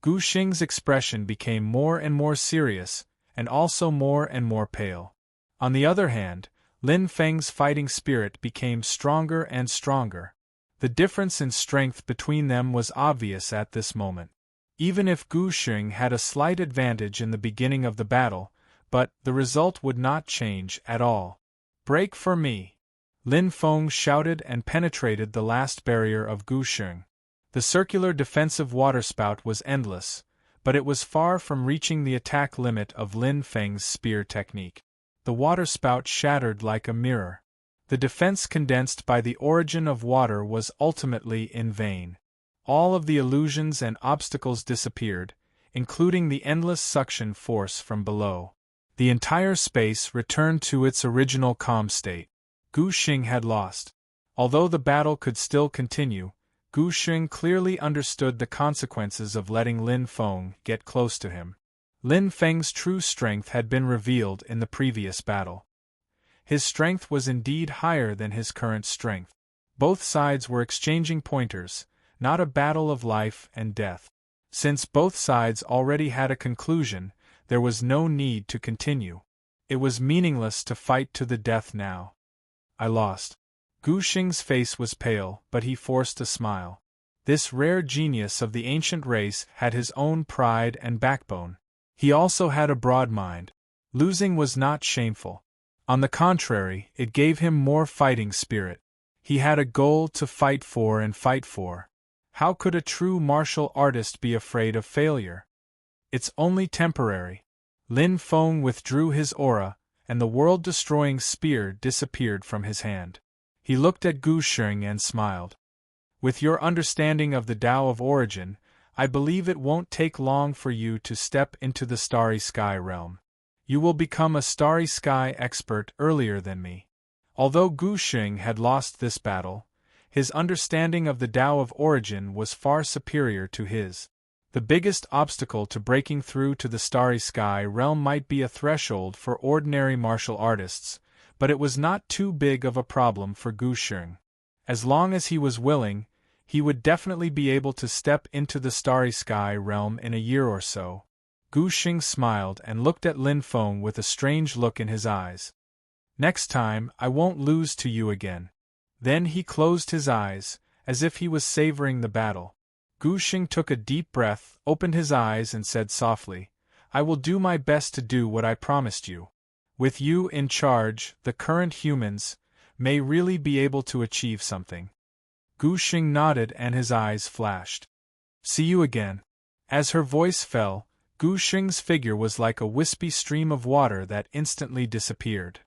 [SPEAKER 1] Gu Xing's expression became more and more serious, and also more and more pale. On the other hand, Lin Feng's fighting spirit became stronger and stronger. The difference in strength between them was obvious at this moment. Even if Gu Xing had a slight advantage in the beginning of the battle, but the result would not change at all. "Break for me!" Lin Feng shouted and penetrated the last barrier of Gu Xing. The circular defensive waterspout was endless, but it was far from reaching the attack limit of Lin Feng's spear technique. The waterspout shattered like a mirror. The defense condensed by the origin of water was ultimately in vain. All of the illusions and obstacles disappeared, including the endless suction force from below. The entire space returned to its original calm state. Gu Xing had lost. Although the battle could still continue, Gu Xing clearly understood the consequences of letting Lin Feng get close to him. Lin Feng's true strength had been revealed in the previous battle. His strength was indeed higher than his current strength. Both sides were exchanging pointers, not a battle of life and death. Since both sides already had a conclusion, there was no need to continue. It was meaningless to fight to the death now. I lost. Gu Xing's face was pale, but he forced a smile. This rare genius of the ancient race had his own pride and backbone. He also had a broad mind. Losing was not shameful. On the contrary, it gave him more fighting spirit. He had a goal to fight for and fight for. How could a true martial artist be afraid of failure? It's only temporary. Lin Feng withdrew his aura, and the world-destroying spear disappeared from his hand. He looked at Gu Xing and smiled. With your understanding of the Tao of Origin, I believe it won't take long for you to step into the Starry Sky realm. You will become a Starry Sky expert earlier than me. Although Gu Xing had lost this battle, his understanding of the Tao of Origin was far superior to his. The biggest obstacle to breaking through to the Starry Sky realm might be a threshold for ordinary martial artists, but it was not too big of a problem for Gu Xing. As long as he was willing, he would definitely be able to step into the Starry Sky realm in a year or so. Gu Xing smiled and looked at Lin Feng with a strange look in his eyes. Next time, I won't lose to you again. Then he closed his eyes, as if he was savoring the battle. Gu Xing took a deep breath, opened his eyes and said softly, I will do my best to do what I promised you. With you in charge, the current humans may really be able to achieve something. Gu Xing nodded and his eyes flashed. See you again. As her voice fell, Gu Xing's figure was like a wispy stream of water that instantly disappeared.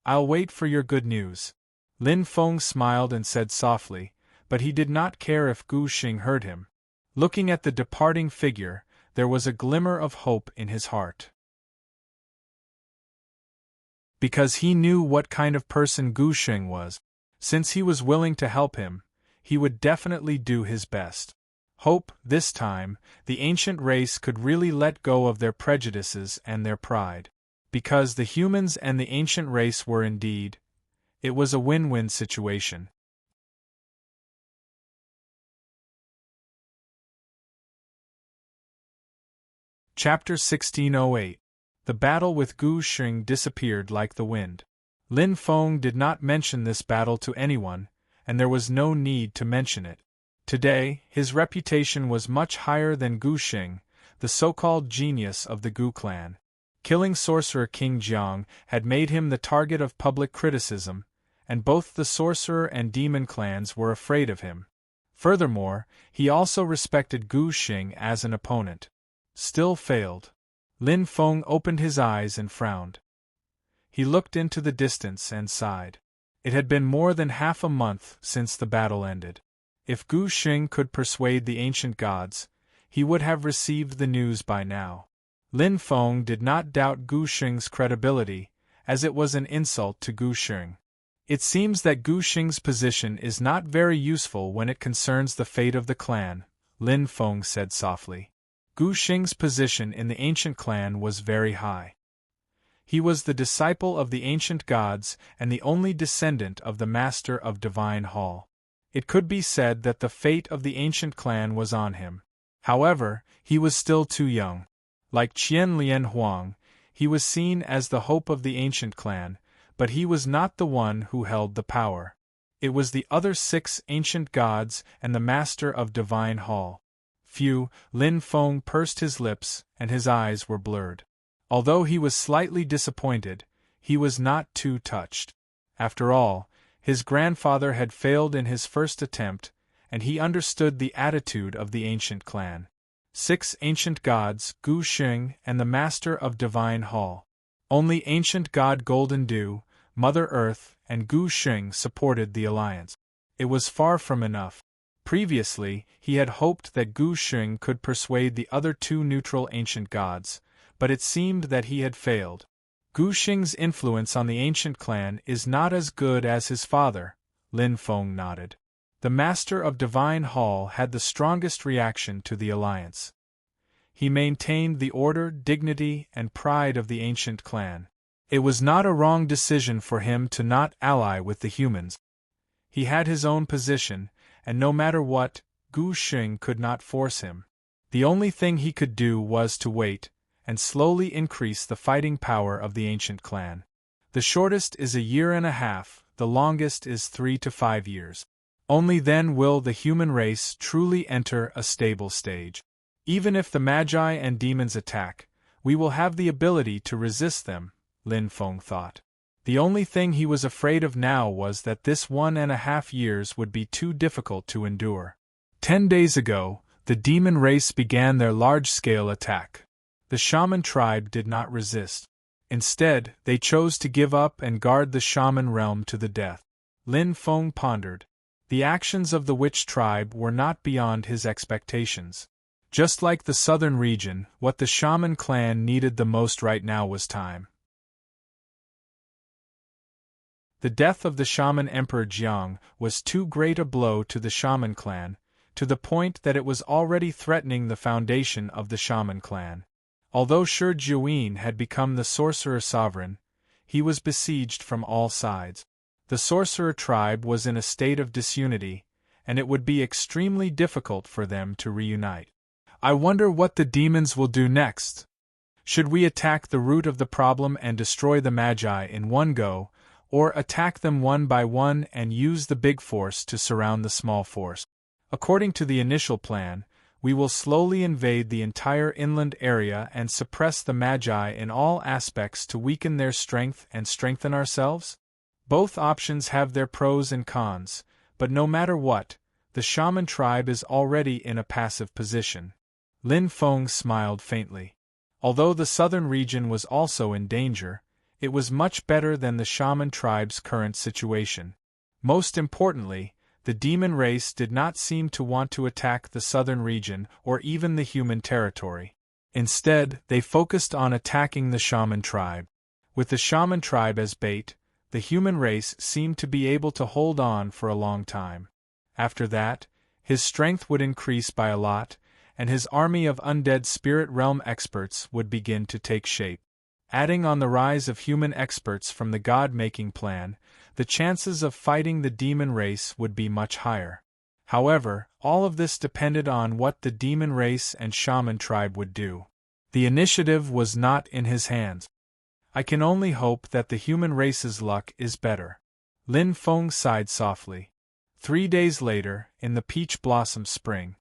[SPEAKER 1] I'll wait for your good news. Lin Feng smiled and said softly, but he did not care if Gu Xing heard him. Looking at the departing figure, there was a glimmer of hope in his heart. Because he knew what kind of person Gu Xing was. Since he was willing to help him, he would definitely do his best. Hope, this time, the ancient race could really let go of their prejudices and their pride. Because the humans and the ancient race were indeed, it was a win-win situation. Chapter 1608. The battle with Gu Xing disappeared like the wind. Lin Feng did not mention this battle to anyone, and there was no need to mention it. Today, his reputation was much higher than Gu Xing, the so-called genius of the Gu clan. Killing Sorcerer King Jiang had made him the target of public criticism, and both the Sorcerer and Demon clans were afraid of him. Furthermore, he also respected Gu Xing as an opponent. Still failed. Lin Feng opened his eyes and frowned. He looked into the distance and sighed. It had been more than half a month since the battle ended. If Gu Xing could persuade the ancient gods, he would have received the news by now. Lin Feng did not doubt Gu Xing's credibility, as it was an insult to Gu Xing. It seems that Gu Xing's position is not very useful when it concerns the fate of the clan, Lin Feng said softly. Gu Xing's position in the ancient clan was very high. He was the disciple of the ancient gods and the only descendant of the master of Divine Hall. It could be said that the fate of the ancient clan was on him. However, he was still too young. Like Qian Lian Huang, he was seen as the hope of the ancient clan, but he was not the one who held the power. It was the other 6 ancient gods and the master of Divine Hall. Phew, Lin Feng pursed his lips, and his eyes were blurred. Although he was slightly disappointed, he was not too touched. After all, his grandfather had failed in his first attempt, and he understood the attitude of the ancient clan. 6 ancient gods, Gu Xing and the Master of Divine Hall. Only ancient god Golden Dew, Mother Earth, and Gu Xing supported the alliance. It was far from enough. Previously, he had hoped that Gu Xing could persuade the other 2 neutral ancient gods, but it seemed that he had failed. Gu Xing's influence on the ancient clan is not as good as his father, Lin Feng nodded. The Master of Divine Hall had the strongest reaction to the alliance. He maintained the order, dignity, and pride of the ancient clan. It was not a wrong decision for him to not ally with the humans. He had his own position, and no matter what, Gu Xing could not force him. The only thing he could do was to wait, and slowly increase the fighting power of the ancient clan. The shortest is 1.5 years, the longest is 3 to 5 years. Only then will the human race truly enter a stable stage. Even if the Magi and demons attack, we will have the ability to resist them, Lin Feng thought. The only thing he was afraid of now was that this 1.5 years would be too difficult to endure. 10 days ago, the demon race began their large-scale attack. The shaman tribe did not resist. Instead, they chose to give up and guard the shaman realm to the death. Lin Feng pondered. The actions of the witch tribe were not beyond his expectations. Just like the southern region, what the shaman clan needed the most right now was time. The death of the shaman Emperor Jiang was too great a blow to the shaman clan, to the point that it was already threatening the foundation of the shaman clan. Although Shi Jiuyin had become the sorcerer sovereign, he was besieged from all sides. The sorcerer tribe was in a state of disunity, and it would be extremely difficult for them to reunite. I wonder what the demons will do next. Should we attack the root of the problem and destroy the Magi in one go, or attack them one by one and use the big force to surround the small force? According to the initial plan, we will slowly invade the entire inland area and suppress the Magi in all aspects to weaken their strength and strengthen ourselves? Both options have their pros and cons, but no matter what, the shaman tribe is already in a passive position. Lin Feng smiled faintly. Although the southern region was also in danger, it was much better than the shaman tribe's current situation. Most importantly, the demon race did not seem to want to attack the southern region or even the human territory. Instead, they focused on attacking the shaman tribe. With the shaman tribe as bait, the human race seemed to be able to hold on for a long time. After that, his strength would increase by a lot, and his army of undead spirit realm experts would begin to take shape. Adding on the rise of human experts from the god-making plan, the chances of fighting the demon race would be much higher. However, all of this depended on what the demon race and shaman tribe would do. The initiative was not in his hands. I can only hope that the human race's luck is better. Lin Feng sighed softly. 3 days later, in the peach blossom spring,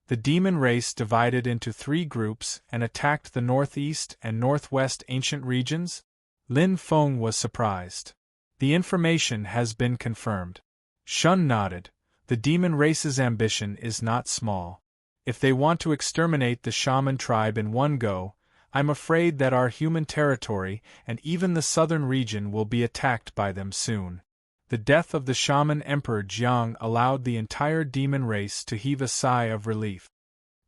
[SPEAKER 1] the demon race divided into 3 groups and attacked the northeast and northwest ancient regions. Lin Feng was surprised. The information has been confirmed. Shun nodded. The demon race's ambition is not small. If they want to exterminate the shaman tribe in one go, I'm afraid that our human territory and even the southern region will be attacked by them soon. The death of the shaman Emperor Jiang allowed the entire demon race to heave a sigh of relief.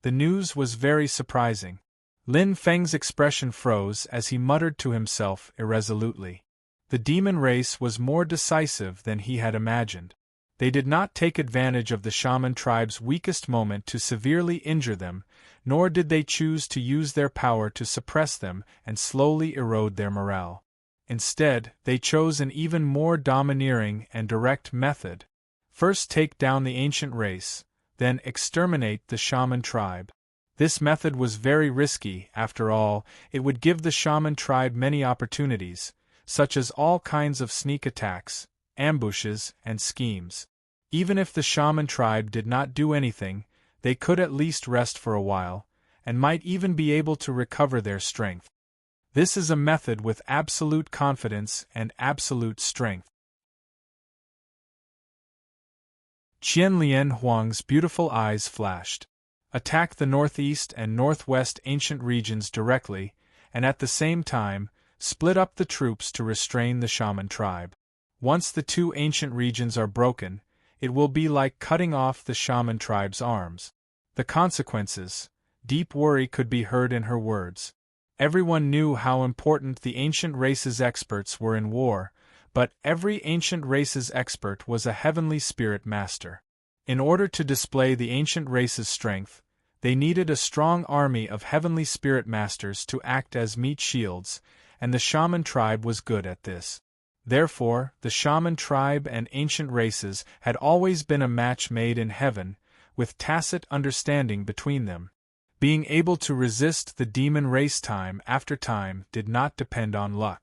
[SPEAKER 1] The news was very surprising. Lin Feng's expression froze as he muttered to himself irresolutely. The demon race was more decisive than he had imagined. They did not take advantage of the shaman tribe's weakest moment to severely injure them, nor did they choose to use their power to suppress them and slowly erode their morale. Instead, they chose an even more domineering and direct method. First take down the ancient race, then exterminate the shaman tribe. This method was very risky. After all, it would give the shaman tribe many opportunities, such as all kinds of sneak attacks, ambushes, and schemes. Even if the shaman tribe did not do anything, they could at least rest for a while, and might even be able to recover their strength. This is a method with absolute confidence and absolute strength. Qian Lian Huang's beautiful eyes flashed. Attack the northeast and northwest ancient regions directly, and at the same time, split up the troops to restrain the shaman tribe. Once the two ancient regions are broken, it will be like cutting off the shaman tribe's arms. The consequences, deep worry could be heard in her words. Everyone knew how important the ancient race's experts were in war, but every ancient race's expert was a heavenly spirit master. In order to display the ancient race's strength, they needed a strong army of heavenly spirit masters to act as meat shields, and the shaman tribe was good at this. Therefore, the shaman tribe and ancient races had always been a match made in heaven, with tacit understanding between them. Being able to resist the demon race time after time did not depend on luck.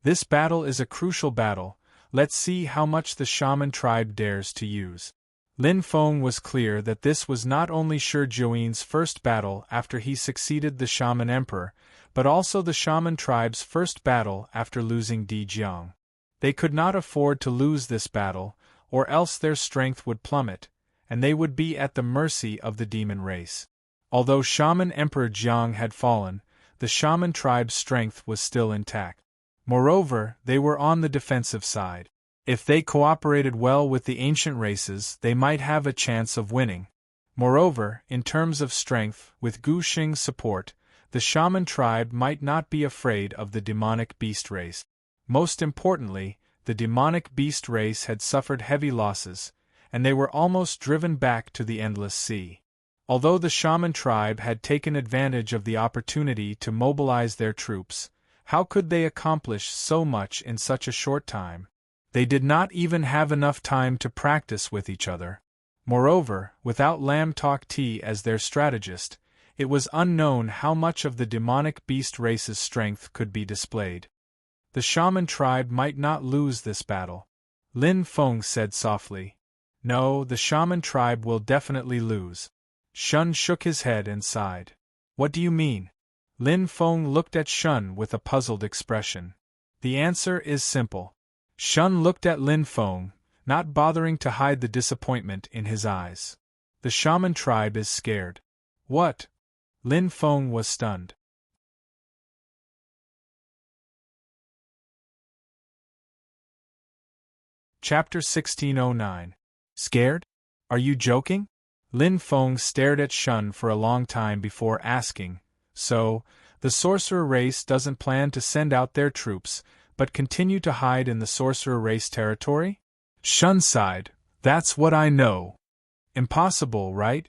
[SPEAKER 1] This battle is a crucial battle. Let's see how much the shaman tribe dares to use. Lin Feng was clear that this was not only Shi Jiuyin's first battle after he succeeded the shaman emperor, but also the shaman tribe's first battle after losing Di Jiang. They could not afford to lose this battle, or else their strength would plummet, and they would be at the mercy of the demon race. Although Shaman Emperor Jiang had fallen, the shaman tribe's strength was still intact. Moreover, they were on the defensive side. If they cooperated well with the ancient races, they might have a chance of winning. Moreover, in terms of strength, with Gu Xing's support, the shaman tribe might not be afraid of the demonic beast race. Most importantly, the demonic beast race had suffered heavy losses, and they were almost driven back to the endless sea. Although the shaman tribe had taken advantage of the opportunity to mobilize their troops, how could they accomplish so much in such a short time? They did not even have enough time to practice with each other. Moreover, without Lam Tok Ti as their strategist, it was unknown how much of the demonic beast race's strength could be displayed. The shaman tribe might not lose this battle. Lin Feng said softly. No, the shaman tribe will definitely lose. Shun shook his head and sighed. What do you mean? Lin Feng looked at Shun with a puzzled expression. The answer is simple. Shun looked at Lin Feng, not bothering to hide the disappointment in his eyes. The shaman tribe is scared. What? Lin Feng was stunned. Chapter 1609. Scared? Are you joking? Lin Feng stared at Shun for a long time before asking, So, the sorcerer race doesn't plan to send out their troops, but continue to hide in the sorcerer race territory? Shun sighed. That's what I know. Impossible, right?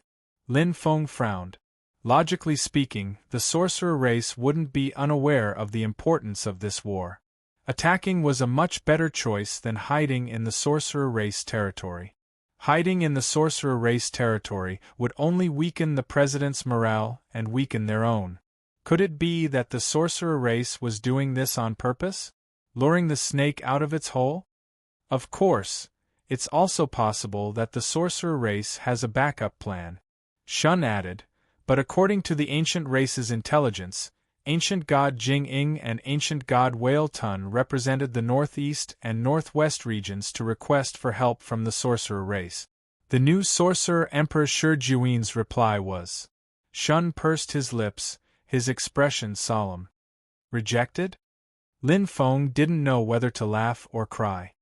[SPEAKER 1] Lin Feng frowned. Logically speaking, the sorcerer race wouldn't be unaware of the importance of this war. Attacking was a much better choice than hiding in the sorcerer race territory. Hiding in the sorcerer race territory would only weaken the president's morale and weaken their own. Could it be that the sorcerer race was doing this on purpose? Luring the snake out of its hole? Of course, it's also possible that the sorcerer race has a backup plan. Shun added, but according to the ancient race's intelligence, ancient god Jing-ing and ancient god Whale Tun represented the northeast and northwest regions to request for help from the sorcerer race. The new sorcerer Emperor Shi Jiuyin's reply was. Shun pursed his lips, his expression solemn. Rejected? Lin Feng didn't know whether to laugh or cry.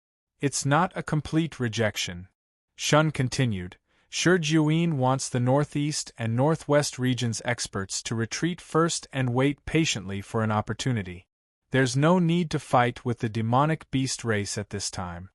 [SPEAKER 1] It's not a complete rejection. Shun continued. Shi Jiuyin wants the northeast and northwest regions' experts to retreat first and wait patiently for an opportunity. There's no need to fight with the demonic beast race at this time.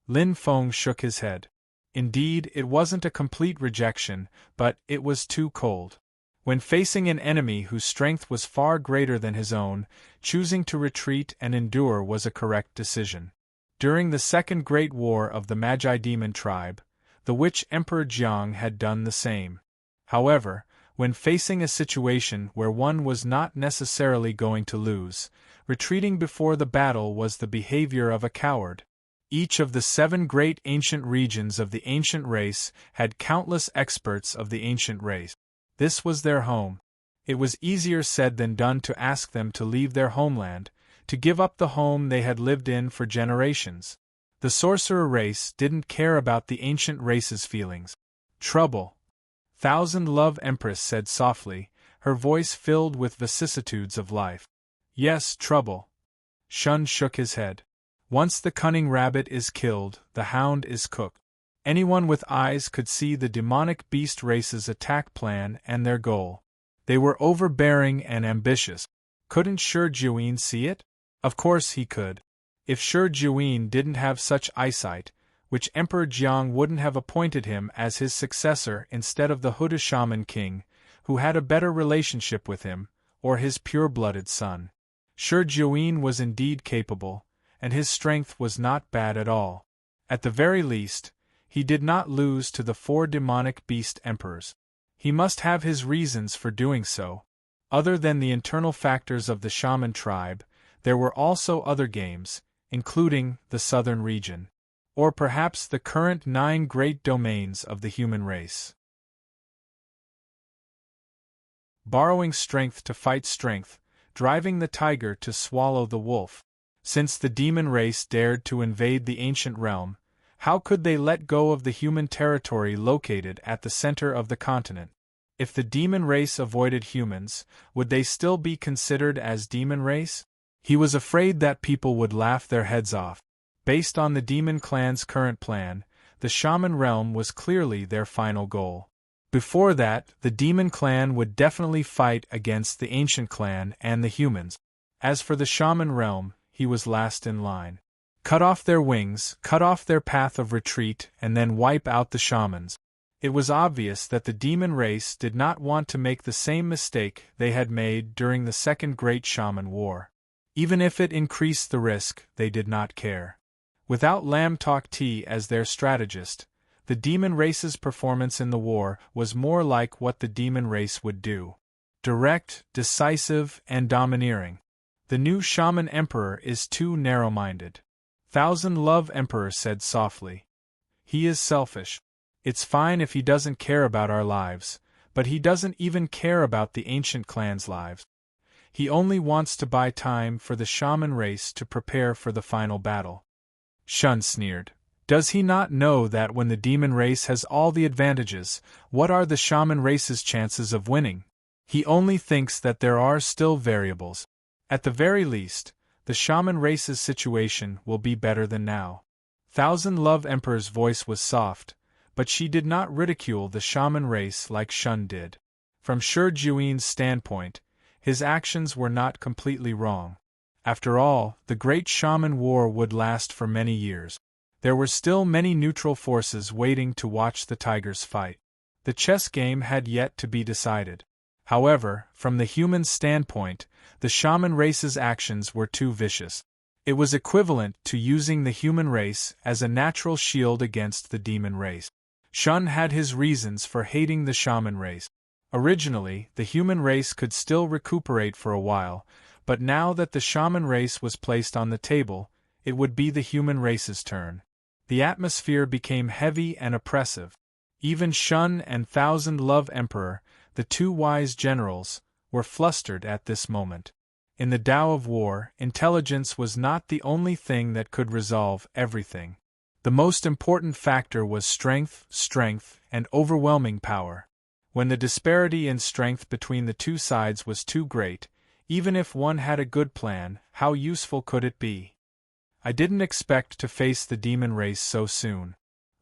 [SPEAKER 1] Lin Feng shook his head. Indeed, it wasn't a complete rejection, but it was too cold. When facing an enemy whose strength was far greater than his own, choosing to retreat and endure was a correct decision. During the Second Great War of the Magi Demon tribe, the Witch Emperor Jiang had done the same. However, when facing a situation where one was not necessarily going to lose, retreating before the battle was the behavior of a coward. Each of the 7 great ancient regions of the ancient race had countless experts of the ancient race. This was their home. It was easier said than done to ask them to leave their homeland, to give up the home they had lived in for generations. The sorcerer race didn't care about the ancient race's feelings. Trouble. Thousand Love Empress said softly, her voice filled with vicissitudes of life. Yes, trouble. Shun shook his head. Once the cunning rabbit is killed, the hound is cooked. Anyone with eyes could see the demonic beast race's attack plan and their goal. They were overbearing and ambitious. Couldn't Shi Jiuyin see it? Of course he could. If Shi Jiuyin didn't have such eyesight, which Emperor Jiang wouldn't have appointed him as his successor instead of the Huda Shaman King, who had a better relationship with him, or his pure-blooded son. Shi Jiuyin was indeed capable, and his strength was not bad at all. At the very least, he did not lose to the 4 demonic beast emperors. He must have his reasons for doing so. Other than the internal factors of the shaman tribe, there were also other games, including the southern region, or perhaps the current 9 great domains of the human race. Borrowing strength to fight strength, driving the tiger to swallow the wolf. Since the demon race dared to invade the ancient realm, how could they let go of the human territory located at the center of the continent? If the demon race avoided humans, would they still be considered as demon race? He was afraid that people would laugh their heads off. Based on the demon clan's current plan, the shaman realm was clearly their final goal. Before that, the demon clan would definitely fight against the ancient clan and the humans. As for the shaman realm, he was last in line. Cut off their wings, cut off their path of retreat, and then wipe out the shamans. It was obvious that the demon race did not want to make the same mistake they had made during the Second Great Shaman War. Even if it increased the risk, they did not care. Without Lam Tok Ti as their strategist, the demon race's performance in the war was more like what the demon race would do. Direct, decisive, and domineering. The new shaman emperor is too narrow-minded. Thousand Love Emperor said softly. He is selfish. It's fine if he doesn't care about our lives, but he doesn't even care about the ancient clan's lives. He only wants to buy time for the shaman race to prepare for the final battle. Shun sneered. Does he not know that when the demon race has all the advantages, what are the shaman race's chances of winning? He only thinks that there are still variables. At the very least, the shaman race's situation will be better than now. Thousand Love Emperor's voice was soft, but she did not ridicule the shaman race like Shun did. From Shi Jiuyin's standpoint, his actions were not completely wrong. After all, the Great Shaman War would last for many years. There were still many neutral forces waiting to watch the tigers fight. The chess game had yet to be decided. However, from the human standpoint, the shaman race's actions were too vicious. It was equivalent to using the human race as a natural shield against the demon race. Shun had his reasons for hating the shaman race. Originally, the human race could still recuperate for a while, but now that the shaman race was placed on the table, it would be the human race's turn. The atmosphere became heavy and oppressive. Even Shun and Thousand Love Emperor, the 2 wise generals, were flustered at this moment. In the Tao of war, intelligence was not the only thing that could resolve everything. The most important factor was strength, and overwhelming power. When the disparity in strength between the 2 sides was too great, even if one had a good plan, how useful could it be? I didn't expect to face the demon race so soon.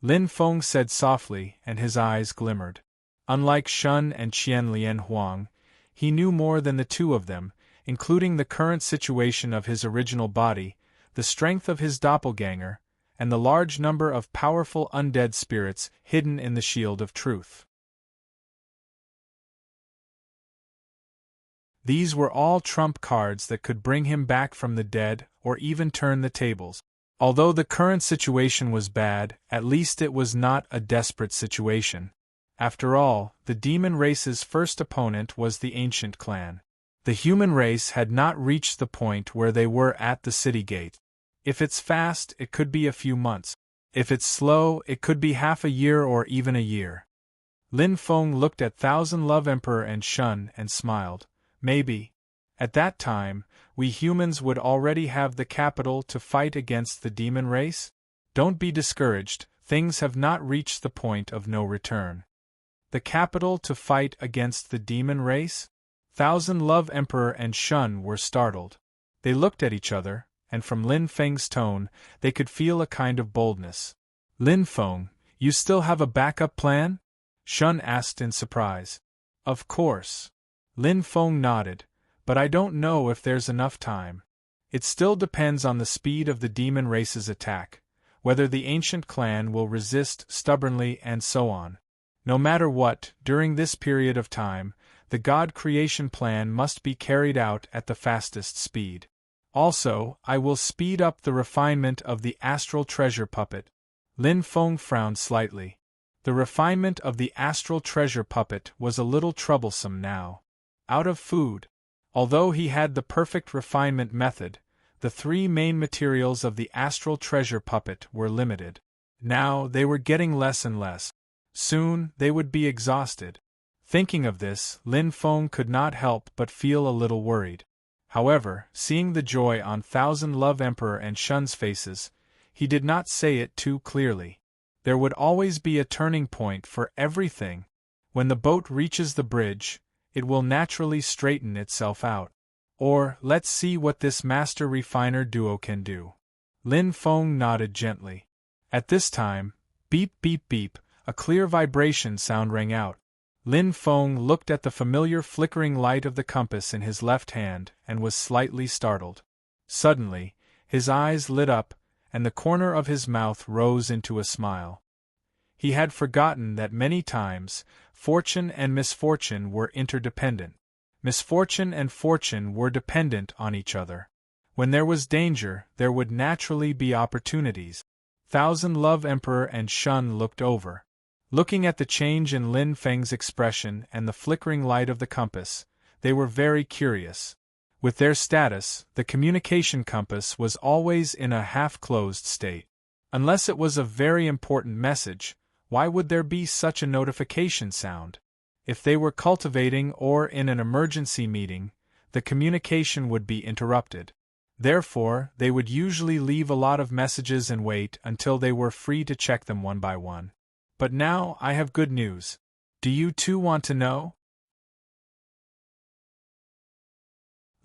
[SPEAKER 1] Lin Feng said softly, and his eyes glimmered. Unlike Shun and Qian Lian Huang, he knew more than the 2 of them, including the current situation of his original body, the strength of his doppelganger, and the large number of powerful undead spirits hidden in the Shield of Truth. These were all trump cards that could bring him back from the dead or even turn the tables. Although the current situation was bad, at least it was not a desperate situation. After all, the demon race's first opponent was the ancient clan. The human race had not reached the point where they were at the city gate. If it's fast, it could be a few months. If it's slow, it could be half a year or even a year. Lin Feng looked at Thousand Love Emperor and Shun and smiled. Maybe. At that time, we humans would already have the capital to fight against the demon race? Don't be discouraged, things have not reached the point of no return. The capital to fight against the demon race? Thousand Love Emperor and Shun were startled. They looked at each other, and from Lin Feng's tone, they could feel a kind of boldness. Lin Feng, you still have a backup plan? Shun asked in surprise. Of course. Lin Feng nodded, but I don't know if there's enough time. It still depends on the speed of the demon race's attack, whether the ancient clan will resist stubbornly and so on. No matter what, during this period of time, the God creation plan must be carried out at the fastest speed. Also, I will speed up the refinement of the astral treasure puppet. Lin Feng frowned slightly. The refinement of the astral treasure puppet was a little troublesome now. Out of food. Although he had the perfect refinement method, the three main materials of the astral treasure puppet were limited. Now they were getting less and less. Soon they would be exhausted. Thinking of this, Lin Feng could not help but feel a little worried. However, seeing the joy on Thousand Love Emperor and Shun's faces, he did not say it too clearly. There would always be a turning point for everything. When the boat reaches the bridge, it will naturally straighten itself out. Or, let's see what this master refiner duo can do. Lin Feng nodded gently. At this time, beep beep beep, a clear vibration sound rang out. Lin Feng looked at the familiar flickering light of the compass in his left hand and was slightly startled. Suddenly, his eyes lit up, and the corner of his mouth rose into a smile. He had forgotten that many times, fortune and misfortune were interdependent. Misfortune and fortune were dependent on each other. When there was danger, there would naturally be opportunities. Thousand Love Emperor and Shun looked over. Looking at the change in Lin Feng's expression and the flickering light of the compass, they were very curious. With their status, the communication compass was always in a half-closed state. Unless it was a very important message, why would there be such a notification sound? If they were cultivating or in an emergency meeting, the communication would be interrupted. Therefore, they would usually leave a lot of messages and wait until they were free to check them one by one. But now I have good news. Do you too want to know?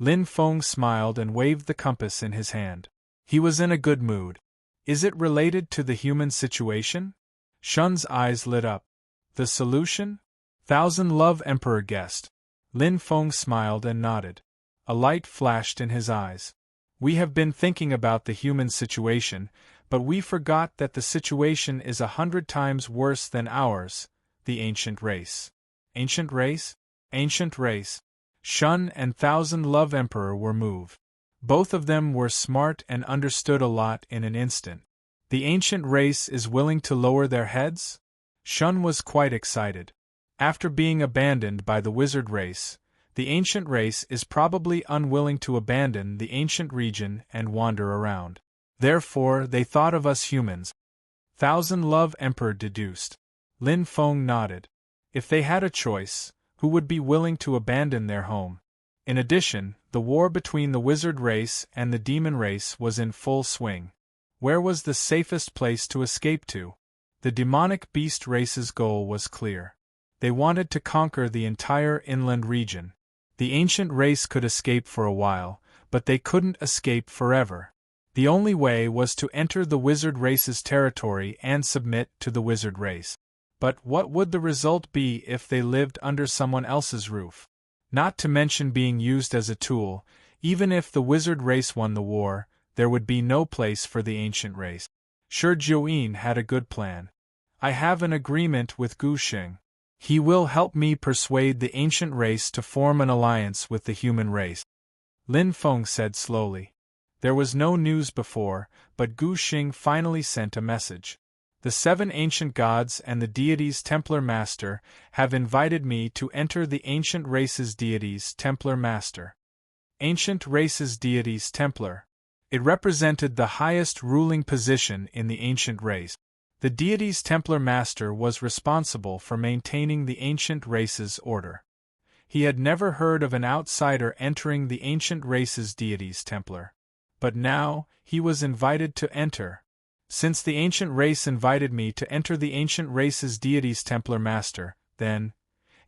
[SPEAKER 1] Lin Feng smiled and waved the compass in his hand. He was in a good mood. Is it related to the human situation? Shun's eyes lit up. The solution? Thousand Love Emperor guessed. Lin Feng smiled and nodded. A light flashed in his eyes. We have been thinking about the human situation, but we forgot that the situation is 100 times worse than ours, the ancient race. Ancient race? Ancient race. Shun and Thousand Love Emperor were moved. Both of them were smart and understood a lot in an instant. The ancient race is willing to lower their heads? Shun was quite excited. After being abandoned by the wizard race, the ancient race is probably unwilling to abandon the ancient region and wander around. Therefore, they thought of us humans. Thousand Love Emperor deduced. Lin Feng nodded. If they had a choice, who would be willing to abandon their home? In addition, the war between the wizard race and the demon race was in full swing. Where was the safest place to escape to? The demonic beast race's goal was clear. They wanted to conquer the entire inland region. The ancient race could escape for a while, but they couldn't escape forever. The only way was to enter the wizard race's territory and submit to the wizard race. But what would the result be if they lived under someone else's roof? Not to mention being used as a tool, even if the wizard race won the war, there would be no place for the ancient race. Shi Jiuyin had a good plan. I have an agreement with Gu Xing. He will help me persuade the ancient race to form an alliance with the human race. Lin Feng said slowly. There was no news before, but Gu Xing finally sent a message. The 7 ancient gods and the deities Templar Master have invited me to enter the ancient race's deities Templar Master. Ancient race's deities Templar. It represented the highest ruling position in the ancient race. The deities Templar Master was responsible for maintaining the ancient race's order. He had never heard of an outsider entering the ancient race's deities Templar. But now, he was invited to enter. Since the ancient race invited me to enter the ancient race's deities Templar Master, Then,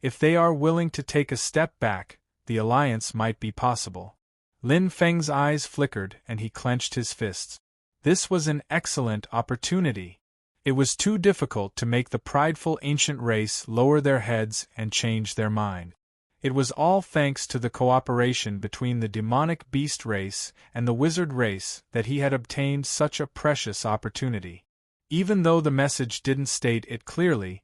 [SPEAKER 1] if they are willing to take a step back, the alliance might be possible. Lin Feng's eyes flickered and he clenched his fists. This was an excellent opportunity. It was too difficult to make the prideful ancient race lower their heads and change their mind. It was all thanks to the cooperation between the demonic beast race and the wizard race that he had obtained such a precious opportunity. Even though the message didn't state it clearly,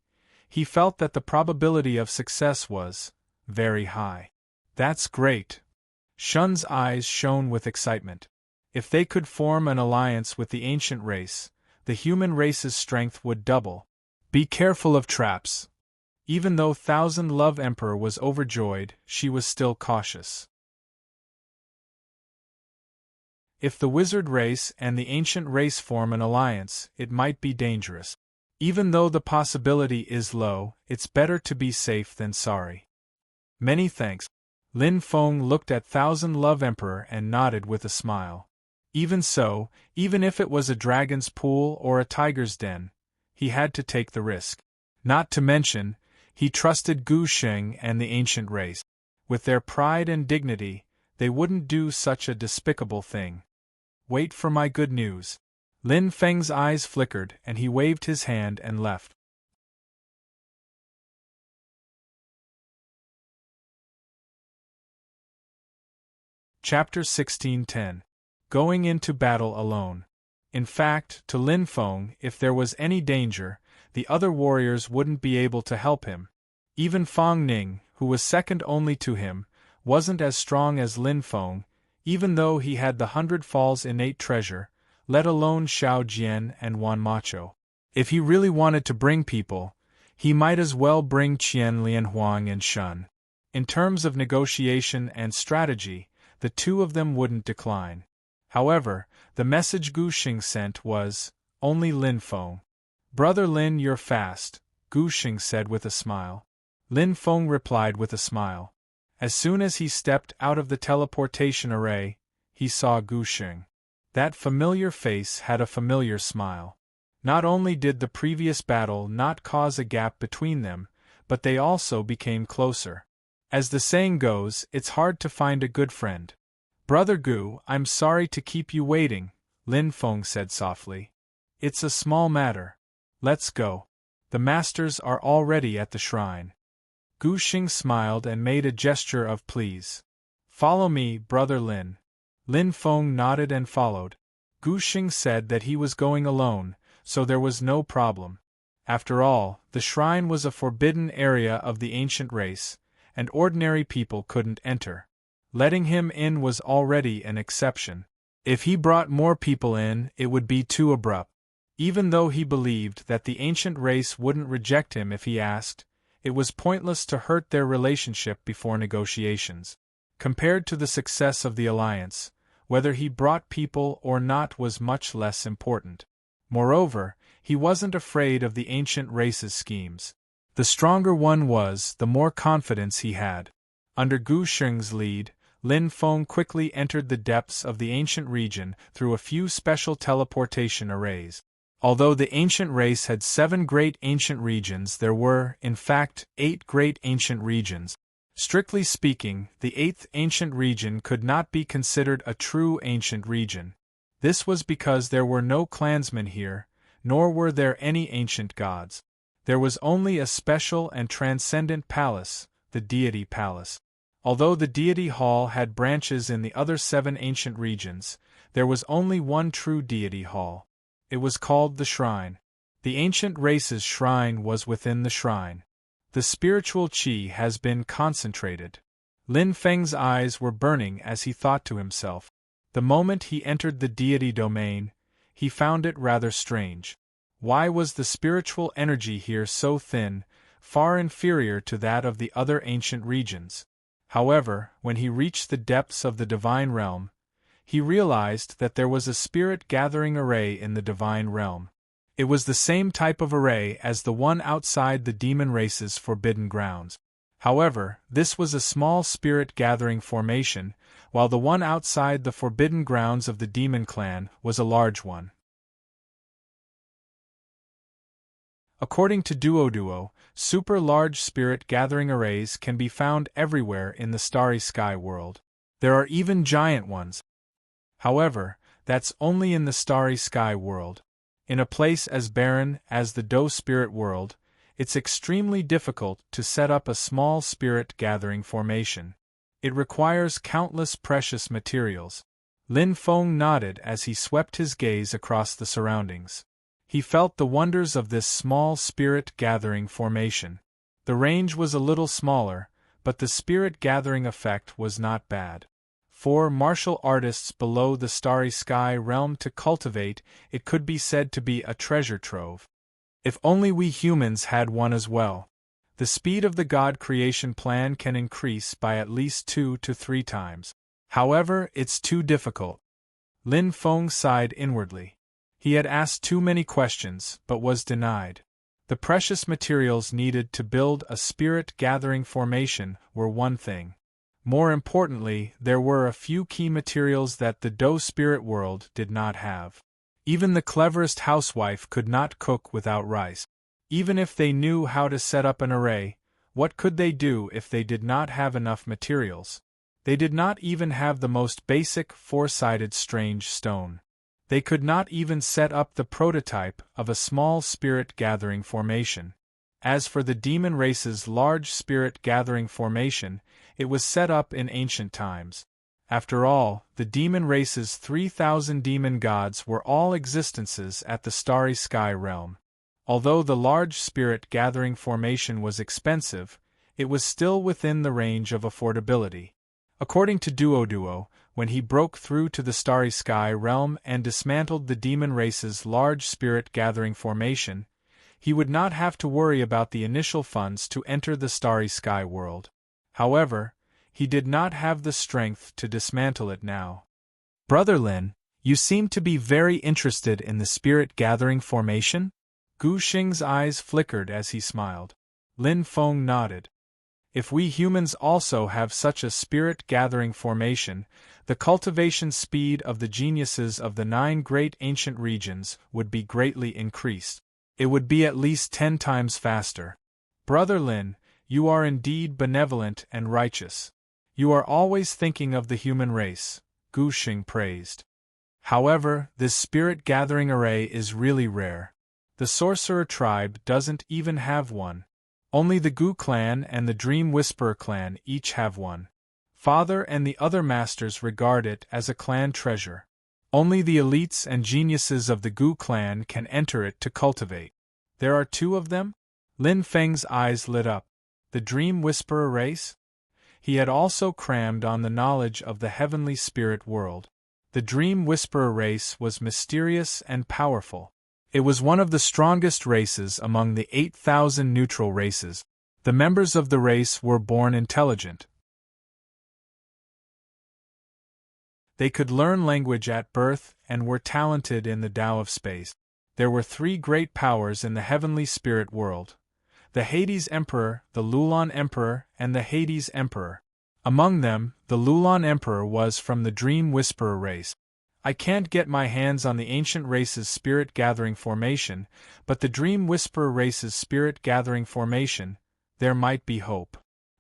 [SPEAKER 1] he felt that the probability of success was very high. That's great. Shun's eyes shone with excitement. If they could form an alliance with the ancient race, the human race's strength would double. Be careful of traps. Even though Thousand Love Emperor was overjoyed, she was still cautious. If the wizard race and the ancient race form an alliance, it might be dangerous. Even though the possibility is low, it's better to be safe than sorry. Many thanks. Lin Feng looked at Thousand Love Emperor and nodded with a smile. Even so, even if it was a dragon's pool or a tiger's den, he had to take the risk. Not to mention, he trusted Gu Sheng and the ancient race. With their pride and dignity, they wouldn't do such a despicable thing. Wait for my good news. Lin Feng's eyes flickered and he waved his hand and left. Chapter 1610. Going into battle alone. In fact, to Lin Feng, if there was any danger, the other warriors wouldn't be able to help him. Even Fang Ning, who was second only to him, wasn't as strong as Lin Feng, even though he had the 100 Falls innate treasure, let alone Xiao Jian and Wan Macho. If he really wanted to bring people, he might as well bring Qian Lianhuang and Shun. In terms of negotiation and strategy, the two of them wouldn't decline. However, the message Gu Xing sent was, only Lin Feng. Brother Lin, you're fast, Gu Xing said with a smile. Lin Feng replied with a smile. As soon as he stepped out of the teleportation array, he saw Gu Xing. That familiar face had a familiar smile. Not only did the previous battle not cause a gap between them, but they also became closer. As the saying goes, it's hard to find a good friend. Brother Gu, I'm sorry to keep you waiting, Lin Feng said softly. It's a small matter. Let's go. The masters are already at the shrine. Gu Xing smiled and made a gesture of please. Follow me, Brother Lin. Lin Feng nodded and followed. Gu Xing said that he was going alone, so there was no problem. After all, the shrine was a forbidden area of the ancient race, and ordinary people couldn't enter. Letting him in was already an exception. If he brought more people in, it would be too abrupt. Even though he believed that the ancient race wouldn't reject him if he asked, it was pointless to hurt their relationship before negotiations. Compared to the success of the alliance, whether he brought people or not was much less important. Moreover, he wasn't afraid of the ancient race's schemes. The stronger one was, the more confidence he had. Under Gu Sheng's lead, Lin Feng quickly entered the depths of the ancient region through a few special teleportation arrays. Although the ancient race had 7 great ancient regions, there were, in fact, 8 great ancient regions. Strictly speaking, the 8th ancient region could not be considered a true ancient region. This was because there were no clansmen here, nor were there any ancient gods. There was only a special and transcendent palace, the Deity Palace. Although the Deity Hall had branches in the other 7 ancient regions, there was only one true Deity Hall. It was called the Shrine. The ancient race's shrine was within the shrine. The spiritual qi has been concentrated. Lin Feng's eyes were burning as he thought to himself. The moment he entered the deity domain, he found it rather strange. Why was the spiritual energy here so thin, far inferior to that of the other ancient regions? However, when he reached the depths of the divine realm, he realized that there was a spirit-gathering array in the divine realm. It was the same type of array as the one outside the demon race's forbidden grounds. However, this was a small spirit-gathering formation, while the one outside the forbidden grounds of the demon clan was a large one. According to Duoduo, super-large spirit gathering arrays can be found everywhere in the starry sky world. There are even giant ones. However, that's only in the starry sky world. In a place as barren as the Do spirit world, it's extremely difficult to set up a small spirit gathering formation. It requires countless precious materials. Lin Feng nodded as he swept his gaze across the surroundings. He felt the wonders of this small spirit gathering formation. The range was a little smaller, but the spirit gathering effect was not bad. For martial artists below the starry sky realm to cultivate, it could be said to be a treasure trove. If only we humans had one as well. The speed of the God creation plan can increase by at least 2 to 3 times. However, it's too difficult. Lin Feng sighed inwardly. He had asked too many questions, but was denied. The precious materials needed to build a spirit-gathering formation were one thing. More importantly, there were a few key materials that the Do spirit world did not have. Even the cleverest housewife could not cook without rice. Even if they knew how to set up an array, what could they do if they did not have enough materials? They did not even have the most basic four-sided strange stone. They could not even set up the prototype of a small spirit-gathering formation. As for the demon race's large spirit-gathering formation, it was set up in ancient times. After all, the demon race's 3,000 demon gods were all existences at the starry sky realm. Although the large spirit-gathering formation was expensive, it was still within the range of affordability. According to Duoduo, when he broke through to the starry sky realm and dismantled the demon race's large spirit-gathering formation, he would not have to worry about the initial funds to enter the starry sky world. However, he did not have the strength to dismantle it now. Brother Lin, you seem to be very interested in the spirit-gathering formation? Gu Xing's eyes flickered as he smiled. Lin Feng nodded. If we humans also have such a spirit-gathering formation, the cultivation speed of the geniuses of the 9 great ancient regions would be greatly increased. It would be at least 10 times faster. Brother Lin, you are indeed benevolent and righteous. You are always thinking of the human race, Gu Xing praised. However, this spirit-gathering array is really rare. The sorcerer tribe doesn't even have one. Only the Gu clan and the Dream Whisperer clan each have one. Father and the other masters regard it as a clan treasure. Only the elites and geniuses of the Gu clan can enter it to cultivate. There are 2 of them? Lin Feng's eyes lit up. The Dream Whisperer race? He had also crammed on the knowledge of the heavenly spirit world. The Dream Whisperer race was mysterious and powerful. It was one of the strongest races among the 8,000 neutral races. The members of the race were born intelligent. They could learn language at birth and were talented in the Tao of space. There were 3 great powers in the heavenly spirit world: the Hades Emperor, the Lulon Emperor, and the Hades Emperor. Among them, the Lulon Emperor was from the Dream Whisperer race. I can't get my hands on the ancient race's spirit-gathering formation, but the Dream Whisperer race's spirit-gathering formation, there might be hope.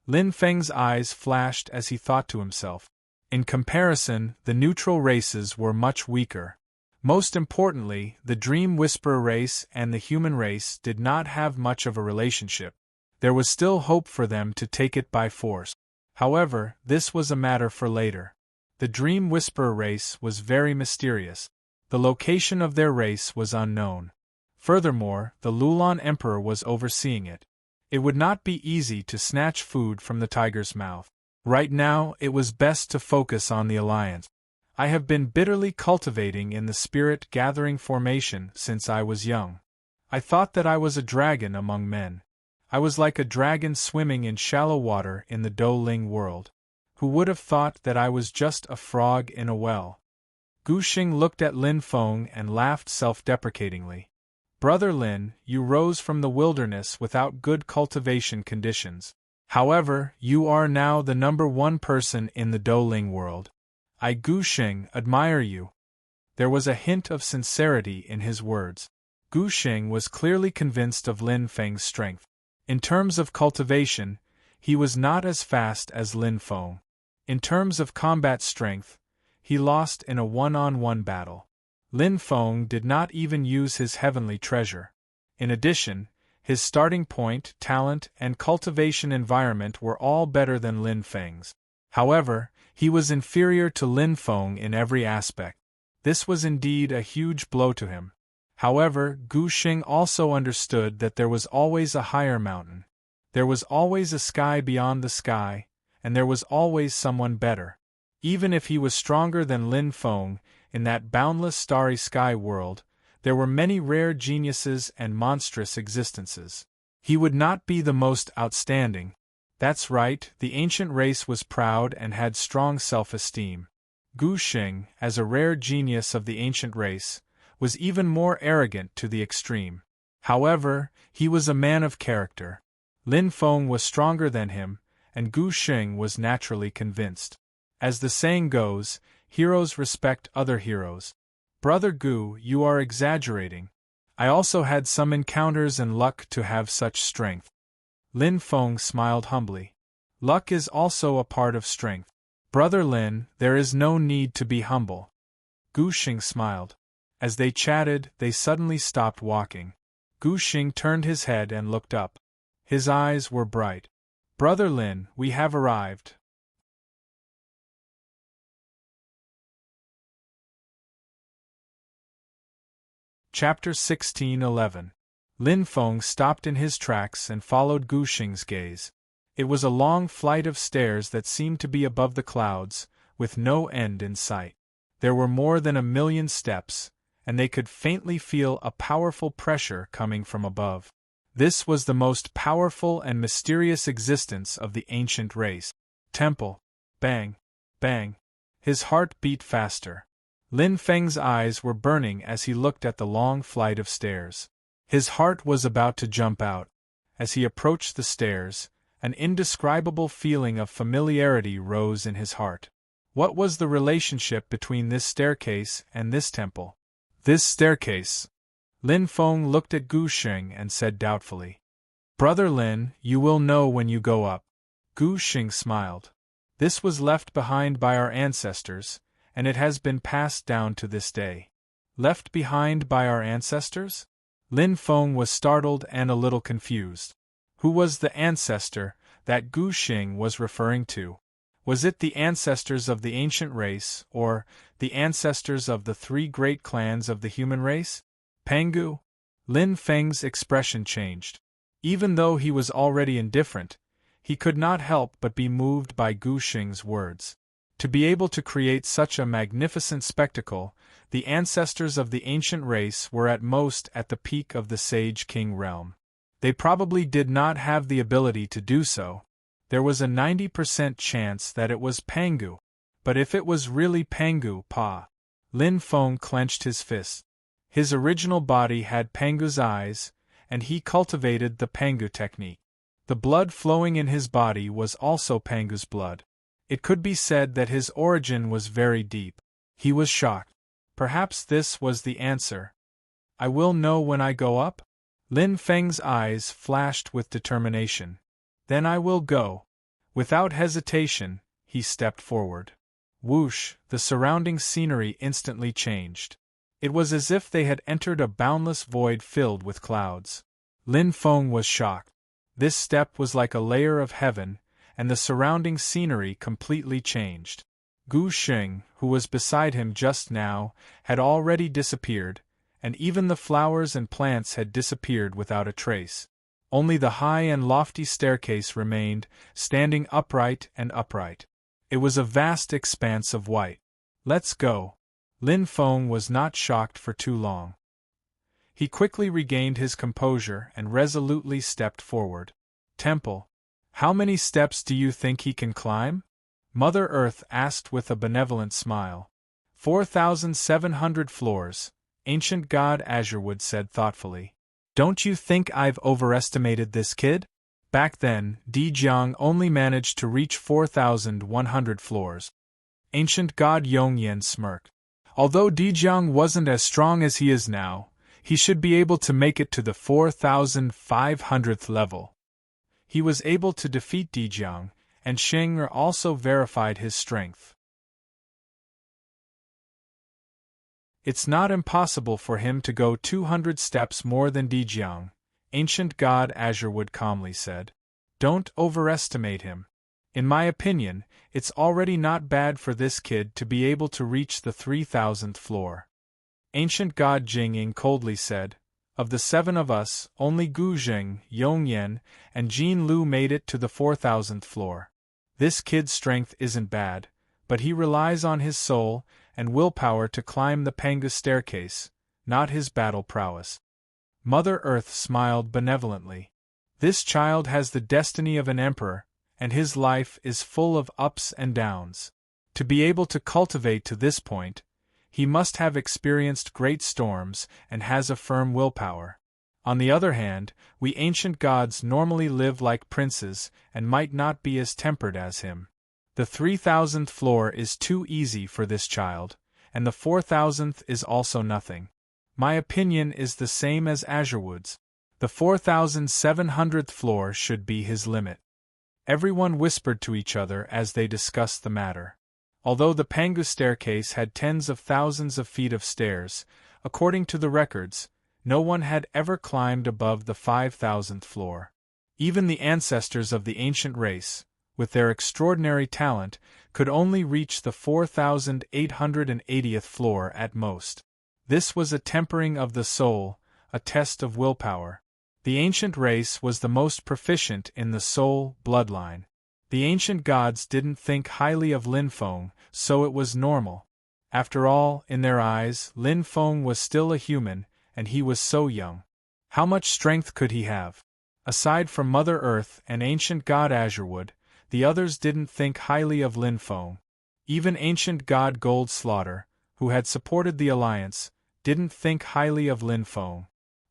[SPEAKER 1] Lin Feng's eyes flashed as he thought to himself. In comparison, the neutral races were much weaker. Most importantly, the Dream Whisperer race and the human race did not have much of a relationship. There was still hope for them to take it by force. However, this was a matter for later. The Dream Whisperer race was very mysterious. The location of their race was unknown. Furthermore, the Lulon Emperor was overseeing it. It would not be easy to snatch food from the tiger's mouth. Right now, it was best to focus on the alliance. I have been bitterly cultivating in the spirit-gathering formation since I was young. I thought that I was a dragon among men. I was like a dragon swimming in shallow water in the Do Ling world. Who would have thought that I was just a frog in a well? Gu Xing looked at Lin Feng and laughed self-deprecatingly. Brother Lin, you rose from the wilderness without good cultivation conditions. However, you are now the number 1 person in the Do Ling world. I, Gu Xing, admire you. There was a hint of sincerity in his words. Gu Xing was clearly convinced of Lin Feng's strength. In terms of cultivation, he was not as fast as Lin Feng. In terms of combat strength, he lost in a one-on-one battle. Lin Feng did not even use his heavenly treasure. In addition, his starting point, talent, and cultivation environment were all better than Lin Feng's. However, he was inferior to Lin Feng in every aspect. This was indeed a huge blow to him. However, Gu Xing also understood that there was always a higher mountain. There was always a sky beyond the sky, and there was always someone better. Even if he was stronger than Lin Feng, in that boundless starry sky world, there were many rare geniuses and monstrous existences. He would not be the most outstanding. That's right, the ancient race was proud and had strong self-esteem. Gu Xing, as a rare genius of the ancient race, was even more arrogant to the extreme. However, he was a man of character. Lin Feng was stronger than him, and Gu Xing was naturally convinced. As the saying goes, heroes respect other heroes. Brother Gu, you are exaggerating. I also had some encounters and luck to have such strength. Lin Feng smiled humbly. Luck is also a part of strength. Brother Lin, there is no need to be humble. Gu Xing smiled. As they chatted, they suddenly stopped walking. Gu Xing turned his head and looked up. His eyes were bright. Brother Lin, we have arrived. Chapter 1611. Lin Feng stopped in his tracks and followed Gu Xing's gaze. It was a long flight of stairs that seemed to be above the clouds, with no end in sight. There were more than 1,000,000 steps, and they could faintly feel a powerful pressure coming from above. This was the most powerful and mysterious existence of the ancient race. Temple. Bang. Bang. His heart beat faster. Lin Feng's eyes were burning as he looked at the long flight of stairs. His heart was about to jump out. As he approached the stairs, an indescribable feeling of familiarity rose in his heart. What was the relationship between this staircase and this temple? This staircase. Lin Feng looked at Gu Xing and said doubtfully. Brother Lin, you will know when you go up. Gu Xing smiled. This was left behind by our ancestors, and it has been passed down to this day. Left behind by our ancestors? Lin Feng was startled and a little confused. Who was the ancestor that Gu Xing was referring to? Was it the ancestors of the ancient race, or the ancestors of the 3 great clans of the human race? Pangu? Lin Feng's expression changed. Even though he was already indifferent, he could not help but be moved by Gu Xing's words. To be able to create such a magnificent spectacle, the ancestors of the ancient race were at most at the peak of the Sage King realm. They probably did not have the ability to do so. There was a 90% chance that it was Pangu. But if it was really Pangu Pa? Lin Feng clenched his fist. His original body had Pangu's eyes, and he cultivated the Pangu technique. The blood flowing in his body was also Pangu's blood. It could be said that his origin was very deep. He was shocked. Perhaps this was the answer. I will know when I go up? Lin Feng's eyes flashed with determination. Then I will go. Without hesitation, he stepped forward. Whoosh, the surrounding scenery instantly changed. It was as if they had entered a boundless void filled with clouds. Lin Feng was shocked. This step was like a layer of heaven, and the surrounding scenery completely changed. Gu Xing, who was beside him just now, had already disappeared, and even the flowers and plants had disappeared without a trace. Only the high and lofty staircase remained, standing upright and upright. It was a vast expanse of white. Let's go. Lin Feng was not shocked for too long. He quickly regained his composure and resolutely stepped forward. Temple. How many steps do you think he can climb? Mother Earth asked with a benevolent smile. 4,700 floors, ancient god Azurewood said thoughtfully. Don't you think I've overestimated this kid? Back then, Dijiang only managed to reach 4,100 floors. Ancient god Yongyan smirked. Although Dijiang wasn't as strong as he is now, He should be able to make it to the 4,500th level. He was able to defeat Dijiang, and Xing'er also verified his strength. It's not impossible for him to go 200 steps more than Dijiang, Ancient God Azurewood calmly said. Don't overestimate him. In my opinion, it's already not bad for this kid to be able to reach the 3,000th floor. Ancient God Jingying coldly said, of the 7 of us, only Gu Zheng, Yongyan, and Jin Lu made it to the 4,000th floor. This kid's strength isn't bad, but he relies on his soul and willpower to climb the Panga staircase, not his battle prowess. Mother Earth smiled benevolently. This child has the destiny of an emperor, and his life is full of ups and downs. To be able to cultivate to this point, he must have experienced great storms and has a firm willpower. On the other hand, we ancient gods normally live like princes and might not be as tempered as him. The 3,000th floor is too easy for this child, and the 4,000th is also nothing. My opinion is the same as Azurewood's. The 4,700th floor should be his limit. Everyone whispered to each other as they discussed the matter. Although the Pangu staircase had tens of thousands of feet of stairs, according to the records, no one had ever climbed above the 5,000th floor. Even the ancestors of the ancient race, with their extraordinary talent, could only reach the 4,880th floor at most. This was a tempering of the soul, a test of willpower. The ancient race was the most proficient in the soul bloodline. The ancient gods didn't think highly of Lin Feng, so it was normal. After all, in their eyes, Lin Feng was still a human, and he was so young. How much strength could he have? Aside from Mother Earth and ancient god Azurewood, the others didn't think highly of Lin Feng. Even ancient god Gold Slaughter, who had supported the alliance, didn't think highly of Lin Feng.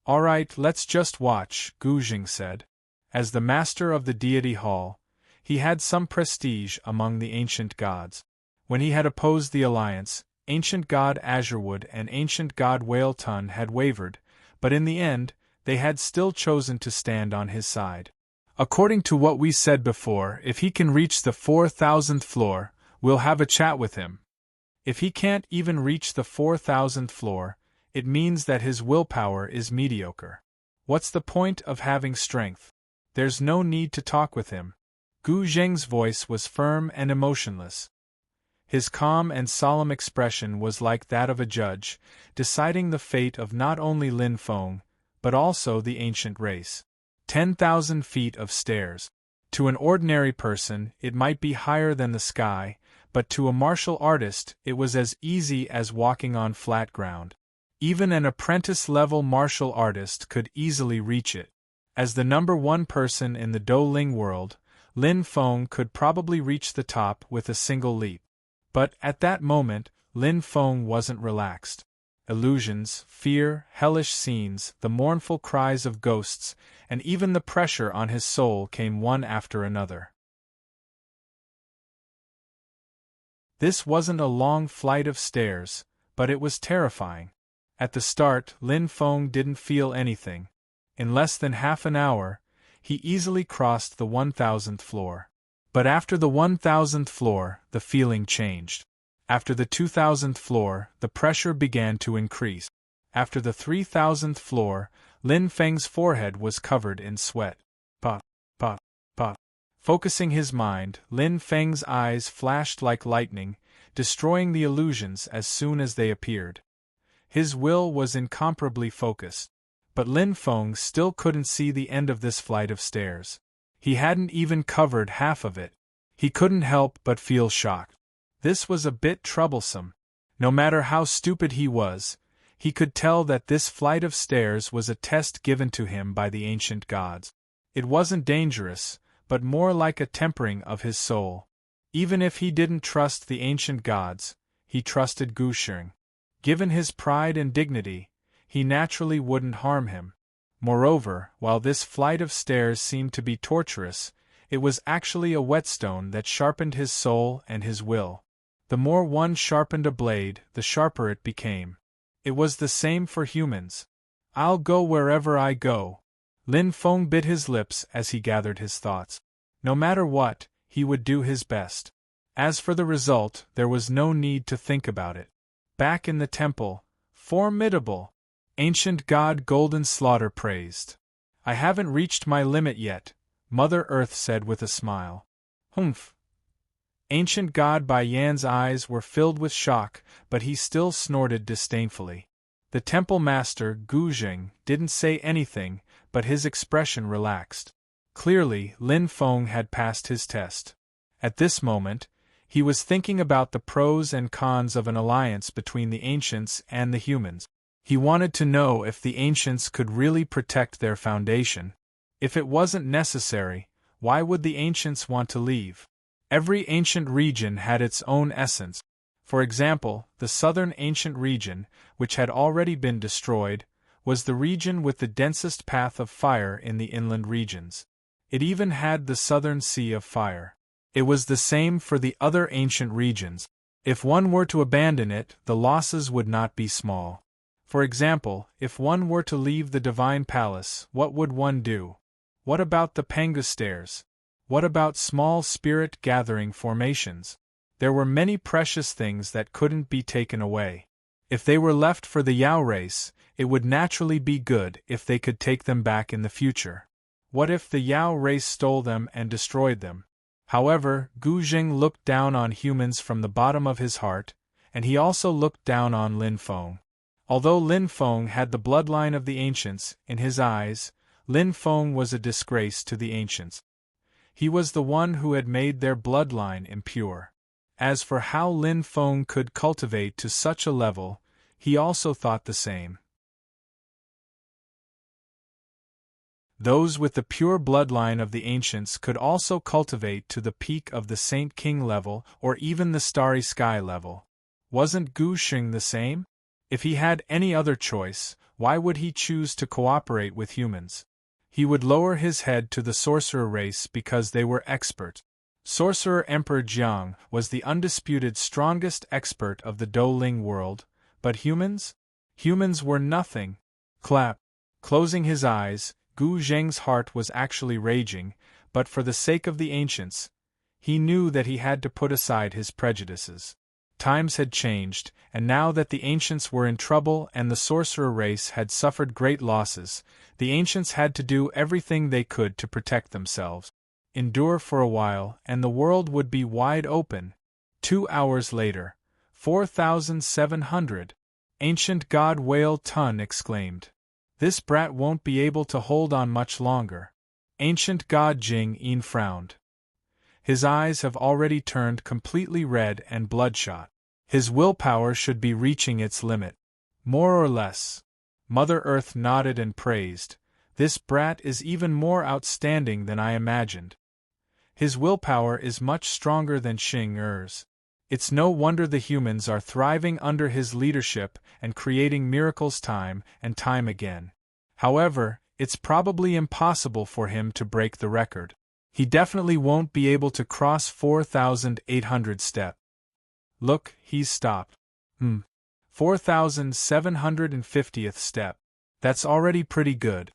[SPEAKER 1] Alright, let's just watch, Gu Jing said. As the master of the deity hall, he had some prestige among the ancient gods. When he had opposed the alliance, ancient god Azurewood and ancient god Whale Tun had wavered, but in the end, they had still chosen to stand on his side. According to what we said before, if he can reach the 4,000th floor, we'll have a chat with him. If he can't even reach the 4,000th floor, it means that his willpower is mediocre. What's the point of having strength? There's no need to talk with him. Gu Zheng's voice was firm and emotionless. His calm and solemn expression was like that of a judge, deciding the fate of not only Lin Feng, but also the ancient race. 10,000 feet of stairs. To an ordinary person, it might be higher than the sky, but to a martial artist, it was as easy as walking on flat ground. Even an apprentice-level martial artist could easily reach it. As the number 1 person in the Douling world, Lin Feng could probably reach the top with a single leap. But at that moment, Lin Feng wasn't relaxed. Illusions, fear, hellish scenes, the mournful cries of ghosts, and even the pressure on his soul came one after another. This wasn't a long flight of stairs, but it was terrifying. At the start, Lin Feng didn't feel anything. In less than half an hour, he easily crossed the 1,000th floor. But after the 1,000th floor, the feeling changed. After the 2,000th floor, the pressure began to increase. After the 3,000th floor, Lin Feng's forehead was covered in sweat. Pop, pop, pop. Focusing his mind, Lin Feng's eyes flashed like lightning, destroying the illusions as soon as they appeared. His will was incomparably focused. But Lin Feng still couldn't see the end of this flight of stairs. He hadn't even covered half of it. He couldn't help but feel shocked. This was a bit troublesome. No matter how stupid he was, he could tell that this flight of stairs was a test given to him by the ancient gods. It wasn't dangerous, but more like a tempering of his soul. Even if he didn't trust the ancient gods, he trusted Gu Sheng. Given his pride and dignity, he naturally wouldn't harm him. Moreover, while this flight of stairs seemed to be torturous, it was actually a whetstone that sharpened his soul and his will. The more one sharpened a blade, the sharper it became. It was the same for humans. I'll go wherever I go. Lin Feng bit his lips as he gathered his thoughts. No matter what, he would do his best. As for the result, there was no need to think about it. Back in the temple, formidable! Ancient God Golden Slaughter praised. I haven't reached my limit yet, Mother Earth said with a smile. Humph. Ancient God Bai Yan's eyes were filled with shock, but he still snorted disdainfully. The temple master, Gu Jing, didn't say anything, but his expression relaxed. Clearly, Lin Feng had passed his test. At this moment, he was thinking about the pros and cons of an alliance between the ancients and the humans. He wanted to know if the ancients could really protect their foundation. If it wasn't necessary, why would the ancients want to leave? Every ancient region had its own essence. For example, the southern ancient region, which had already been destroyed, was the region with the densest path of fire in the inland regions. It even had the southern sea of fire. It was the same for the other ancient regions. If one were to abandon it, the losses would not be small. For example, if one were to leave the Divine Palace, what would one do? What about the Pangu Stairs? What about small spirit-gathering formations? There were many precious things that couldn't be taken away. If they were left for the Yao race, it would naturally be good if they could take them back in the future. What if the Yao race stole them and destroyed them? However, Gu Jing looked down on humans from the bottom of his heart, and he also looked down on Lin Feng. Although Lin Feng had the bloodline of the ancients, in his eyes, Lin Feng was a disgrace to the ancients. He was the one who had made their bloodline impure. As for how Lin Feng could cultivate to such a level, he also thought the same. Those with the pure bloodline of the ancients could also cultivate to the peak of the Saint King level or even the Starry Sky level. Wasn't Gu Xing the same? If he had any other choice, why would he choose to cooperate with humans? He would lower his head to the sorcerer race because they were expert. Sorcerer Emperor Jiang was the undisputed strongest expert of the Douling world, but humans? Humans were nothing. Clap. Closing his eyes, Gu Zheng's heart was actually raging, but for the sake of the ancients, he knew that he had to put aside his prejudices. Times had changed, and now that the ancients were in trouble and the sorcerer race had suffered great losses, the ancients had to do everything they could to protect themselves. Endure for a while, and the world would be wide open. 2 hours later, 4,700. Ancient God Whale Tun exclaimed. This brat won't be able to hold on much longer. Ancient God Jing Yin frowned. His eyes have already turned completely red and bloodshot. His willpower should be reaching its limit. More or less. Mother Earth nodded and praised. This brat is even more outstanding than I imagined. His willpower is much stronger than Xing Er's. It's no wonder the humans are thriving under his leadership and creating miracles time and time again. However, it's probably impossible for him to break the record. He definitely won't be able to cross 4,800 step. Look, he's stopped. 4,750th step. That's already pretty good.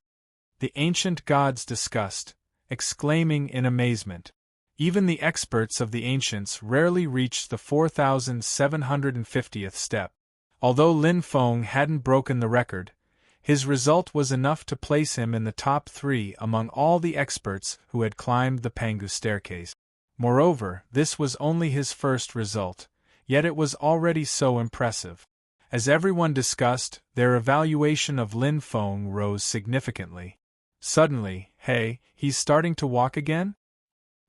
[SPEAKER 1] The ancient gods discussed, exclaiming in amazement. Even the experts of the ancients rarely reached the 4,750th step. Although Lin Feng hadn't broken the record, his result was enough to place him in the top 3 among all the experts who had climbed the Pangu staircase. Moreover, this was only his first result, yet it was already so impressive. As everyone discussed, their evaluation of Lin Feng rose significantly. Suddenly, hey, he's starting to walk again?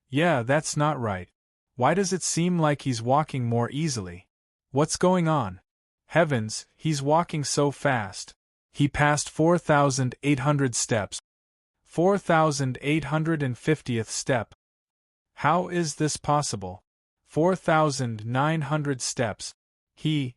[SPEAKER 1] Yeah, that's not right. Why does it seem like he's walking more easily? What's going on? Heavens, he's walking so fast. He passed 4,800 steps. 4,850th step. How is this possible? 4,900 steps. He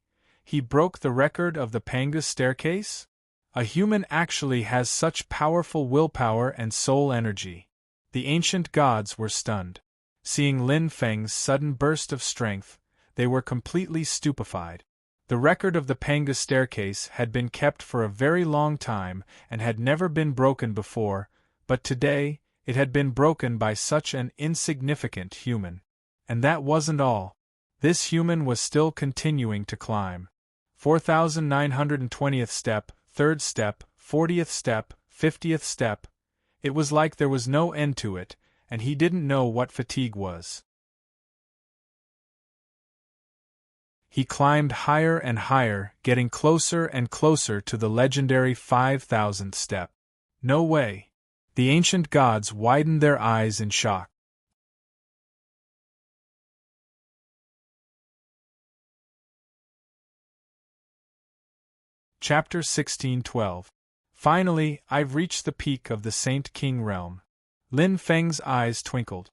[SPEAKER 1] broke the record of the Pangu staircase? A human actually has such powerful willpower and soul energy. The ancient gods were stunned. Seeing Lin Feng's sudden burst of strength, they were completely stupefied. The record of the Panga staircase had been kept for a very long time and had never been broken before, but today, it had been broken by such an insignificant human. And that wasn't all. This human was still continuing to climb. 4,920th step, 3rd step, 40th step, 50th step. It was like there was no end to it, and he didn't know what fatigue was. He climbed higher and higher, getting closer and closer to the legendary 5,000th step. No way. The ancient gods widened their eyes in shock. Chapter 1612. Finally, I've reached the peak of the Saint King realm. Lin Feng's eyes twinkled.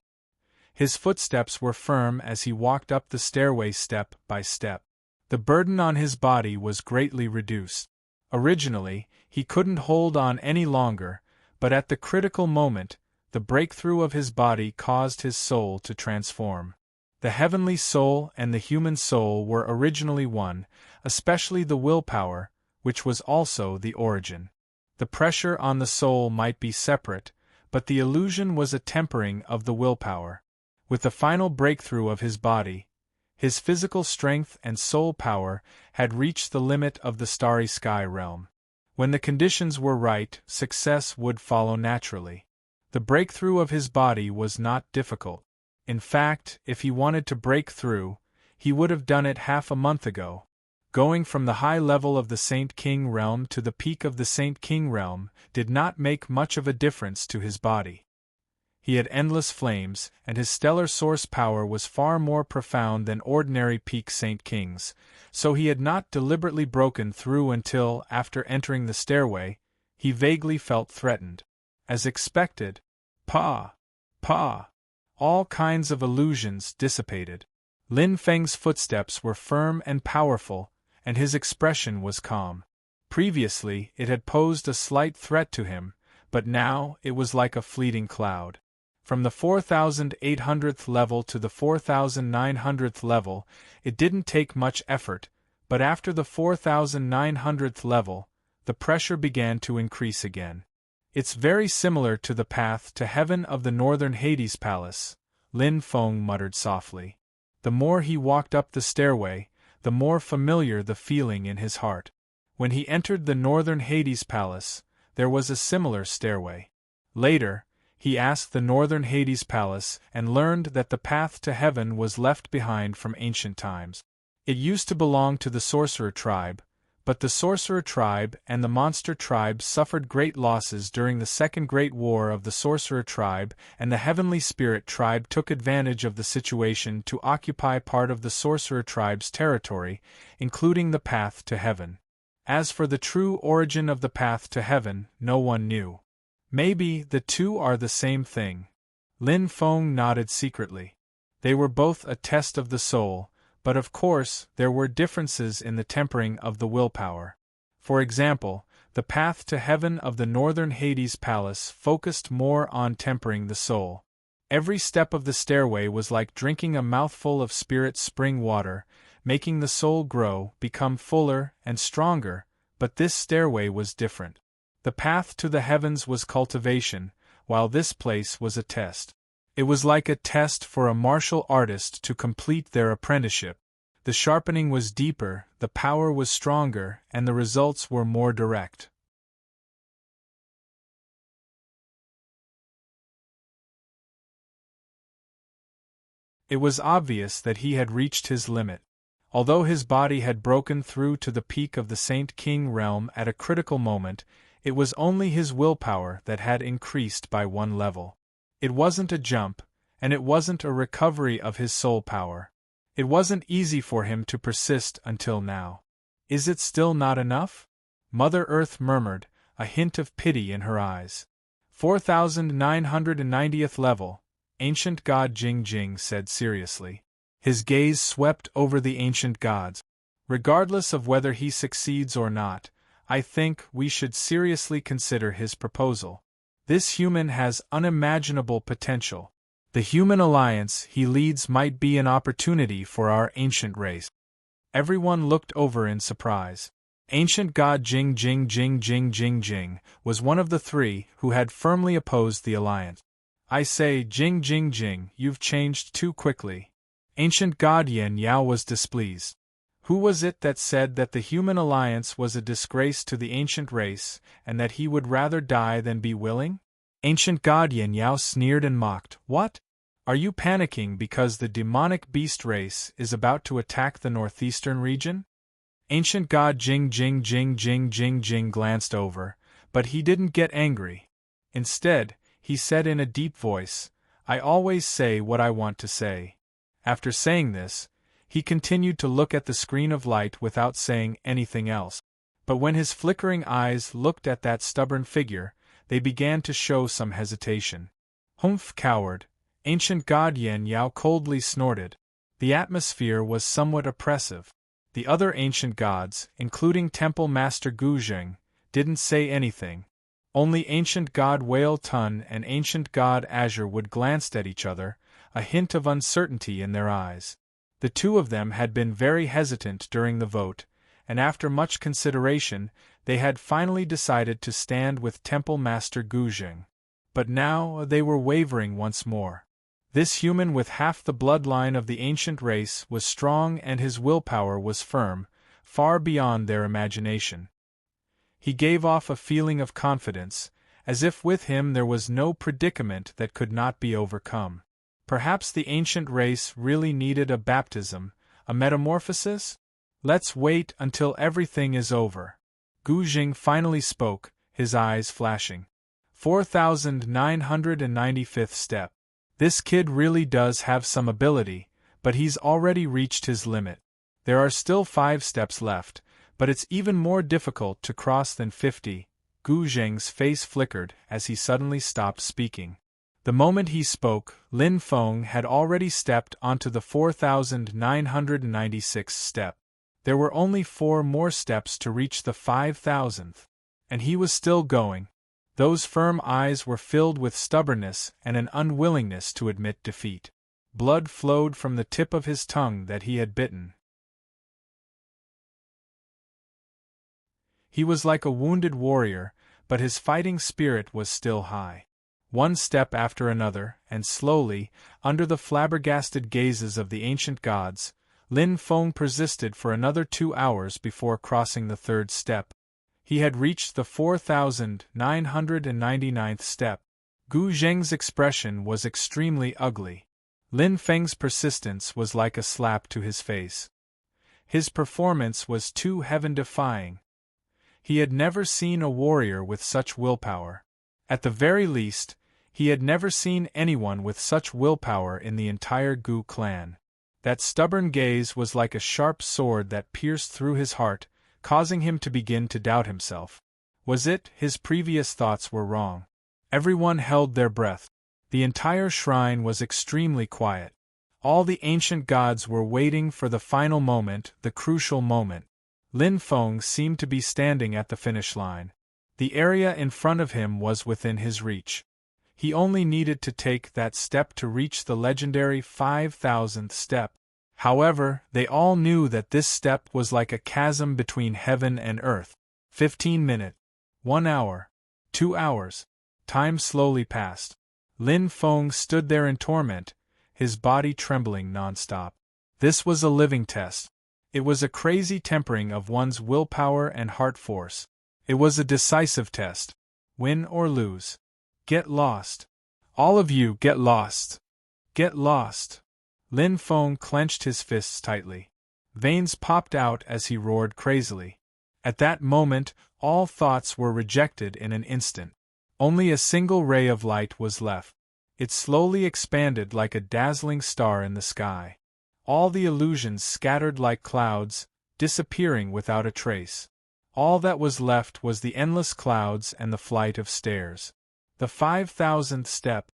[SPEAKER 1] His footsteps were firm as he walked up the stairway step by step. The burden on his body was greatly reduced. Originally, he couldn't hold on any longer, but at the critical moment, the breakthrough of his body caused his soul to transform. The heavenly soul and the human soul were originally one, especially the willpower, which was also the origin. The pressure on the soul might be separate, but the illusion was a tempering of the willpower. With the final breakthrough of his body, his physical strength and soul power had reached the limit of the starry sky realm. When the conditions were right, success would follow naturally. The breakthrough of his body was not difficult. In fact, if he wanted to break through, he would have done it half a month ago. Going from the high level of the Saint King realm to the peak of the Saint King realm did not make much of a difference to his body. He had endless flames, and his stellar source power was far more profound than ordinary peak Saint Kings, so he had not deliberately broken through until, after entering the stairway, he vaguely felt threatened. As expected, Pa! All kinds of illusions dissipated. Lin Feng's footsteps were firm and powerful, and his expression was calm. Previously, it had posed a slight threat to him, but now it was like a fleeting cloud. From the 4,800th level to the 4,900th level, it didn't take much effort, but after the 4,900th level, the pressure began to increase again. It's very similar to the path to heaven of the northern Hades palace, Lin Feng muttered softly. The more he walked up the stairway, the more familiar the feeling in his heart. When he entered the northern Hades palace, there was a similar stairway. Later, he asked the northern Hades palace and learned that the path to heaven was left behind from ancient times. It used to belong to the sorcerer tribe, but the sorcerer tribe and the monster tribe suffered great losses during the Second Great War of the sorcerer tribe, and the heavenly spirit tribe took advantage of the situation to occupy part of the sorcerer tribe's territory, including the path to heaven. As for the true origin of the path to heaven, no one knew. Maybe the two are the same thing. Lin Feng nodded secretly. They were both a test of the soul, but of course there were differences in the tempering of the willpower. For example, the path to heaven of the northern Hades palace focused more on tempering the soul. Every step of the stairway was like drinking a mouthful of spirit spring water, making the soul grow, become fuller and stronger, but this stairway was different. The path to the heavens was cultivation, while this place was a test. It was like a test for a martial artist to complete their apprenticeship. The sharpening was deeper, the power was stronger, and the results were more direct. It was obvious that he had reached his limit. Although his body had broken through to the peak of the Saint King realm at a critical moment, it was only his willpower that had increased by one level. It wasn't a jump, and it wasn't a recovery of his soul power. It wasn't easy for him to persist until now. Is it still not enough? Mother Earth murmured, a hint of pity in her eyes. 4,990th level, Ancient God Jing Jing said seriously. His gaze swept over the ancient gods. Regardless of whether he succeeds or not, I think we should seriously consider his proposal. This human has unimaginable potential. The human alliance he leads might be an opportunity for our ancient race. Everyone looked over in surprise. Ancient God Jing Jing Jing Jing Jing Jing was one of the three who had firmly opposed the alliance. I say, Jing Jing Jing, you've changed too quickly. Ancient God Yin Yao was displeased. Who was it that said that the human alliance was a disgrace to the ancient race, and that he would rather die than be willing? Ancient God Yin Yao sneered and mocked. What? Are you panicking because the demonic beast race is about to attack the northeastern region? Ancient God Jing Jing Jing Jing Jing Jing glanced over, but he didn't get angry. Instead, he said in a deep voice, I always say what I want to say. After saying this, he continued to look at the screen of light without saying anything else. But when his flickering eyes looked at that stubborn figure, they began to show some hesitation. Humph, coward! Ancient God Yin Yao coldly snorted. The atmosphere was somewhat oppressive. The other ancient gods, including Temple Master Gu Zheng, didn't say anything. Only Ancient God Whale Tun and Ancient God Azure Wood glanced at each other, a hint of uncertainty in their eyes. The two of them had been very hesitant during the vote, and after much consideration, they had finally decided to stand with Temple Master Gu Zheng. But now they were wavering once more. This human with half the bloodline of the ancient race was strong and his willpower was firm, far beyond their imagination. He gave off a feeling of confidence, as if with him there was no predicament that could not be overcome. Perhaps the ancient race really needed a baptism, a metamorphosis? Let's wait until everything is over. Gu Zheng finally spoke, his eyes flashing. 4995th step. This kid really does have some ability, but he's already reached his limit. There are still 5 steps left, but it's even more difficult to cross than 50. Gu Zheng's face flickered as he suddenly stopped speaking. The moment he spoke, Lin Feng had already stepped onto the 4996th step. There were only 4 more steps to reach the 5000th. And he was still going. Those firm eyes were filled with stubbornness and an unwillingness to admit defeat. Blood flowed from the tip of his tongue that he had bitten. He was like a wounded warrior, but his fighting spirit was still high. One step after another, and slowly, under the flabbergasted gazes of the ancient gods, Lin Feng persisted for another 2 hours before crossing the 3rd step. He had reached the 4999th step. Gu Zheng's expression was extremely ugly. Lin Feng's persistence was like a slap to his face. His performance was too heaven-defying. He had never seen a warrior with such willpower. At the very least, he had never seen anyone with such willpower in the entire Gu clan. That stubborn gaze was like a sharp sword that pierced through his heart, causing him to begin to doubt himself. Was it his previous thoughts were wrong? Everyone held their breath. The entire shrine was extremely quiet. All the ancient gods were waiting for the final moment, the crucial moment. Lin Feng seemed to be standing at the finish line. The area in front of him was within his reach. He only needed to take that step to reach the legendary 5000th step. However, they all knew that this step was like a chasm between heaven and earth. 15 minutes. 1 hour. 2 hours. Time slowly passed. Lin Feng stood there in torment, his body trembling non-stop. This was a living test. It was a crazy tempering of one's willpower and heart force. It was a decisive test. Win or lose. Get lost. All of you get lost. Get lost. Lin Feng clenched his fists tightly. Veins popped out as he roared crazily. At that moment, all thoughts were rejected in an instant. Only a single ray of light was left. It slowly expanded like a dazzling star in the sky. All the illusions scattered like clouds, disappearing without a trace. All that was left was the endless clouds and the flight of stairs. The 5000th step.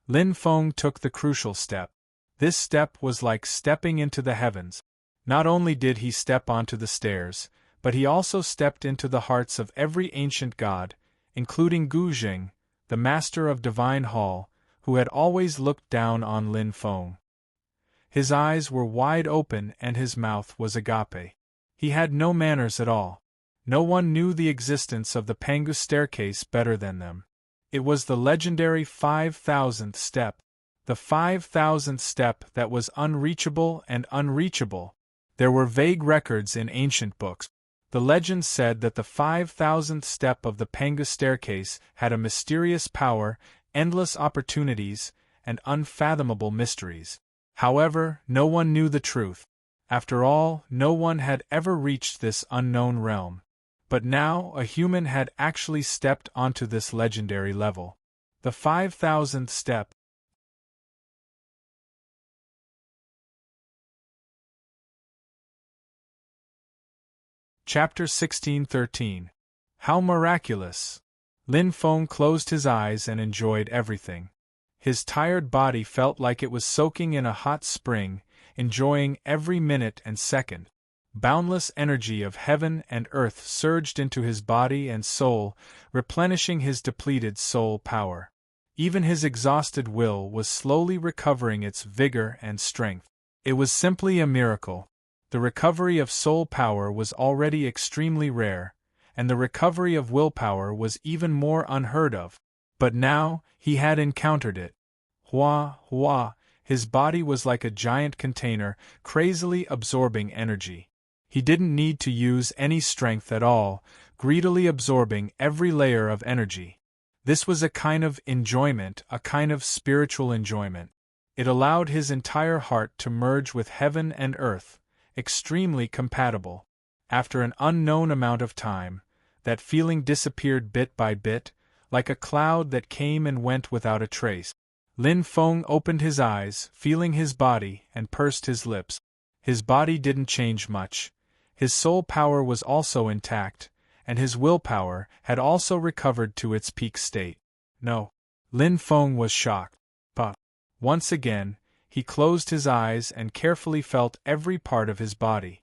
[SPEAKER 1] Lin Feng took the crucial step. This step was like stepping into the heavens. Not only did he step onto the stairs, but he also stepped into the hearts of every ancient god, including Gu Zheng, the master of Divine Hall, who had always looked down on Lin Feng. His eyes were wide open and his mouth was agape. He had no manners at all. No one knew the existence of the Pangu staircase better than them. It was the legendary 5,000th step. The 5,000th step that was unreachable and unreachable. There were vague records in ancient books. The legend said that the 5,000th step of the Pangu staircase had a mysterious power, endless opportunities, and unfathomable mysteries. However, no one knew the truth. After all, no one had ever reached this unknown realm. But now a human had actually stepped onto this legendary level. The 5,000th step. Chapter 1613. How miraculous! Lin Feng closed his eyes and enjoyed everything. His tired body felt like it was soaking in a hot spring, enjoying every minute and second. Boundless energy of heaven and earth surged into his body and soul, replenishing his depleted soul power. Even his exhausted will was slowly recovering its vigor and strength. It was simply a miracle. The recovery of soul power was already extremely rare, and the recovery of willpower was even more unheard of. But now, he had encountered it. Hua, hua, his body was like a giant container, crazily absorbing energy. He didn't need to use any strength at all, greedily absorbing every layer of energy. This was a kind of enjoyment, a kind of spiritual enjoyment. It allowed his entire heart to merge with heaven and earth, extremely compatible. After an unknown amount of time, that feeling disappeared bit by bit, like a cloud that came and went without a trace. Lin Feng opened his eyes, feeling his body, and pursed his lips. His body didn't change much. His soul power was also intact, and his willpower had also recovered to its peak state. No. Lin Feng was shocked. But once again, he closed his eyes and carefully felt every part of his body.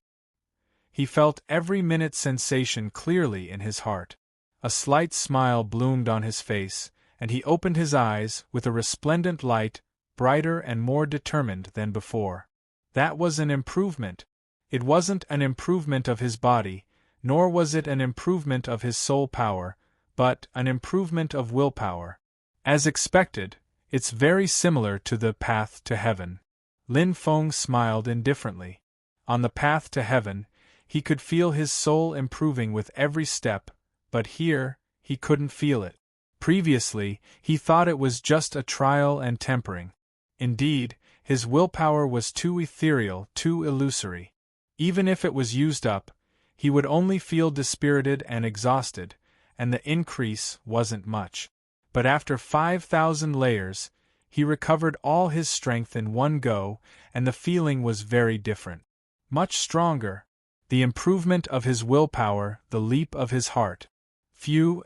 [SPEAKER 1] He felt every minute sensation clearly in his heart. A slight smile bloomed on his face, and he opened his eyes with a resplendent light, brighter and more determined than before. That was an improvement. It wasn't an improvement of his body, nor was it an improvement of his soul power, but an improvement of willpower. As expected, it's very similar to the path to heaven. Lin Feng smiled indifferently. On the path to heaven, he could feel his soul improving with every step, but here, he couldn't feel it. Previously, he thought it was just a trial and tempering. Indeed, his willpower was too ethereal, too illusory. Even if it was used up, he would only feel dispirited and exhausted, and the increase wasn't much. But after 5,000 layers, he recovered all his strength in one go, and the feeling was very different. Much stronger. The improvement of his willpower, the leap of his heart.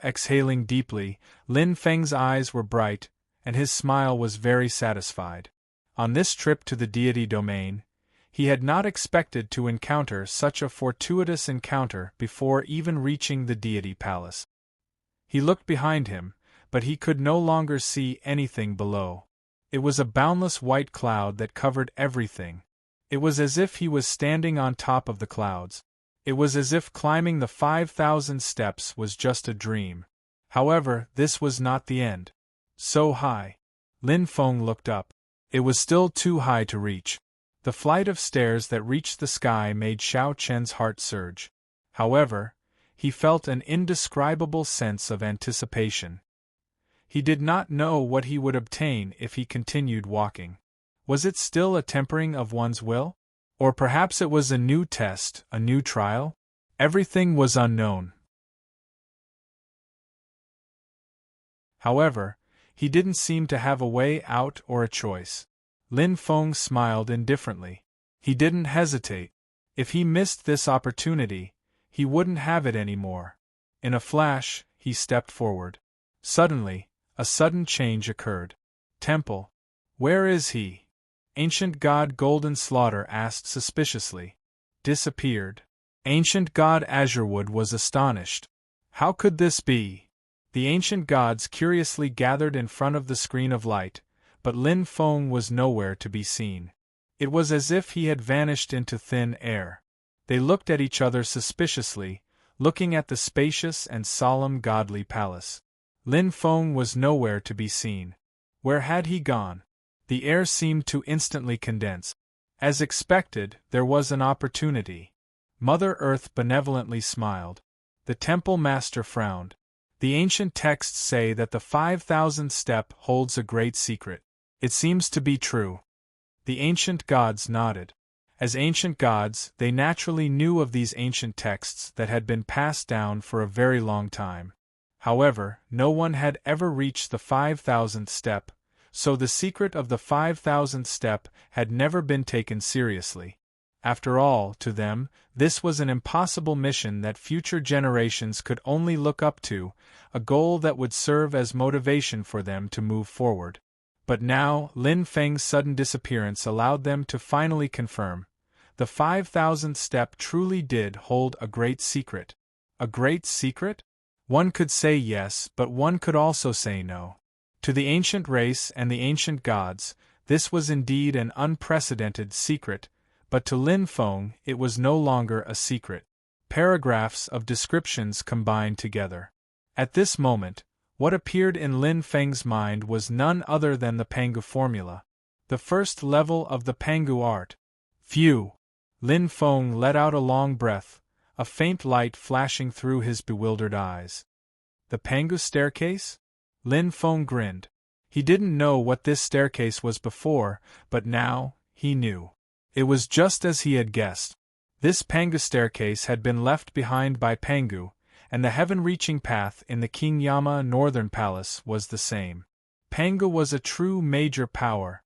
[SPEAKER 1] Exhaling deeply, Lin Feng's eyes were bright, and his smile was very satisfied. On this trip to the deity domain, he had not expected to encounter such a fortuitous encounter before even reaching the deity palace. He looked behind him, but he could no longer see anything below. It was a boundless white cloud that covered everything. It was as if he was standing on top of the clouds. It was as if climbing the 5,000 steps was just a dream. However, this was not the end. So high. Lin Feng looked up. It was still too high to reach. The flight of stairs that reached the sky made Xiao Chen's heart surge. However, he felt an indescribable sense of anticipation. He did not know what he would obtain if he continued walking. Was it still a tempering of one's will? Or perhaps it was a new test, a new trial? Everything was unknown. However, he didn't seem to have a way out or a choice. Lin Feng smiled indifferently. He didn't hesitate. If he missed this opportunity, he wouldn't have it anymore. In a flash, he stepped forward. Suddenly, a sudden change occurred. Temple. Where is he? Ancient God Golden Slaughter asked suspiciously. Disappeared. Ancient God Azurewood was astonished. How could this be? The ancient gods curiously gathered in front of the screen of light, but Lin Feng was nowhere to be seen. It was as if he had vanished into thin air. They looked at each other suspiciously, looking at the spacious and solemn godly palace. Lin Feng was nowhere to be seen. Where had he gone? The air seemed to instantly condense. As expected, there was an opportunity. Mother Earth benevolently smiled. The temple master frowned. The ancient texts say that the 5,000 step holds a great secret. It seems to be true. The ancient gods nodded. As ancient gods, they naturally knew of these ancient texts that had been passed down for a very long time. However, no one had ever reached the 5,000th step, so the secret of the 5,000th step had never been taken seriously. After all, to them, this was an impossible mission that future generations could only look up to, a goal that would serve as motivation for them to move forward. But now, Lin Feng's sudden disappearance allowed them to finally confirm. The 5,000th step truly did hold a great secret. A great secret? One could say yes, but one could also say no. To the ancient race and the ancient gods, this was indeed an unprecedented secret, but to Lin Feng it was no longer a secret. Paragraphs of descriptions combined together. At this moment, what appeared in Lin Feng's mind was none other than the Pangu formula, the first level of the Pangu art. Phew! Lin Feng let out a long breath, a faint light flashing through his bewildered eyes. The Pangu staircase? Lin Feng grinned. He didn't know what this staircase was before, but now, he knew. It was just as he had guessed. This Pangu staircase had been left behind by Pangu, and the heaven-reaching path in the King Yama Northern Palace was the same. Pangu was a true major power.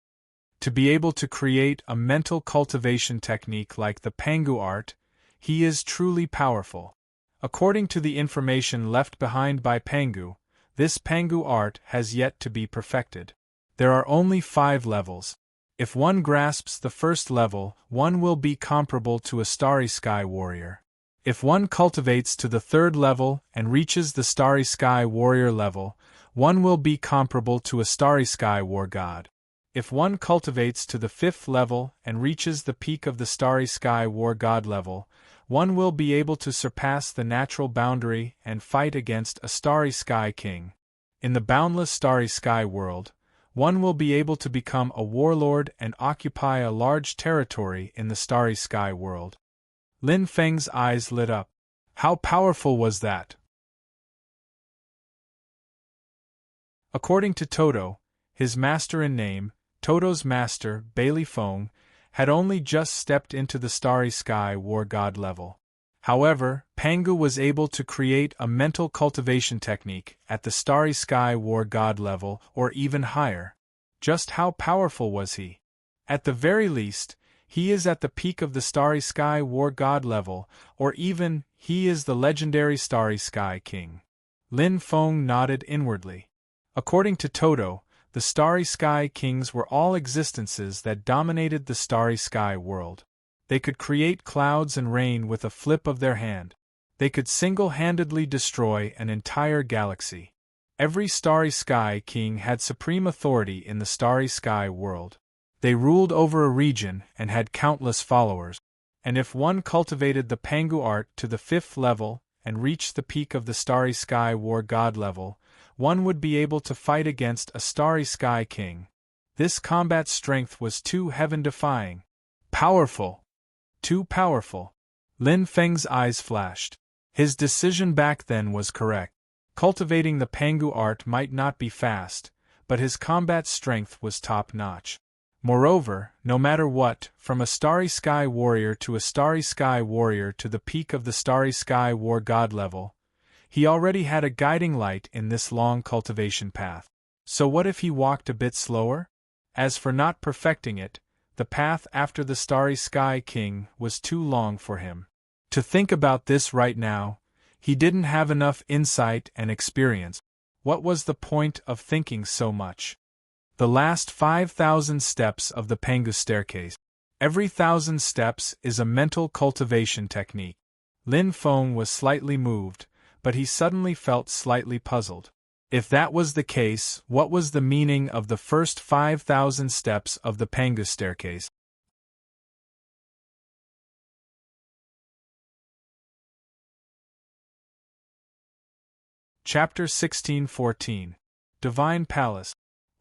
[SPEAKER 1] To be able to create a mental cultivation technique like the Pangu art, he is truly powerful. According to the information left behind by Pangu, this Pangu art has yet to be perfected. There are only 5 levels. If one grasps the first level, one will be comparable to a Starry Sky Warrior. If one cultivates to the 3rd level and reaches the Starry Sky Warrior level, one will be comparable to a Starry Sky War God. If one cultivates to the 5th level and reaches the peak of the Starry Sky War God level, one will be able to surpass the natural boundary and fight against a Starry Sky King. In the boundless Starry Sky world, one will be able to become a warlord and occupy a large territory in the Starry Sky world. Lin Feng's eyes lit up. How powerful was that? According to Toto, his master in name, Toto's master, Bailey Feng, had only just stepped into the Starry Sky War God level. However, Pangu was able to create a mental cultivation technique at the Starry Sky War God level or even higher. Just how powerful was he? At the very least, he is at the peak of the Starry Sky War God level, or even, he is the legendary Starry Sky King. Lin Feng nodded inwardly. According to Toto, the Starry Sky Kings were all existences that dominated the Starry Sky world. They could create clouds and rain with a flip of their hand. They could single-handedly destroy an entire galaxy. Every Starry Sky King had supreme authority in the Starry Sky world. They ruled over a region and had countless followers. And if one cultivated the Pangu art to the 5th level and reached the peak of the Starry Sky War God level, one would be able to fight against a Starry Sky King. This combat strength was too heaven-defying. Powerful! Too powerful. Lin Feng's eyes flashed. His decision back then was correct. Cultivating the Pangu art might not be fast, but his combat strength was top-notch. Moreover, no matter what, from a Starry Sky Warrior to a Starry Sky Warrior to the peak of the Starry Sky War God level, he already had a guiding light in this long cultivation path. So what if he walked a bit slower? As for not perfecting it, the path after the Starry Sky King was too long for him. To think about this right now, he didn't have enough insight and experience. What was the point of thinking so much? The last 5,000 steps of the Pangu staircase. Every 1,000 steps is a mental cultivation technique. Lin Feng was slightly moved, but he suddenly felt slightly puzzled. If that was the case, what was the meaning of the first 5,000 steps of the Pangu staircase? Chapter 1614. Divine Palace.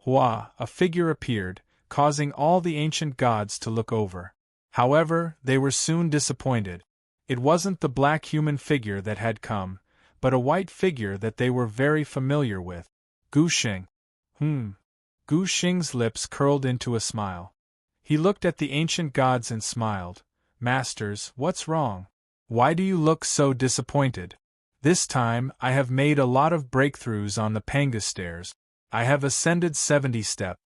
[SPEAKER 1] Hua, a figure appeared, causing all the ancient gods to look over. However, they were soon disappointed. It wasn't the black human figure that had come, but a white figure that they were very familiar with. Gu Xing. Gu Xing's lips curled into a smile. He looked at the ancient gods and smiled. Masters, what's wrong? Why do you look so disappointed? This time, I have made a lot of breakthroughs on the Panga stairs. I have ascended 70 steps.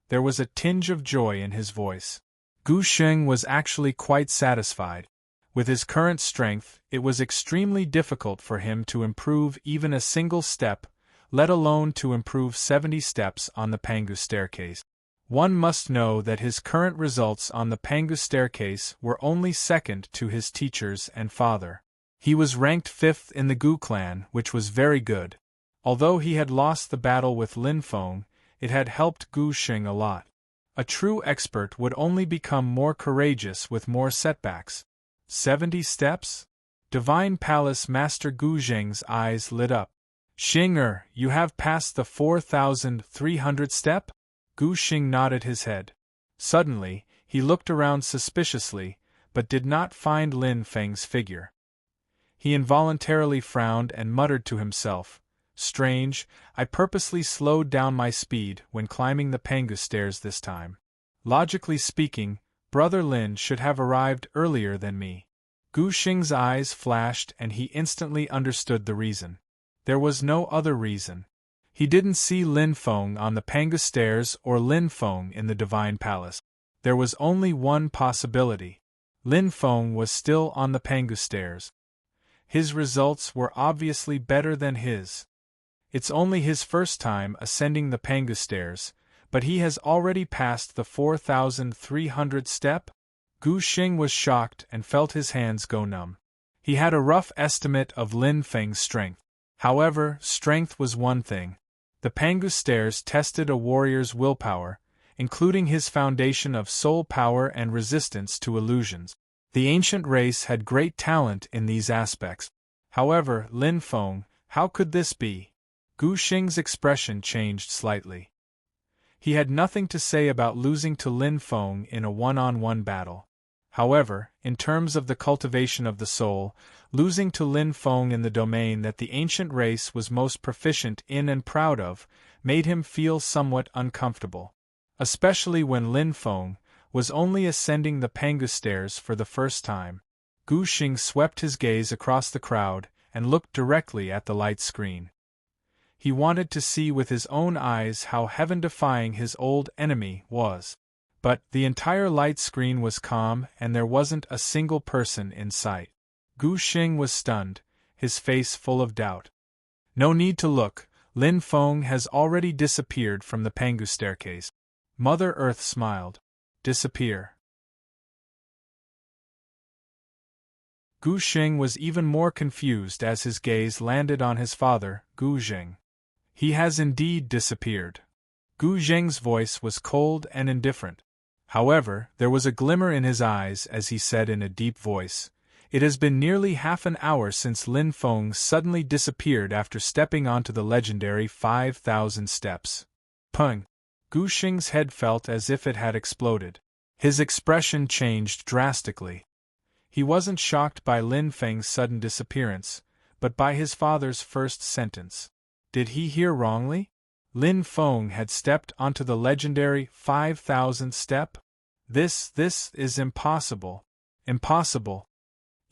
[SPEAKER 1] There was a tinge of joy in his voice. Gu Xing was actually quite satisfied. With his current strength, it was extremely difficult for him to improve even a single step, let alone to improve 70 steps on the Pangu staircase. One must know that his current results on the Pangu staircase were only second to his teachers and father. He was ranked 5th in the Gu clan, which was very good. Although he had lost the battle with Lin Feng, it had helped Gu Xing a lot. A true expert would only become more courageous with more setbacks. 70 steps? Divine Palace Master Gu Xing's eyes lit up. Xing, you have passed the 4,300 step? Gu Xing nodded his head. Suddenly, he looked around suspiciously, but did not find Lin Feng's figure. He involuntarily frowned and muttered to himself, "Strange, I purposely slowed down my speed when climbing the Pangu stairs this time. Logically speaking, Brother Lin should have arrived earlier than me." Gu Xing's eyes flashed and he instantly understood the reason. There was no other reason. He didn't see Lin Feng on the Pangu stairs or Lin Feng in the Divine Palace. There was only one possibility. Lin Feng was still on the Pangu stairs. His results were obviously better than his. It's only his first time ascending the Pangu stairs, but he has already passed the 4,300 step? Gu Xing was shocked and felt his hands go numb. He had a rough estimate of Lin Feng's strength. However, strength was one thing. The Pangu stairs tested a warrior's willpower, including his foundation of soul power and resistance to illusions. The ancient race had great talent in these aspects. However, Lin Feng, how could this be? Gu Xing's expression changed slightly. He had nothing to say about losing to Lin Feng in a one-on-one battle. However, in terms of the cultivation of the soul, losing to Lin Feng in the domain that the ancient race was most proficient in and proud of, made him feel somewhat uncomfortable. Especially when Lin Feng was only ascending the Pangu stairs for the first time. Gu Xing swept his gaze across the crowd and looked directly at the light screen. He wanted to see with his own eyes how heaven-defying his old enemy was. But the entire light screen was calm and there wasn't a single person in sight. Gu Xing was stunned, his face full of doubt. No need to look, Lin Feng has already disappeared from the Pangu staircase. Mother Earth smiled. Disappear. Gu Xing was even more confused as his gaze landed on his father, Gu Xing. He has indeed disappeared. Gu Xing's voice was cold and indifferent. However, there was a glimmer in his eyes as he said in a deep voice, "It has been nearly half an hour since Lin Feng suddenly disappeared after stepping onto the legendary 5,000 steps." Pung! Gu Xing's head felt as if it had exploded. His expression changed drastically. He wasn't shocked by Lin Feng's sudden disappearance, but by his father's first sentence. Did he hear wrongly? Lin Feng had stepped onto the legendary 5,000 step? This is impossible. Impossible.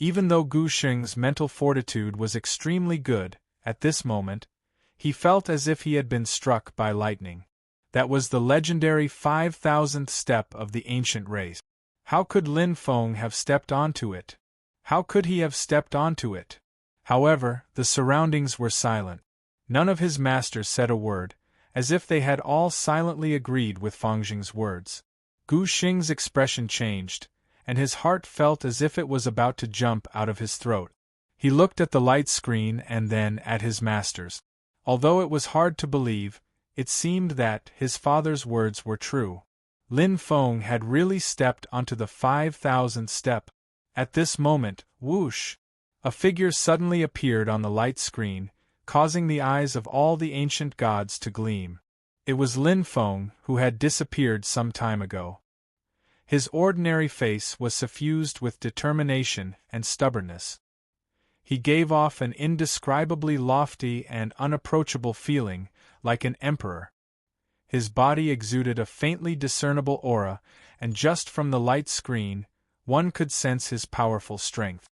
[SPEAKER 1] Even though Gu Xing's mental fortitude was extremely good, at this moment, he felt as if he had been struck by lightning. That was the legendary 5,000th step of the ancient race. How could Lin Feng have stepped onto it? How could he have stepped onto it? However, the surroundings were silent. None of his masters said a word, as if they had all silently agreed with Fangjing's words. Gu Xing's expression changed, and his heart felt as if it was about to jump out of his throat. He looked at the light screen and then at his masters. Although it was hard to believe, it seemed that his father's words were true. Lin Feng had really stepped onto the 5,000th step. At this moment, whoosh! A figure suddenly appeared on the light screen, causing the eyes of all the ancient gods to gleam. It was Lin Feng, who had disappeared some time ago. His ordinary face was suffused with determination and stubbornness. He gave off an indescribably lofty and unapproachable feeling, like an emperor. His body exuded a faintly discernible aura, and just from the light screen, one could sense his powerful strength.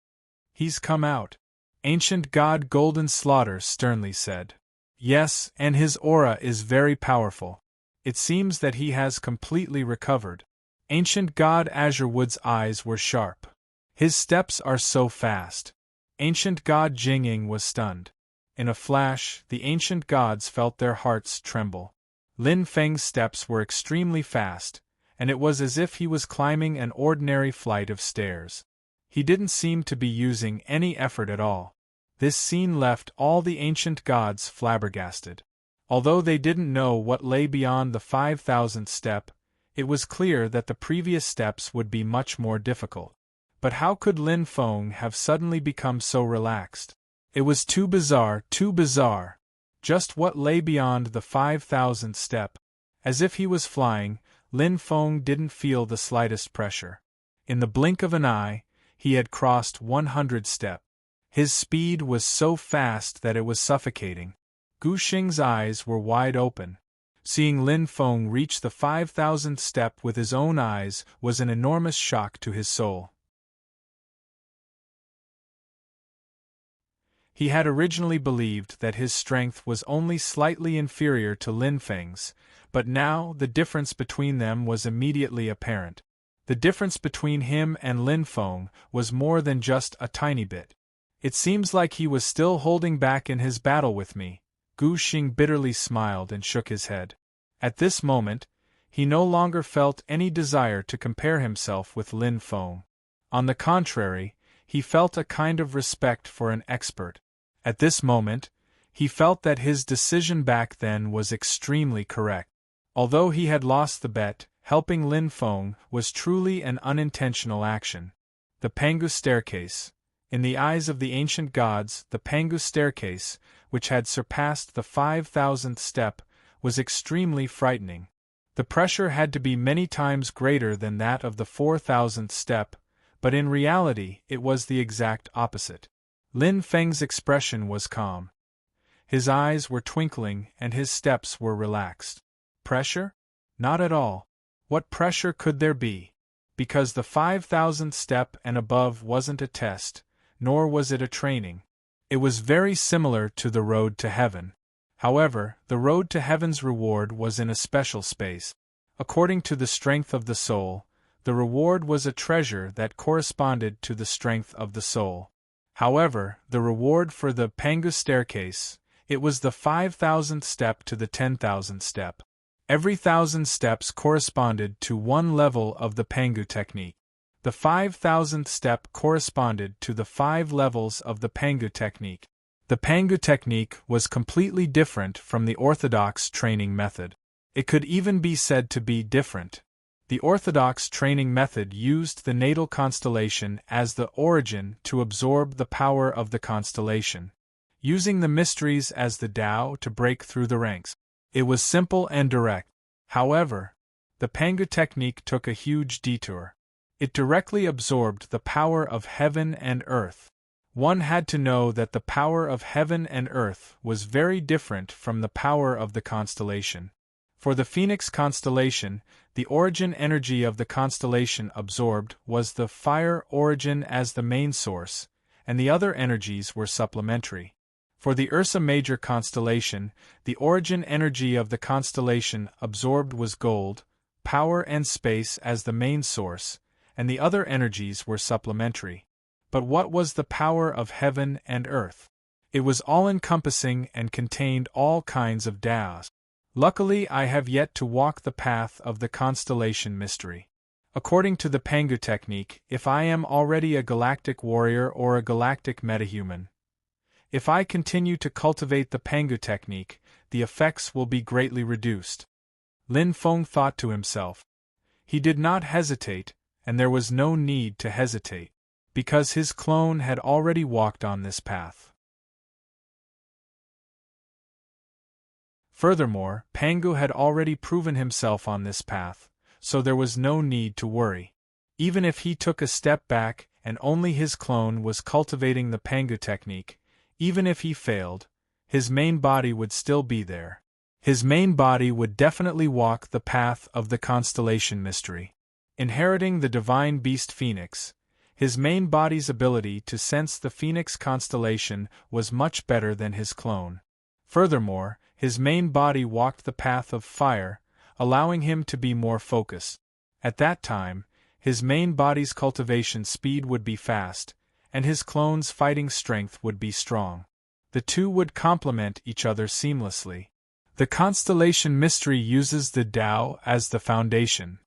[SPEAKER 1] "He's come out," Ancient God Golden Slaughter sternly said. "Yes, and his aura is very powerful. It seems that he has completely recovered." Ancient God Azurewood's eyes were sharp. "His steps are so fast." Ancient God Jingying was stunned. In a flash, the ancient gods felt their hearts tremble. Lin Feng's steps were extremely fast, and it was as if he was climbing an ordinary flight of stairs. He didn't seem to be using any effort at all. This scene left all the ancient gods flabbergasted. Although they didn't know what lay beyond the 5,000th step, it was clear that the previous steps would be much more difficult. But how could Lin Feng have suddenly become so relaxed? It was too bizarre, too bizarre. Just what lay beyond the 5,000th step? As if he was flying, Lin Feng didn't feel the slightest pressure. In the blink of an eye, he had crossed 100 steps. His speed was so fast that it was suffocating. Gu Xing's eyes were wide open. Seeing Lin Feng reach the 5,000th step with his own eyes was an enormous shock to his soul. He had originally believed that his strength was only slightly inferior to Lin Feng's, but now the difference between them was immediately apparent. The difference between him and Lin Feng was more than just a tiny bit. "It seems like he was still holding back in his battle with me." Gu Xing bitterly smiled and shook his head. At this moment, he no longer felt any desire to compare himself with Lin Feng. On the contrary, he felt a kind of respect for an expert. At this moment, he felt that his decision back then was extremely correct. Although he had lost the bet, helping Lin Feng was truly an unintentional action. The Pangu Staircase. In the eyes of the ancient gods, the Pangu Staircase, which had surpassed the 5,000th step, was extremely frightening. The pressure had to be many times greater than that of the 4,000th step, but in reality it was the exact opposite. Lin Feng's expression was calm. His eyes were twinkling and his steps were relaxed. Pressure? Not at all. What pressure could there be? Because the 5,000th step and above wasn't a test, nor was it a training. It was very similar to the road to heaven. However, the road to heaven's reward was in a special space. According to the strength of the soul, the reward was a treasure that corresponded to the strength of the soul. However, the reward for the Pangu Staircase, it was the 5,000th step to the 10,000th step. Every 1,000 steps corresponded to one level of the Pangu technique. The 5,000th step corresponded to the 5 levels of the Pangu technique. The Pangu technique was completely different from the orthodox training method. It could even be said to be different. The orthodox training method used the natal constellation as the origin to absorb the power of the constellation, using the mysteries as the Tao to break through the ranks. It was simple and direct. However, the Pangu technique took a huge detour. It directly absorbed the power of heaven and earth. One had to know that the power of heaven and earth was very different from the power of the constellation. For the Phoenix constellation, the origin energy of the constellation absorbed was the fire origin as the main source, and the other energies were supplementary. For the Ursa Major constellation, the origin energy of the constellation absorbed was gold, power and space as the main source, and the other energies were supplementary. But what was the power of heaven and earth? It was all-encompassing and contained all kinds of Taos. Luckily, I have yet to walk the path of the constellation mystery. According to the Pangu technique, if I am already a galactic warrior or a galactic metahuman, if I continue to cultivate the Pangu technique, the effects will be greatly reduced. Lin Feng thought to himself. He did not hesitate, and there was no need to hesitate, because his clone had already walked on this path. Furthermore, Pangu had already proven himself on this path, so there was no need to worry. Even if he took a step back and only his clone was cultivating the Pangu technique, even if he failed, his main body would still be there. His main body would definitely walk the path of the constellation mystery. Inheriting the divine beast Phoenix, his main body's ability to sense the Phoenix constellation was much better than his clone. Furthermore, his main body walked the path of fire, allowing him to be more focused. At that time, his main body's cultivation speed would be fast, and his clone's fighting strength would be strong. The two would complement each other seamlessly. The constellation mystery uses the Tao as the foundation.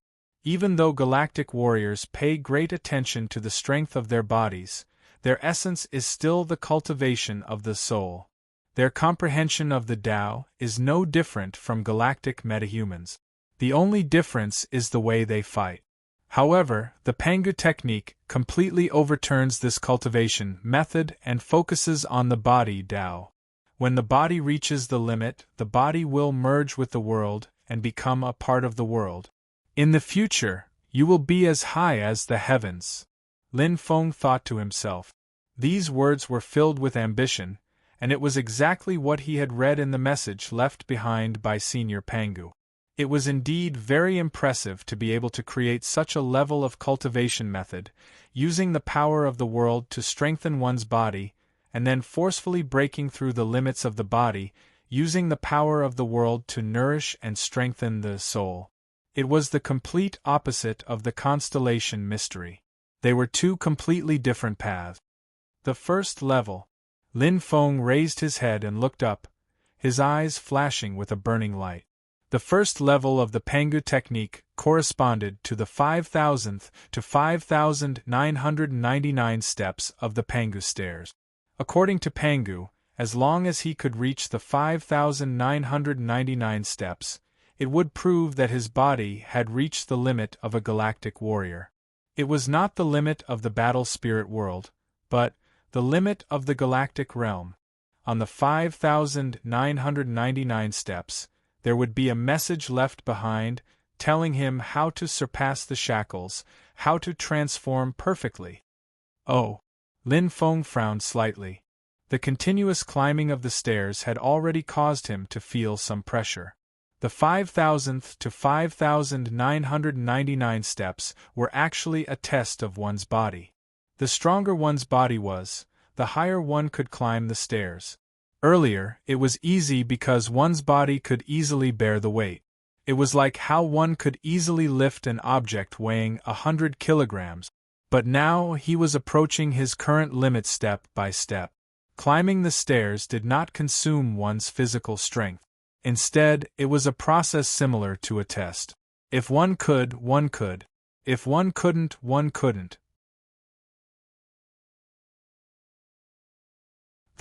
[SPEAKER 1] Even though galactic warriors pay great attention to the strength of their bodies, their essence is still the cultivation of the soul. Their comprehension of the Tao is no different from galactic metahumans. The only difference is the way they fight. However, the Pangu technique completely overturns this cultivation method and focuses on the body Tao. When the body reaches the limit, the body will merge with the world and become a part of the world. In the future, you will be as high as the heavens. Lin Feng thought to himself. These words were filled with ambition, and it was exactly what he had read in the message left behind by Senior Pangu. It was indeed very impressive to be able to create such a level of cultivation method, using the power of the world to strengthen one's body, and then forcefully breaking through the limits of the body, using the power of the world to nourish and strengthen the soul. It was the complete opposite of the constellation mystery. They were two completely different paths. The first level. Lin Feng raised his head and looked up, his eyes flashing with a burning light. The first level of the Pangu technique corresponded to the 5,000th to 5,999 steps of the Pangu stairs. According to Pangu, as long as he could reach the 5,999 steps, it would prove that his body had reached the limit of a galactic warrior. It was not the limit of the battle spirit world, but the limit of the galactic realm. On the 5,999 steps, there would be a message left behind, telling him how to surpass the shackles, how to transform perfectly. Oh! Lin Feng frowned slightly. The continuous climbing of the stairs had already caused him to feel some pressure. The 5,000th to 5,999 steps were actually a test of one's body. The stronger one's body was, the higher one could climb the stairs. Earlier, it was easy because one's body could easily bear the weight. It was like how one could easily lift an object weighing 100 kilograms. But now he was approaching his current limit step by step. Climbing the stairs did not consume one's physical strength. Instead, it was a process similar to a test. If one could, one could. If one couldn't, one couldn't.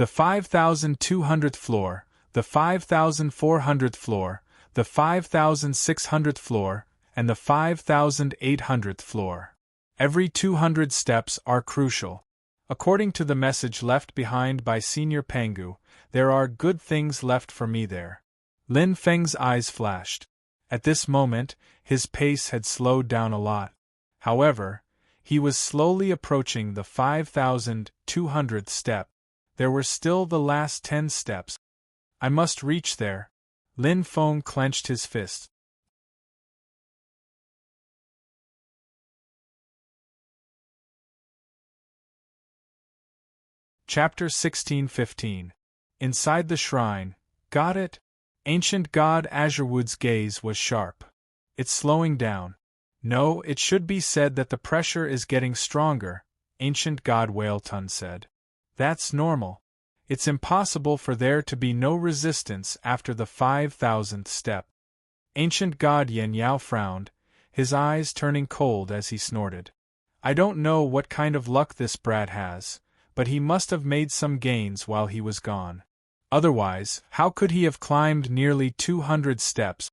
[SPEAKER 1] The 5,200th floor, the 5,400th floor, the 5,600th floor, and the 5,800th floor. Every 200 steps are crucial. According to the message left behind by Senior Pangu, there are good things left for me there. Lin Feng's eyes flashed. At this moment, his pace had slowed down a lot. However, he was slowly approaching the 5,200th step. There were still the last 10 steps. I must reach there. Lin Feng clenched his fist. Chapter 1615. Inside the shrine. Got it? Ancient God Azurewood's gaze was sharp. It's slowing down. No, it should be said that the pressure is getting stronger, Ancient God Whalton said. That's normal. It's impossible for there to be no resistance after the 5,000th step. Ancient God Yin Yao frowned, his eyes turning cold as he snorted. I don't know what kind of luck this brat has, but he must have made some gains while he was gone. Otherwise, how could he have climbed nearly 200 steps?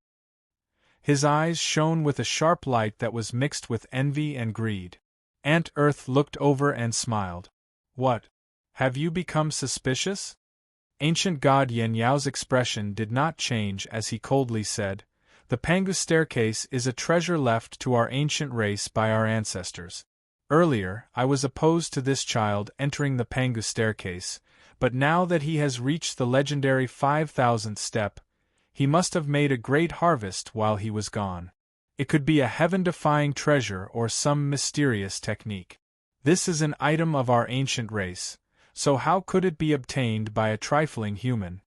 [SPEAKER 1] His eyes shone with a sharp light that was mixed with envy and greed. Aunt Earth looked over and smiled. What? Have you become suspicious? Ancient god Yen Yao's expression did not change as he coldly said, "The Pangu staircase is a treasure left to our ancient race by our ancestors. Earlier, I was opposed to this child entering the Pangu staircase, but now that he has reached the legendary 5,000th step, he must have made a great harvest while he was gone. It could be a heaven-defying treasure or some mysterious technique. This is an item of our ancient race, so how could it be obtained by a trifling human?"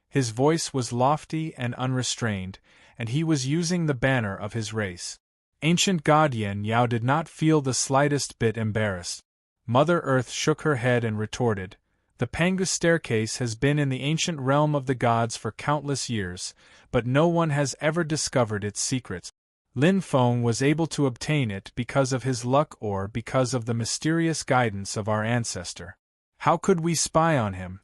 [SPEAKER 1] His voice was lofty and unrestrained, and he was using the banner of his race. Ancient god Yen Yao did not feel the slightest bit embarrassed. Mother Earth shook her head and retorted, "The Pangu staircase has been in the ancient realm of the gods for countless years, but no one has ever discovered its secrets. Lin Feng was able to obtain it because of his luck or because of the mysterious guidance of our ancestor. How could we spy on him?"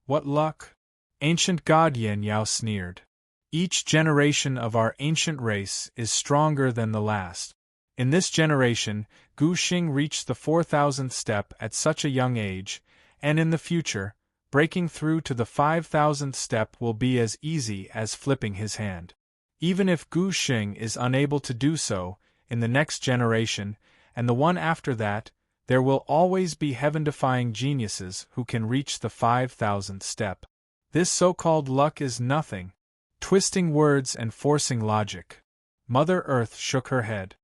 [SPEAKER 1] "What luck?" Ancient god Yen Yao sneered. "Each generation of our ancient race is stronger than the last. In this generation, Gu Xing reached the 4,000th step at such a young age, and in the future, breaking through to the 5,000th step will be as easy as flipping his hand. Even if Gu Xing is unable to do so, in the next generation, and the one after that, there will always be heaven-defying geniuses who can reach the 5,000th step. This so-called luck is nothing. Twisting words and forcing logic." Mother Earth shook her head.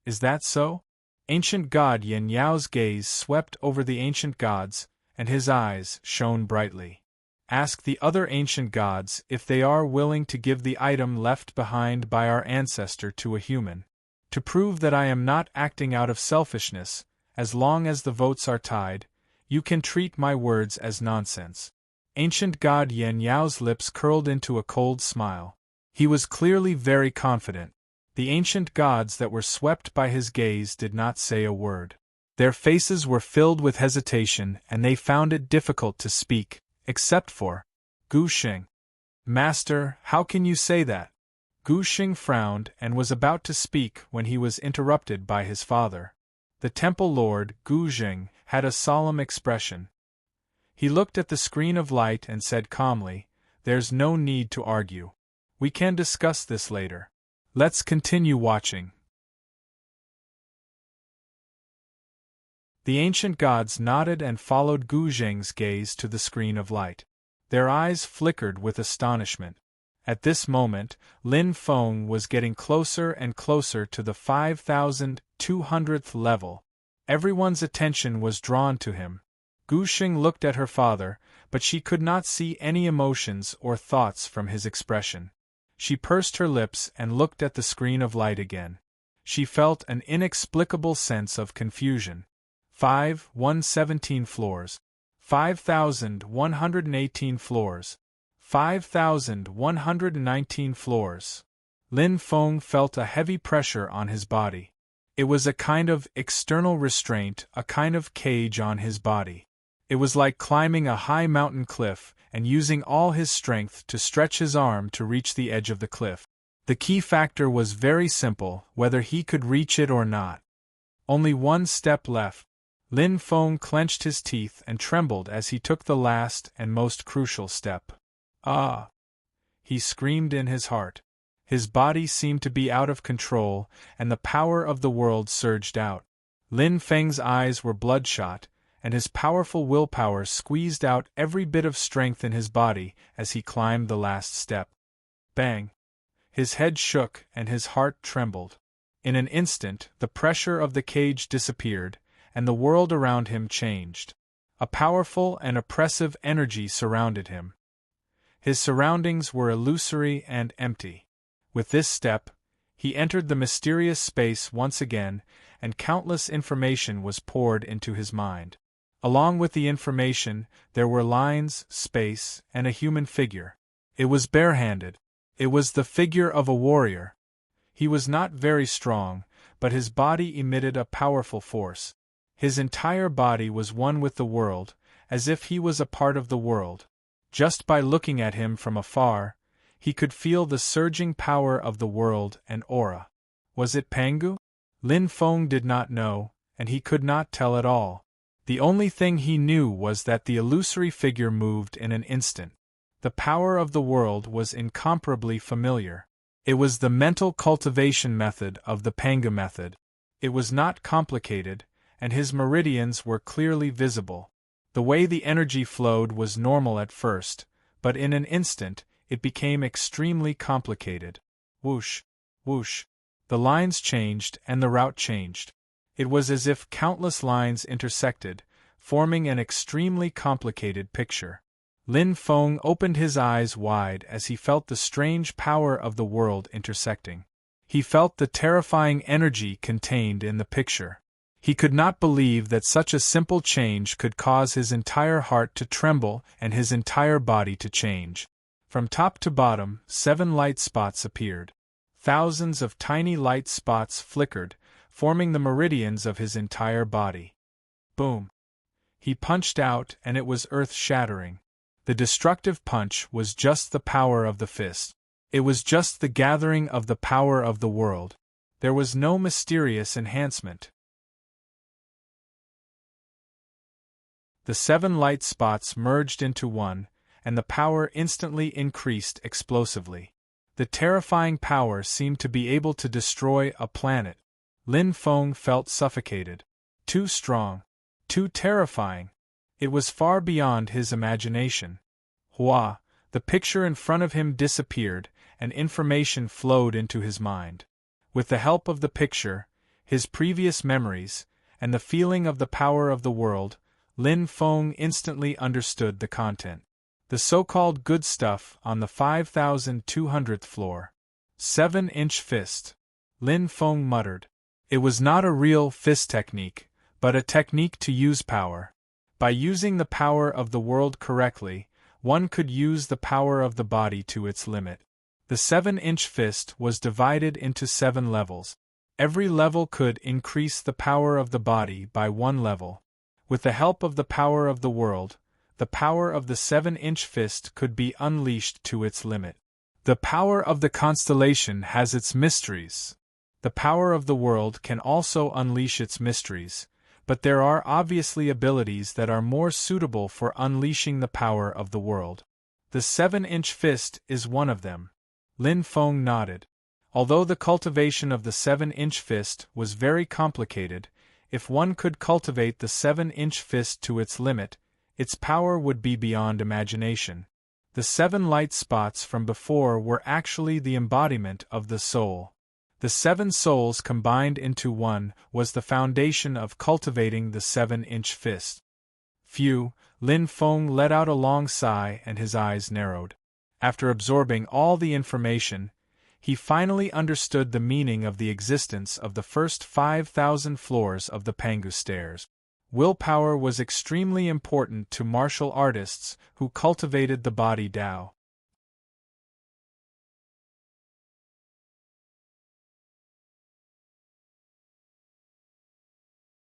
[SPEAKER 1] "Is that so?" Ancient god Yen Yao's gaze swept over the ancient gods, and his eyes shone brightly. "Ask the other ancient gods if they are willing to give the item left behind by our ancestor to a human. To prove that I am not acting out of selfishness, as long as the votes are tied, you can treat my words as nonsense." Ancient god Yen Yao's lips curled into a cold smile. He was clearly very confident. The ancient gods that were swept by his gaze did not say a word. Their faces were filled with hesitation and they found it difficult to speak, except for Gu Xing. "Master, how can you say that?" Gu Xing frowned and was about to speak when he was interrupted by his father. The temple lord, Gu Xing, had a solemn expression. He looked at the screen of light and said calmly, "There's no need to argue. We can discuss this later. Let's continue watching." The ancient gods nodded and followed Gu Xing's gaze to the screen of light. Their eyes flickered with astonishment. At this moment, Lin Feng was getting closer and closer to the 5,200th level. Everyone's attention was drawn to him. Gu Xing looked at her father, but she could not see any emotions or thoughts from his expression. She pursed her lips and looked at the screen of light again. She felt an inexplicable sense of confusion. 5,117 floors. 5,118 floors. 5,119 floors. Lin Feng felt a heavy pressure on his body. It was a kind of external restraint, a kind of cage on his body. It was like climbing a high mountain cliff and using all his strength to stretch his arm to reach the edge of the cliff. The key factor was very simple, whether he could reach it or not. Only one step left. Lin Feng clenched his teeth and trembled as he took the last and most crucial step. "Ah!" he screamed in his heart. His body seemed to be out of control, and the power of the world surged out. Lin Feng's eyes were bloodshot, and his powerful willpower squeezed out every bit of strength in his body as he climbed the last step. Bang! His head shook and his heart trembled. In an instant, the pressure of the cage disappeared, and the world around him changed. A powerful and oppressive energy surrounded him. His surroundings were illusory and empty. With this step, he entered the mysterious space once again, and countless information was poured into his mind. Along with the information, there were lines, space, and a human figure. It was barehanded. It was the figure of a warrior. He was not very strong, but his body emitted a powerful force. His entire body was one with the world, as if he was a part of the world. Just by looking at him from afar, he could feel the surging power of the world and aura. Was it Pangu? Lin Feng did not know, and he could not tell at all. The only thing he knew was that the illusory figure moved in an instant. The power of the world was incomparably familiar. It was the mental cultivation method of the Panga method. It was not complicated, and his meridians were clearly visible. The way the energy flowed was normal at first, but in an instant, it became extremely complicated. Whoosh, whoosh. The lines changed and the route changed. It was as if countless lines intersected, forming an extremely complicated picture. Lin Feng opened his eyes wide as he felt the strange power of the world intersecting. He felt the terrifying energy contained in the picture. He could not believe that such a simple change could cause his entire heart to tremble and his entire body to change. From top to bottom, 7 light spots appeared. Thousands of tiny light spots flickered, forming the meridians of his entire body. Boom! He punched out, and it was earth-shattering. The destructive punch was just the power of the fist. It was just the gathering of the power of the world. There was no mysterious enhancement. The 7 light spots merged into one, and the power instantly increased explosively. The terrifying power seemed to be able to destroy a planet. Lin Feng felt suffocated. Too strong. Too terrifying. It was far beyond his imagination. Hua, the picture in front of him disappeared, and information flowed into his mind. With the help of the picture, his previous memories, and the feeling of the power of the world, Lin Feng instantly understood the content. The so-called good stuff on the 5,200th floor. 7-inch fist. Lin Feng muttered. It was not a real fist technique, but a technique to use power. By using the power of the world correctly, one could use the power of the body to its limit. The 7-inch fist was divided into 7 levels. Every level could increase the power of the body by 1 level. With the help of the power of the world, the power of the 7-inch fist could be unleashed to its limit. The power of the constellation has its mysteries. The power of the world can also unleash its mysteries, but there are obviously abilities that are more suitable for unleashing the power of the world. The 7-inch fist is one of them. Lin Feng nodded. Although the cultivation of the 7-inch fist was very complicated, if one could cultivate the 7-inch fist to its limit, its power would be beyond imagination. The 7 light spots from before were actually the embodiment of the soul. The 7 souls combined into one was the foundation of cultivating the 7-inch fist. Phew, Lin Feng let out a long sigh and his eyes narrowed. After absorbing all the information, he finally understood the meaning of the existence of the first 5,000 floors of the Pangu stairs. Willpower was extremely important to martial artists who cultivated the body Dao.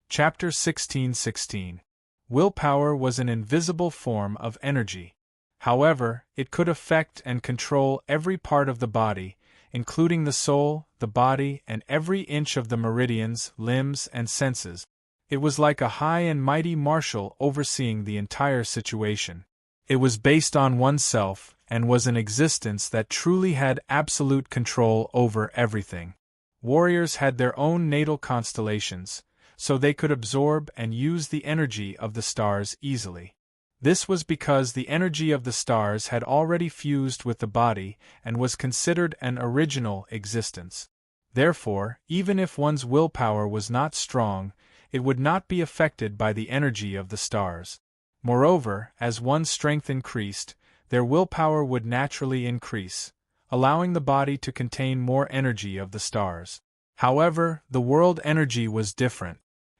[SPEAKER 1] Chapter 16:16. Willpower was an invisible form of energy. However, it could affect and control every part of the body, including the soul, the body, and every inch of the meridians, limbs, and senses. It was like a high and mighty marshal overseeing the entire situation. It was based on oneself, and was an existence that truly had absolute control over everything. Warriors had their own natal constellations, so they could absorb and use the energy of the stars easily. This was because the energy of the stars had already fused with the body and was considered an original existence. Therefore, even if one's willpower was not strong, it would not be affected by the energy of the stars. Moreover, as one's strength increased, their willpower would naturally increase, allowing the body to contain more energy of the stars. However, the world energy was different.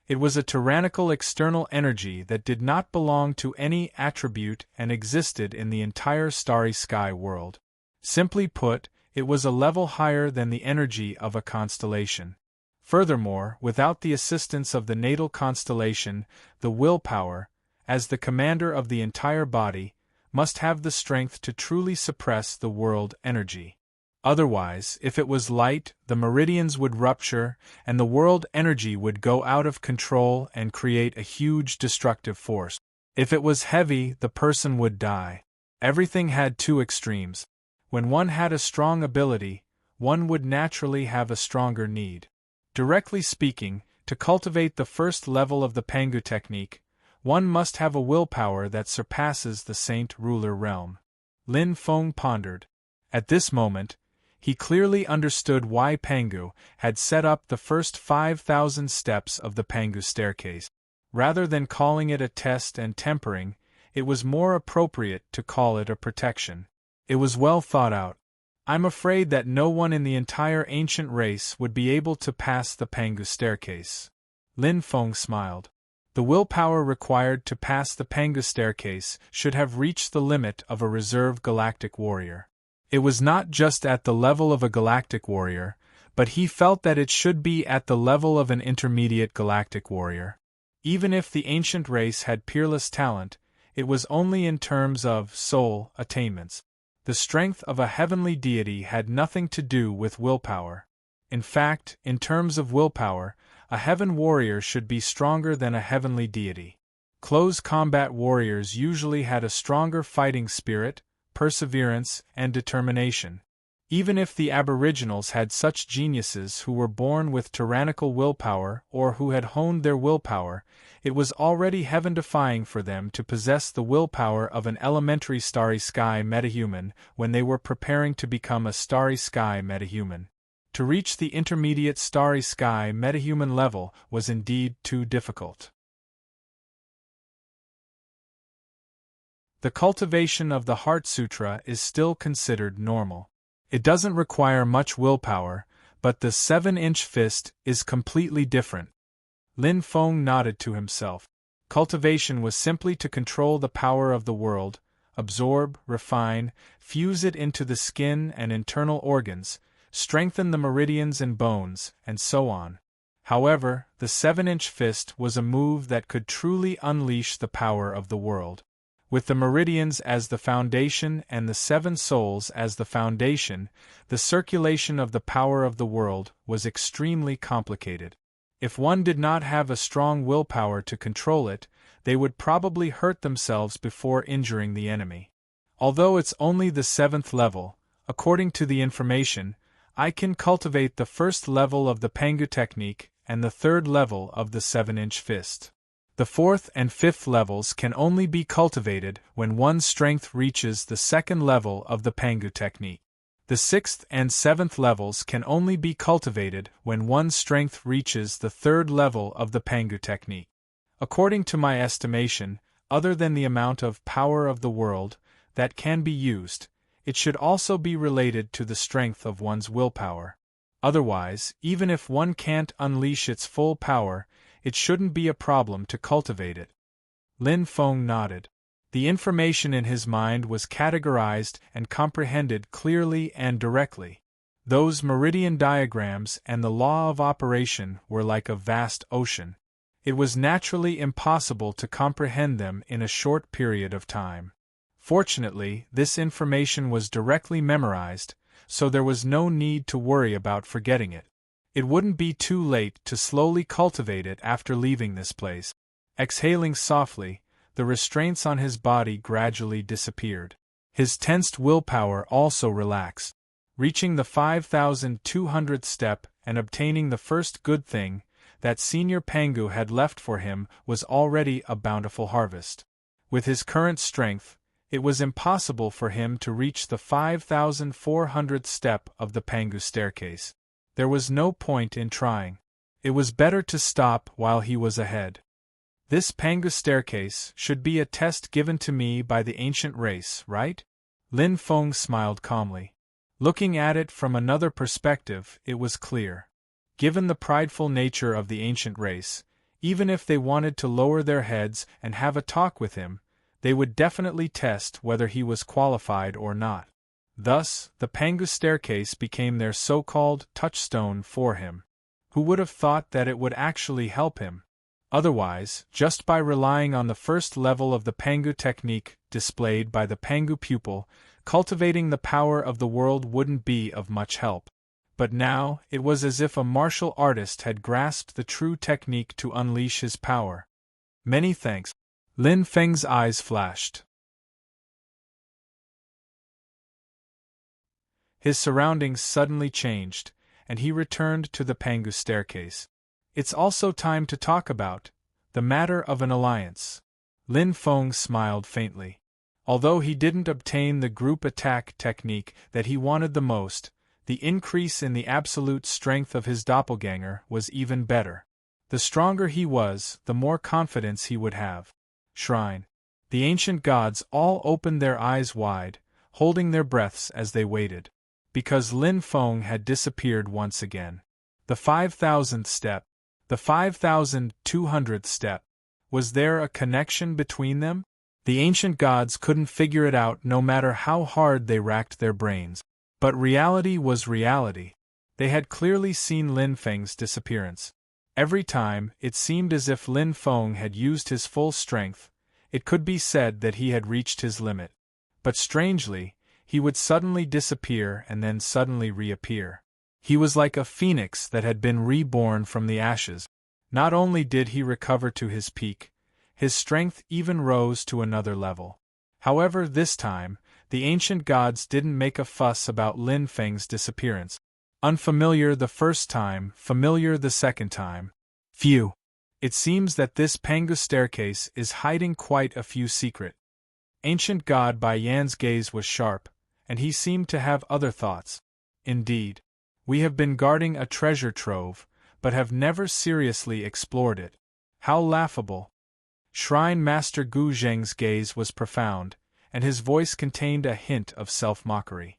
[SPEAKER 1] It was a tyrannical external energy that did not belong to any attribute and existed in the entire starry sky world. Simply put, it was a level higher than the energy of a constellation. Furthermore, without the assistance of the natal constellation, the willpower, as the commander of the entire body, must have the strength to truly suppress the world energy. Otherwise, if it was light, the meridians would rupture, and the world energy would go out of control and create a huge destructive force. If it was heavy, the person would die. Everything had two extremes. When one had a strong ability, one would naturally have a stronger need. Directly speaking, to cultivate the first level of the Pangu technique, one must have a willpower that surpasses the Saint Ruler realm. Lin Feng pondered. At this moment, he clearly understood why Pangu had set up the first 5,000 steps of the Pangu staircase. Rather than calling it a test and tempering, it was more appropriate to call it a protection. It was well thought out. I'm afraid that no one in the entire ancient race would be able to pass the Pangu staircase. Lin Feng smiled. The willpower required to pass the Pangu staircase should have reached the limit of a reserve galactic warrior. It was not just at the level of a galactic warrior, but he felt that it should be at the level of an intermediate galactic warrior. Even if the ancient race had peerless talent, it was only in terms of soul attainments. The strength of a heavenly deity had nothing to do with willpower. In fact, in terms of willpower, a heaven warrior should be stronger than a heavenly deity. Close combat warriors usually had a stronger fighting spirit, perseverance, and determination. Even if the aboriginals had such geniuses who were born with tyrannical willpower or who had honed their willpower, it was already heaven-defying for them to possess the willpower of an elementary starry sky metahuman when they were preparing to become a starry sky metahuman. To reach the intermediate starry sky metahuman level was indeed too difficult. The cultivation of the Heart Sutra is still considered normal. It doesn't require much willpower, but the 7-inch fist is completely different. Lin Feng nodded to himself. Cultivation was simply to control the power of the world, absorb, refine, fuse it into the skin and internal organs, strengthen the meridians and bones, and so on. However, the 7-inch fist was a move that could truly unleash the power of the world. With the meridians as the foundation and the 7 souls as the foundation, the circulation of the power of the world was extremely complicated. If one did not have a strong willpower to control it, they would probably hurt themselves before injuring the enemy. Although it's only the 7th level, according to the information, I can cultivate the first level of the Pangu technique and the 3rd level of the 7-inch fist. The 4th and 5th levels can only be cultivated when one's strength reaches the 2nd level of the Pangu technique. The 6th and 7th levels can only be cultivated when one's strength reaches the 3rd level of the Pangu technique. According to my estimation, other than the amount of power of the world that can be used, it should also be related to the strength of one's willpower. Otherwise, even if one can't unleash its full power, it shouldn't be a problem to cultivate it. Lin Feng nodded. The information in his mind was categorized and comprehended clearly and directly. Those meridian diagrams and the law of operation were like a vast ocean. It was naturally impossible to comprehend them in a short period of time. Fortunately, this information was directly memorized, so there was no need to worry about forgetting it. It wouldn't be too late to slowly cultivate it after leaving this place. Exhaling softly, the restraints on his body gradually disappeared. His tensed willpower also relaxed. Reaching the 5,200th step and obtaining the first good thing that Senior Pangu had left for him was already a bountiful harvest. With his current strength, it was impossible for him to reach the 5,400th step of the Pangu staircase. There was no point in trying. It was better to stop while he was ahead. This Pangu staircase should be a test given to me by the ancient race, right? Lin Feng smiled calmly. Looking at it from another perspective, it was clear. Given the prideful nature of the ancient race, even if they wanted to lower their heads and have a talk with him, they would definitely test whether he was qualified or not. Thus, the Pangu staircase became their so-called touchstone for him. Who would have thought that it would actually help him? Otherwise, just by relying on the first level of the Pangu technique displayed by the Pangu pupil, cultivating the power of the world wouldn't be of much help. But now, it was as if a martial artist had grasped the true technique to unleash his power. Many thanks. Lin Feng's eyes flashed. His surroundings suddenly changed, and he returned to the Pangu staircase. It's also time to talk about the matter of an alliance. Lin Feng smiled faintly. Although he didn't obtain the group attack technique that he wanted the most, the increase in the absolute strength of his doppelganger was even better. The stronger he was, the more confidence he would have. Shrine. The ancient gods all opened their eyes wide, holding their breaths as they waited. Because Lin Feng had disappeared once again. The 5,000th step. The 5,200th step. Was there a connection between them? The ancient gods couldn't figure it out no matter how hard they racked their brains. But reality was reality. They had clearly seen Lin Feng's disappearance. Every time, it seemed as if Lin Feng had used his full strength, it could be said that he had reached his limit. But strangely, he would suddenly disappear and then suddenly reappear. He was like a phoenix that had been reborn from the ashes. Not only did he recover to his peak, his strength even rose to another level. However, this time, the ancient gods didn't make a fuss about Lin Feng's disappearance. Unfamiliar the first time, familiar the second time. Phew! It seems that this Pangu staircase is hiding quite a few secrets. Ancient god Bai Yan's gaze was sharp, and he seemed to have other thoughts. Indeed. We have been guarding a treasure trove, but have never seriously explored it. How laughable! Shrine Master Gu Zheng's gaze was profound, and his voice contained a hint of self-mockery.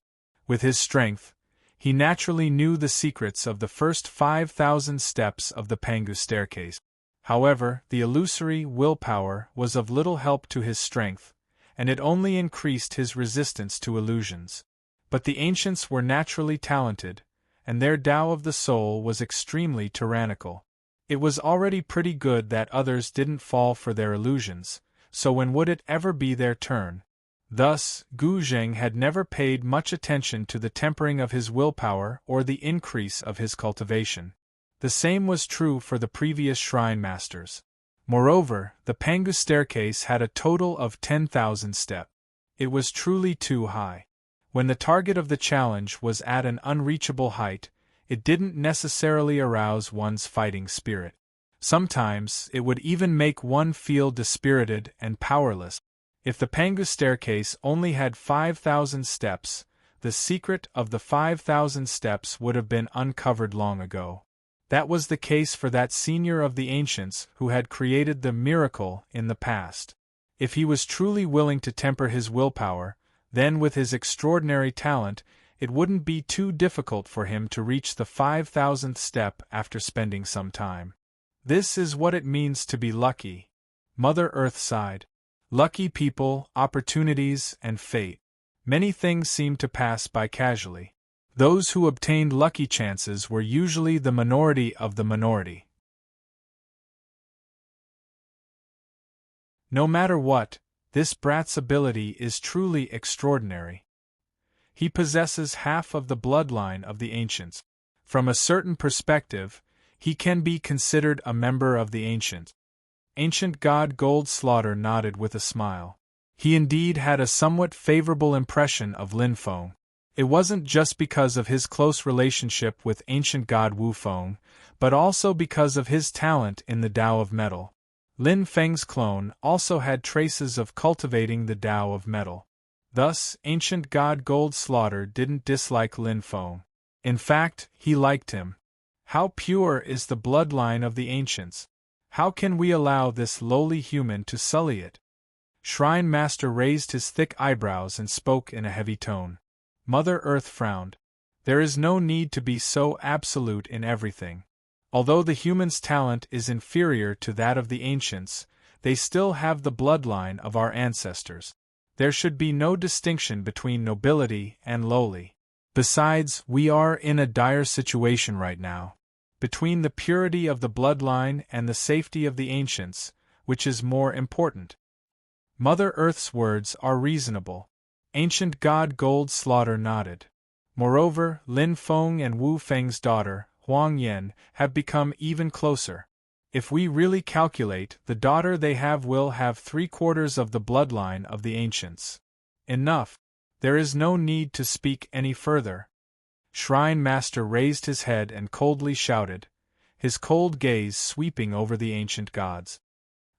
[SPEAKER 1] With his strength, he naturally knew the secrets of the first 5,000 steps of the Pangu staircase. However, the illusory willpower was of little help to his strength, and it only increased his resistance to illusions. But the ancients were naturally talented, and their Tao of the soul was extremely tyrannical. It was already pretty good that others didn't fall for their illusions, so when would it ever be their turn? Thus, Gu Zheng had never paid much attention to the tempering of his willpower or the increase of his cultivation. The same was true for the previous shrine masters. Moreover, the Pangu staircase had a total of 10,000 steps. It was truly too high. When the target of the challenge was at an unreachable height, it didn't necessarily arouse one's fighting spirit. Sometimes, it would even make one feel dispirited and powerless. If the Pangu staircase only had 5,000 steps, the secret of the 5,000 steps would have been uncovered long ago. That was the case for that senior of the ancients who had created the miracle in the past. If he was truly willing to temper his willpower, then with his extraordinary talent, it wouldn't be too difficult for him to reach the 5,000th step after spending some time. This is what it means to be lucky. Mother Earth sighed. Lucky people, opportunities, and fate. Many things seem to pass by casually. Those who obtained lucky chances were usually the minority of the minority. No matter what, this brat's ability is truly extraordinary. He possesses half of the bloodline of the ancients. From a certain perspective, he can be considered a member of the ancients. Ancient god Gold Slaughter nodded with a smile. He indeed had a somewhat favorable impression of Lin Feng. It wasn't just because of his close relationship with ancient god Wu Feng, but also because of his talent in the Tao of Metal. Lin Feng's clone also had traces of cultivating the Tao of Metal. Thus, ancient god Gold Slaughter didn't dislike Lin Feng. In fact, he liked him. How pure is the bloodline of the ancients? How can we allow this lowly human to sully it? Shrine Master raised his thick eyebrows and spoke in a heavy tone. Mother Earth frowned. There is no need to be so absolute in everything. Although the human's talent is inferior to that of the ancients, they still have the bloodline of our ancestors. There should be no distinction between nobility and lowly. Besides, we are in a dire situation right now. Between the purity of the bloodline and the safety of the ancients, which is more important? Mother Earth's words are reasonable. Ancient God Gold Slaughter nodded. Moreover, Lin Feng and Wu Feng's daughter, Huang Yan, have become even closer. If we really calculate, the daughter they have will have 3/4 of the bloodline of the ancients. Enough. There is no need to speak any further. Shrine Master raised his head and coldly shouted, his cold gaze sweeping over the ancient gods.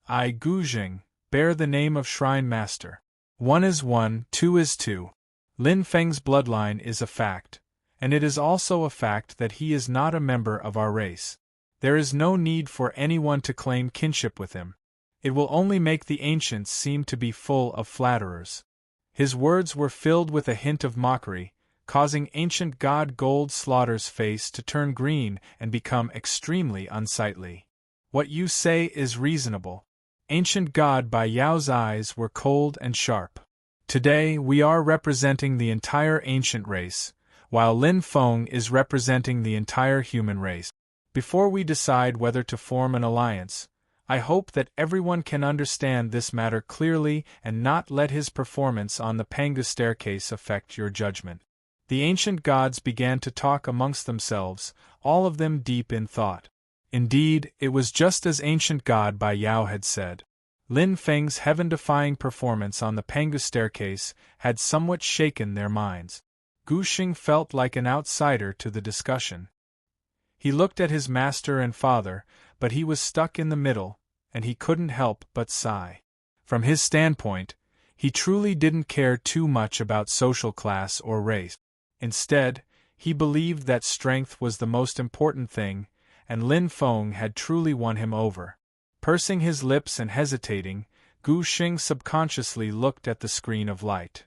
[SPEAKER 1] I, Guzheng, bear the name of Shrine Master. 1 is 1, 2 is 2. Lin Feng's bloodline is a fact, and it is also a fact that he is not a member of our race. There is no need for anyone to claim kinship with him. It will only make the ancients seem to be full of flatterers. His words were filled with a hint of mockery, causing ancient God Gold Slaughter's face to turn green and become extremely unsightly. What you say is reasonable. Ancient God Bai Yao's eyes were cold and sharp. Today we are representing the entire ancient race, while Lin Feng is representing the entire human race. Before we decide whether to form an alliance, I hope that everyone can understand this matter clearly and not let his performance on the Panga staircase affect your judgment. The ancient gods began to talk amongst themselves, all of them deep in thought. Indeed, it was just as ancient God Bai Yao had said. Lin Feng's heaven-defying performance on the Panga staircase had somewhat shaken their minds. Guzheng felt like an outsider to the discussion. He looked at his master and father, but he was stuck in the middle, and he couldn't help but sigh. From his standpoint, he truly didn't care too much about social class or race. Instead, he believed that strength was the most important thing, and Lin Feng had truly won him over. Pursing his lips and hesitating, Guzheng subconsciously looked at the screen of light.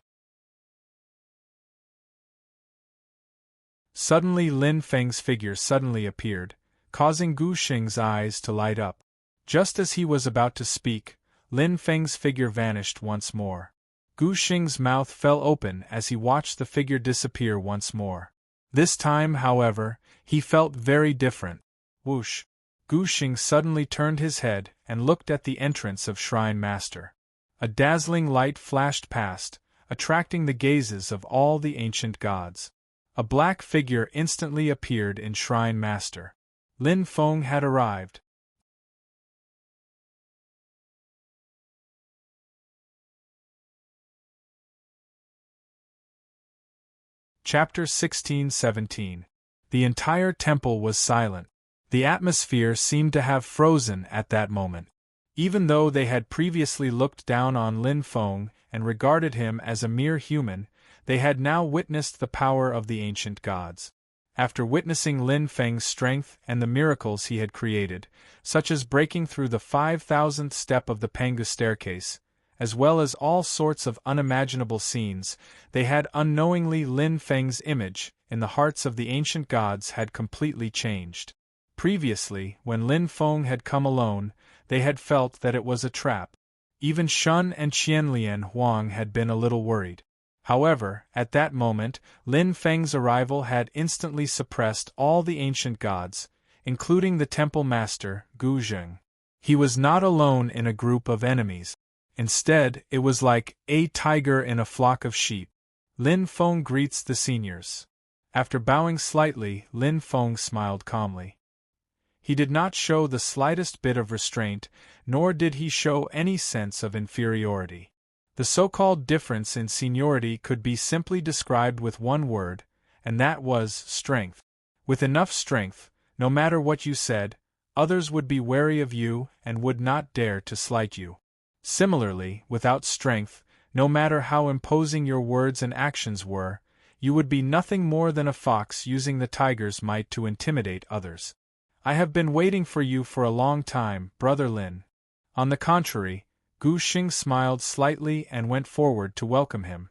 [SPEAKER 1] Suddenly Lin Feng's figure suddenly appeared, causing Guzheng's eyes to light up. Just as he was about to speak, Lin Feng's figure vanished once more. Guzheng's mouth fell open as he watched the figure disappear once more. This time, however, he felt very different. Whoosh! Guzheng suddenly turned his head and looked at the entrance of Shrine Master. A dazzling light flashed past, attracting the gazes of all the ancient gods. A black figure instantly appeared in Shrine Master. Lin Feng had arrived. Chapter 16-17. The entire temple was silent. The atmosphere seemed to have frozen at that moment. Even though they had previously looked down on Lin Feng and regarded him as a mere human, they had now witnessed the power of the ancient gods. After witnessing Lin Feng's strength and the miracles he had created, such as breaking through the 5,000th step of the Panga staircase, as well as all sorts of unimaginable scenes, they had unknowingly Lin Feng's image, in the hearts of the ancient gods, had completely changed. Previously, when Lin Feng had come alone, they had felt that it was a trap. Even Shun and Qianlian Huang had been a little worried. However, at that moment, Lin Feng's arrival had instantly suppressed all the ancient gods, including the temple master, Guzheng. He was not alone in a group of enemies. Instead, it was like a tiger in a flock of sheep. Lin Feng greets the seniors. After bowing slightly, Lin Feng smiled calmly. He did not show the slightest bit of restraint, nor did he show any sense of inferiority. The so-called difference in seniority could be simply described with one word, and that was strength. With enough strength, no matter what you said, others would be wary of you and would not dare to slight you. Similarly, without strength, no matter how imposing your words and actions were, you would be nothing more than a fox using the tiger's might to intimidate others. I have been waiting for you for a long time, Brother Lin. On the contrary, Guzheng smiled slightly and went forward to welcome him.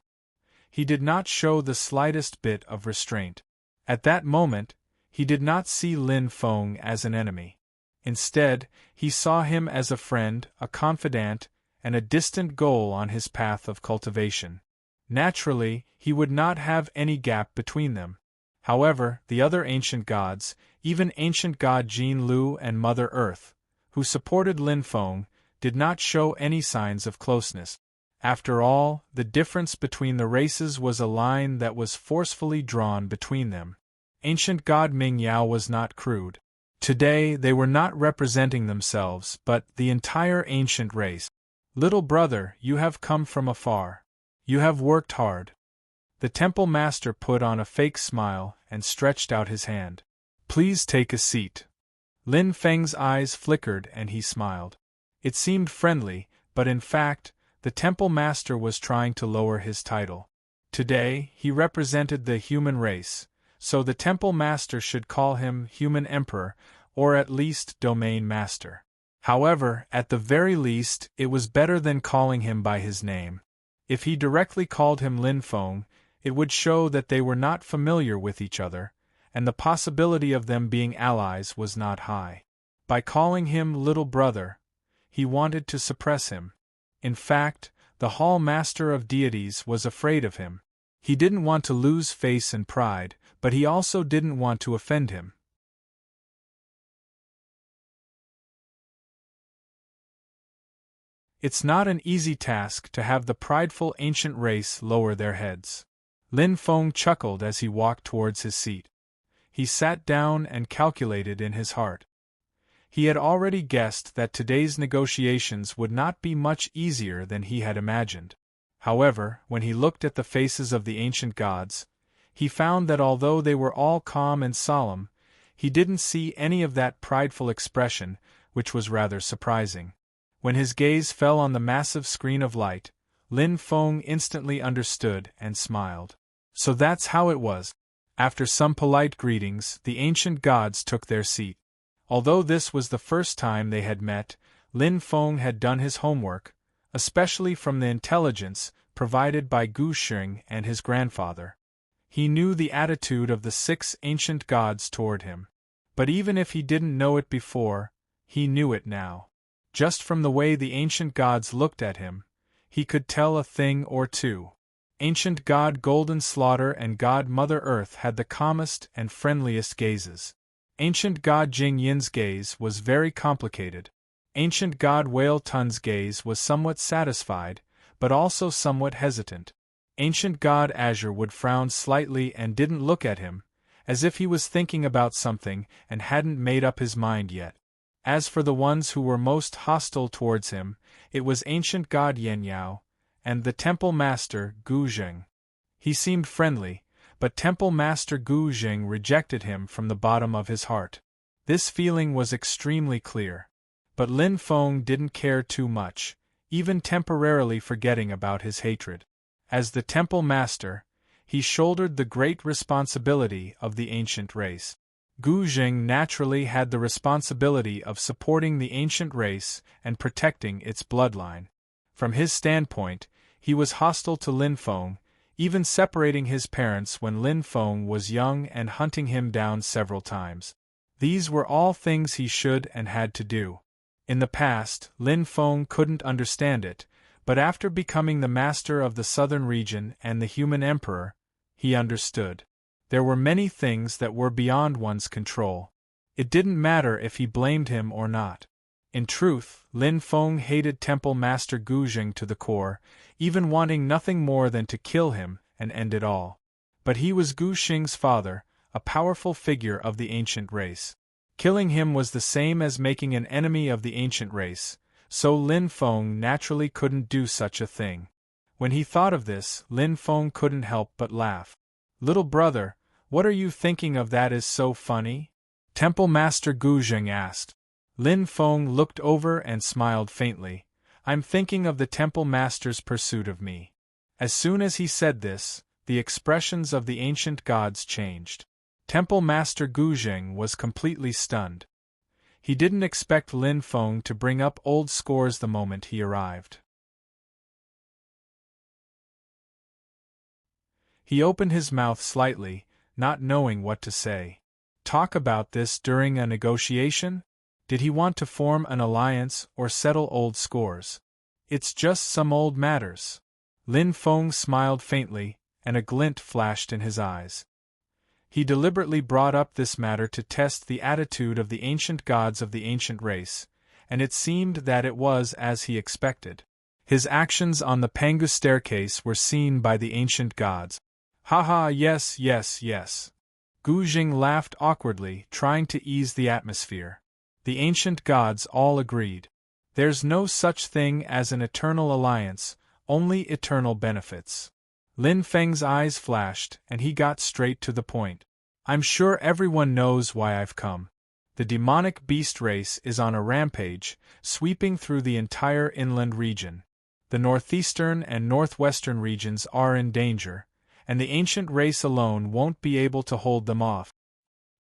[SPEAKER 1] He did not show the slightest bit of restraint. At that moment, he did not see Lin Feng as an enemy. Instead, he saw him as a friend, a confidant, and a distant goal on his path of cultivation. Naturally, he would not have any gap between them. However, the other ancient gods, even ancient god Jin Lu and Mother Earth, who supported Lin Feng, did not show any signs of closeness. After all, the difference between the races was a line that was forcefully drawn between them. Ancient God Ming Yao was not crude. Today they were not representing themselves, but the entire ancient race. Little brother, you have come from afar. You have worked hard. The temple master put on a fake smile and stretched out his hand. Please take a seat. Lin Feng's eyes flickered and he smiled. It seemed friendly, but in fact, the temple master was trying to lower his title. Today, he represented the human race, so the temple master should call him human emperor, or at least domain master. However, at the very least, it was better than calling him by his name. If he directly called him Lin Feng, it would show that they were not familiar with each other, and the possibility of them being allies was not high. By calling him little brother, he wanted to suppress him. In fact, the Hall Master of Deities was afraid of him. He didn't want to lose face and pride, but he also didn't want to offend him. It's not an easy task to have the prideful ancient race lower their heads. Lin Feng chuckled as he walked towards his seat. He sat down and calculated in his heart. He had already guessed that today's negotiations would not be much easier than he had imagined. However, when he looked at the faces of the ancient gods, he found that although they were all calm and solemn, he didn't see any of that prideful expression, which was rather surprising. When his gaze fell on the massive screen of light, Lin Feng instantly understood and smiled. So that's how it was. After some polite greetings, the ancient gods took their seat. Although this was the first time they had met, Lin Feng had done his homework, especially from the intelligence provided by Gu Xing and his grandfather. He knew the attitude of the 6 ancient gods toward him. But even if he didn't know it before, he knew it now. Just from the way the ancient gods looked at him, he could tell a thing or two. Ancient God Golden Slaughter and God Mother Earth had the calmest and friendliest gazes. Ancient God Jing Yin's gaze was very complicated. Ancient God Whale Tun's gaze was somewhat satisfied, but also somewhat hesitant. Ancient God Azure would frown slightly and didn't look at him, as if he was thinking about something and hadn't made up his mind yet. As for the ones who were most hostile towards him, it was Ancient God Yen Yao, and the Temple Master Gu Xing. He seemed friendly, but Temple Master Gu Xing rejected him from the bottom of his heart. This feeling was extremely clear. But Lin Feng didn't care too much, even temporarily forgetting about his hatred. As the Temple Master, he shouldered the great responsibility of the ancient race. Gu Xing naturally had the responsibility of supporting the ancient race and protecting its bloodline. From his standpoint, he was hostile to Lin Feng, even separating his parents when Lin Feng was young and hunting him down several times. These were all things he should and had to do. In the past, Lin Feng couldn't understand it, but after becoming the master of the southern region and the human emperor, he understood. There were many things that were beyond one's control. It didn't matter if he blamed him or not. In truth, Lin Feng hated Temple Master Gu Xing to the core, even wanting nothing more than to kill him and end it all. But he was Gu Xing's father, a powerful figure of the ancient race. Killing him was the same as making an enemy of the ancient race, so Lin Feng naturally couldn't do such a thing. When he thought of this, Lin Feng couldn't help but laugh. "Little brother, what are you thinking of that is so funny?" Temple Master Gu Xing asked. Lin Feng looked over and smiled faintly. "I'm thinking of the Temple Master's pursuit of me." As soon as he said this, the expressions of the ancient gods changed. Temple Master Gu Xing was completely stunned. He didn't expect Lin Feng to bring up old scores the moment he arrived. He opened his mouth slightly, not knowing what to say. Talk about this during a negotiation? Did he want to form an alliance or settle old scores? It's just some old matters. Lin Feng smiled faintly, and a glint flashed in his eyes. He deliberately brought up this matter to test the attitude of the ancient gods of the ancient race, and it seemed that it was as he expected. His actions on the Pangu staircase were seen by the ancient gods. Haha, yes, yes, yes. Gu Jing laughed awkwardly, trying to ease the atmosphere. The ancient gods all agreed. There's no such thing as an eternal alliance, only eternal benefits. Lin Feng's eyes flashed, and he got straight to the point. I'm sure everyone knows why I've come. The demonic beast race is on a rampage, sweeping through the entire inland region. The northeastern and northwestern regions are in danger, and the ancient race alone won't be able to hold them off.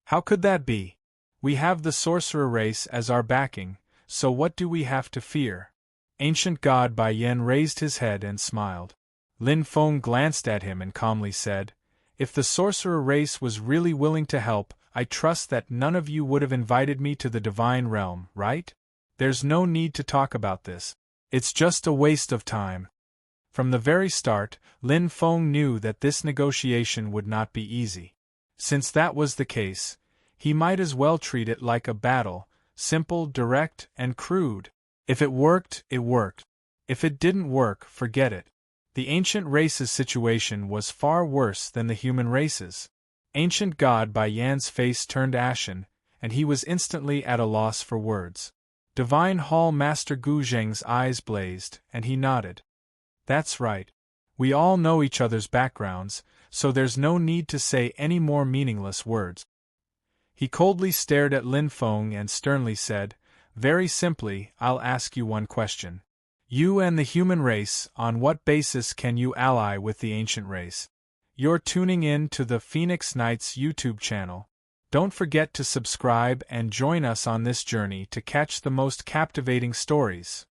[SPEAKER 1] How could that be? We have the sorcerer race as our backing, so what do we have to fear? Ancient God Bai Yen raised his head and smiled. Lin Feng glanced at him and calmly said, "If the sorcerer race was really willing to help, I trust that none of you would have invited me to the divine realm, right? There's no need to talk about this. It's just a waste of time." From the very start, Lin Feng knew that this negotiation would not be easy. Since that was the case, he might as well treat it like a battle, simple, direct, and crude. If it worked, it worked. If it didn't work, forget it. The ancient race's situation was far worse than the human race's. Ancient God Bai Yan's face turned ashen, and he was instantly at a loss for words. Divine Hall Master Gu Zheng's eyes blazed, and he nodded. That's right. We all know each other's backgrounds, so there's no need to say any more meaningless words. He coldly stared at Lin Feng and sternly said, "Very simply, I'll ask you one question. You and the human race, on what basis can you ally with the ancient race?" You're tuning in to the Phoenix Knights YouTube channel. Don't forget to subscribe and join us on this journey to catch the most captivating stories.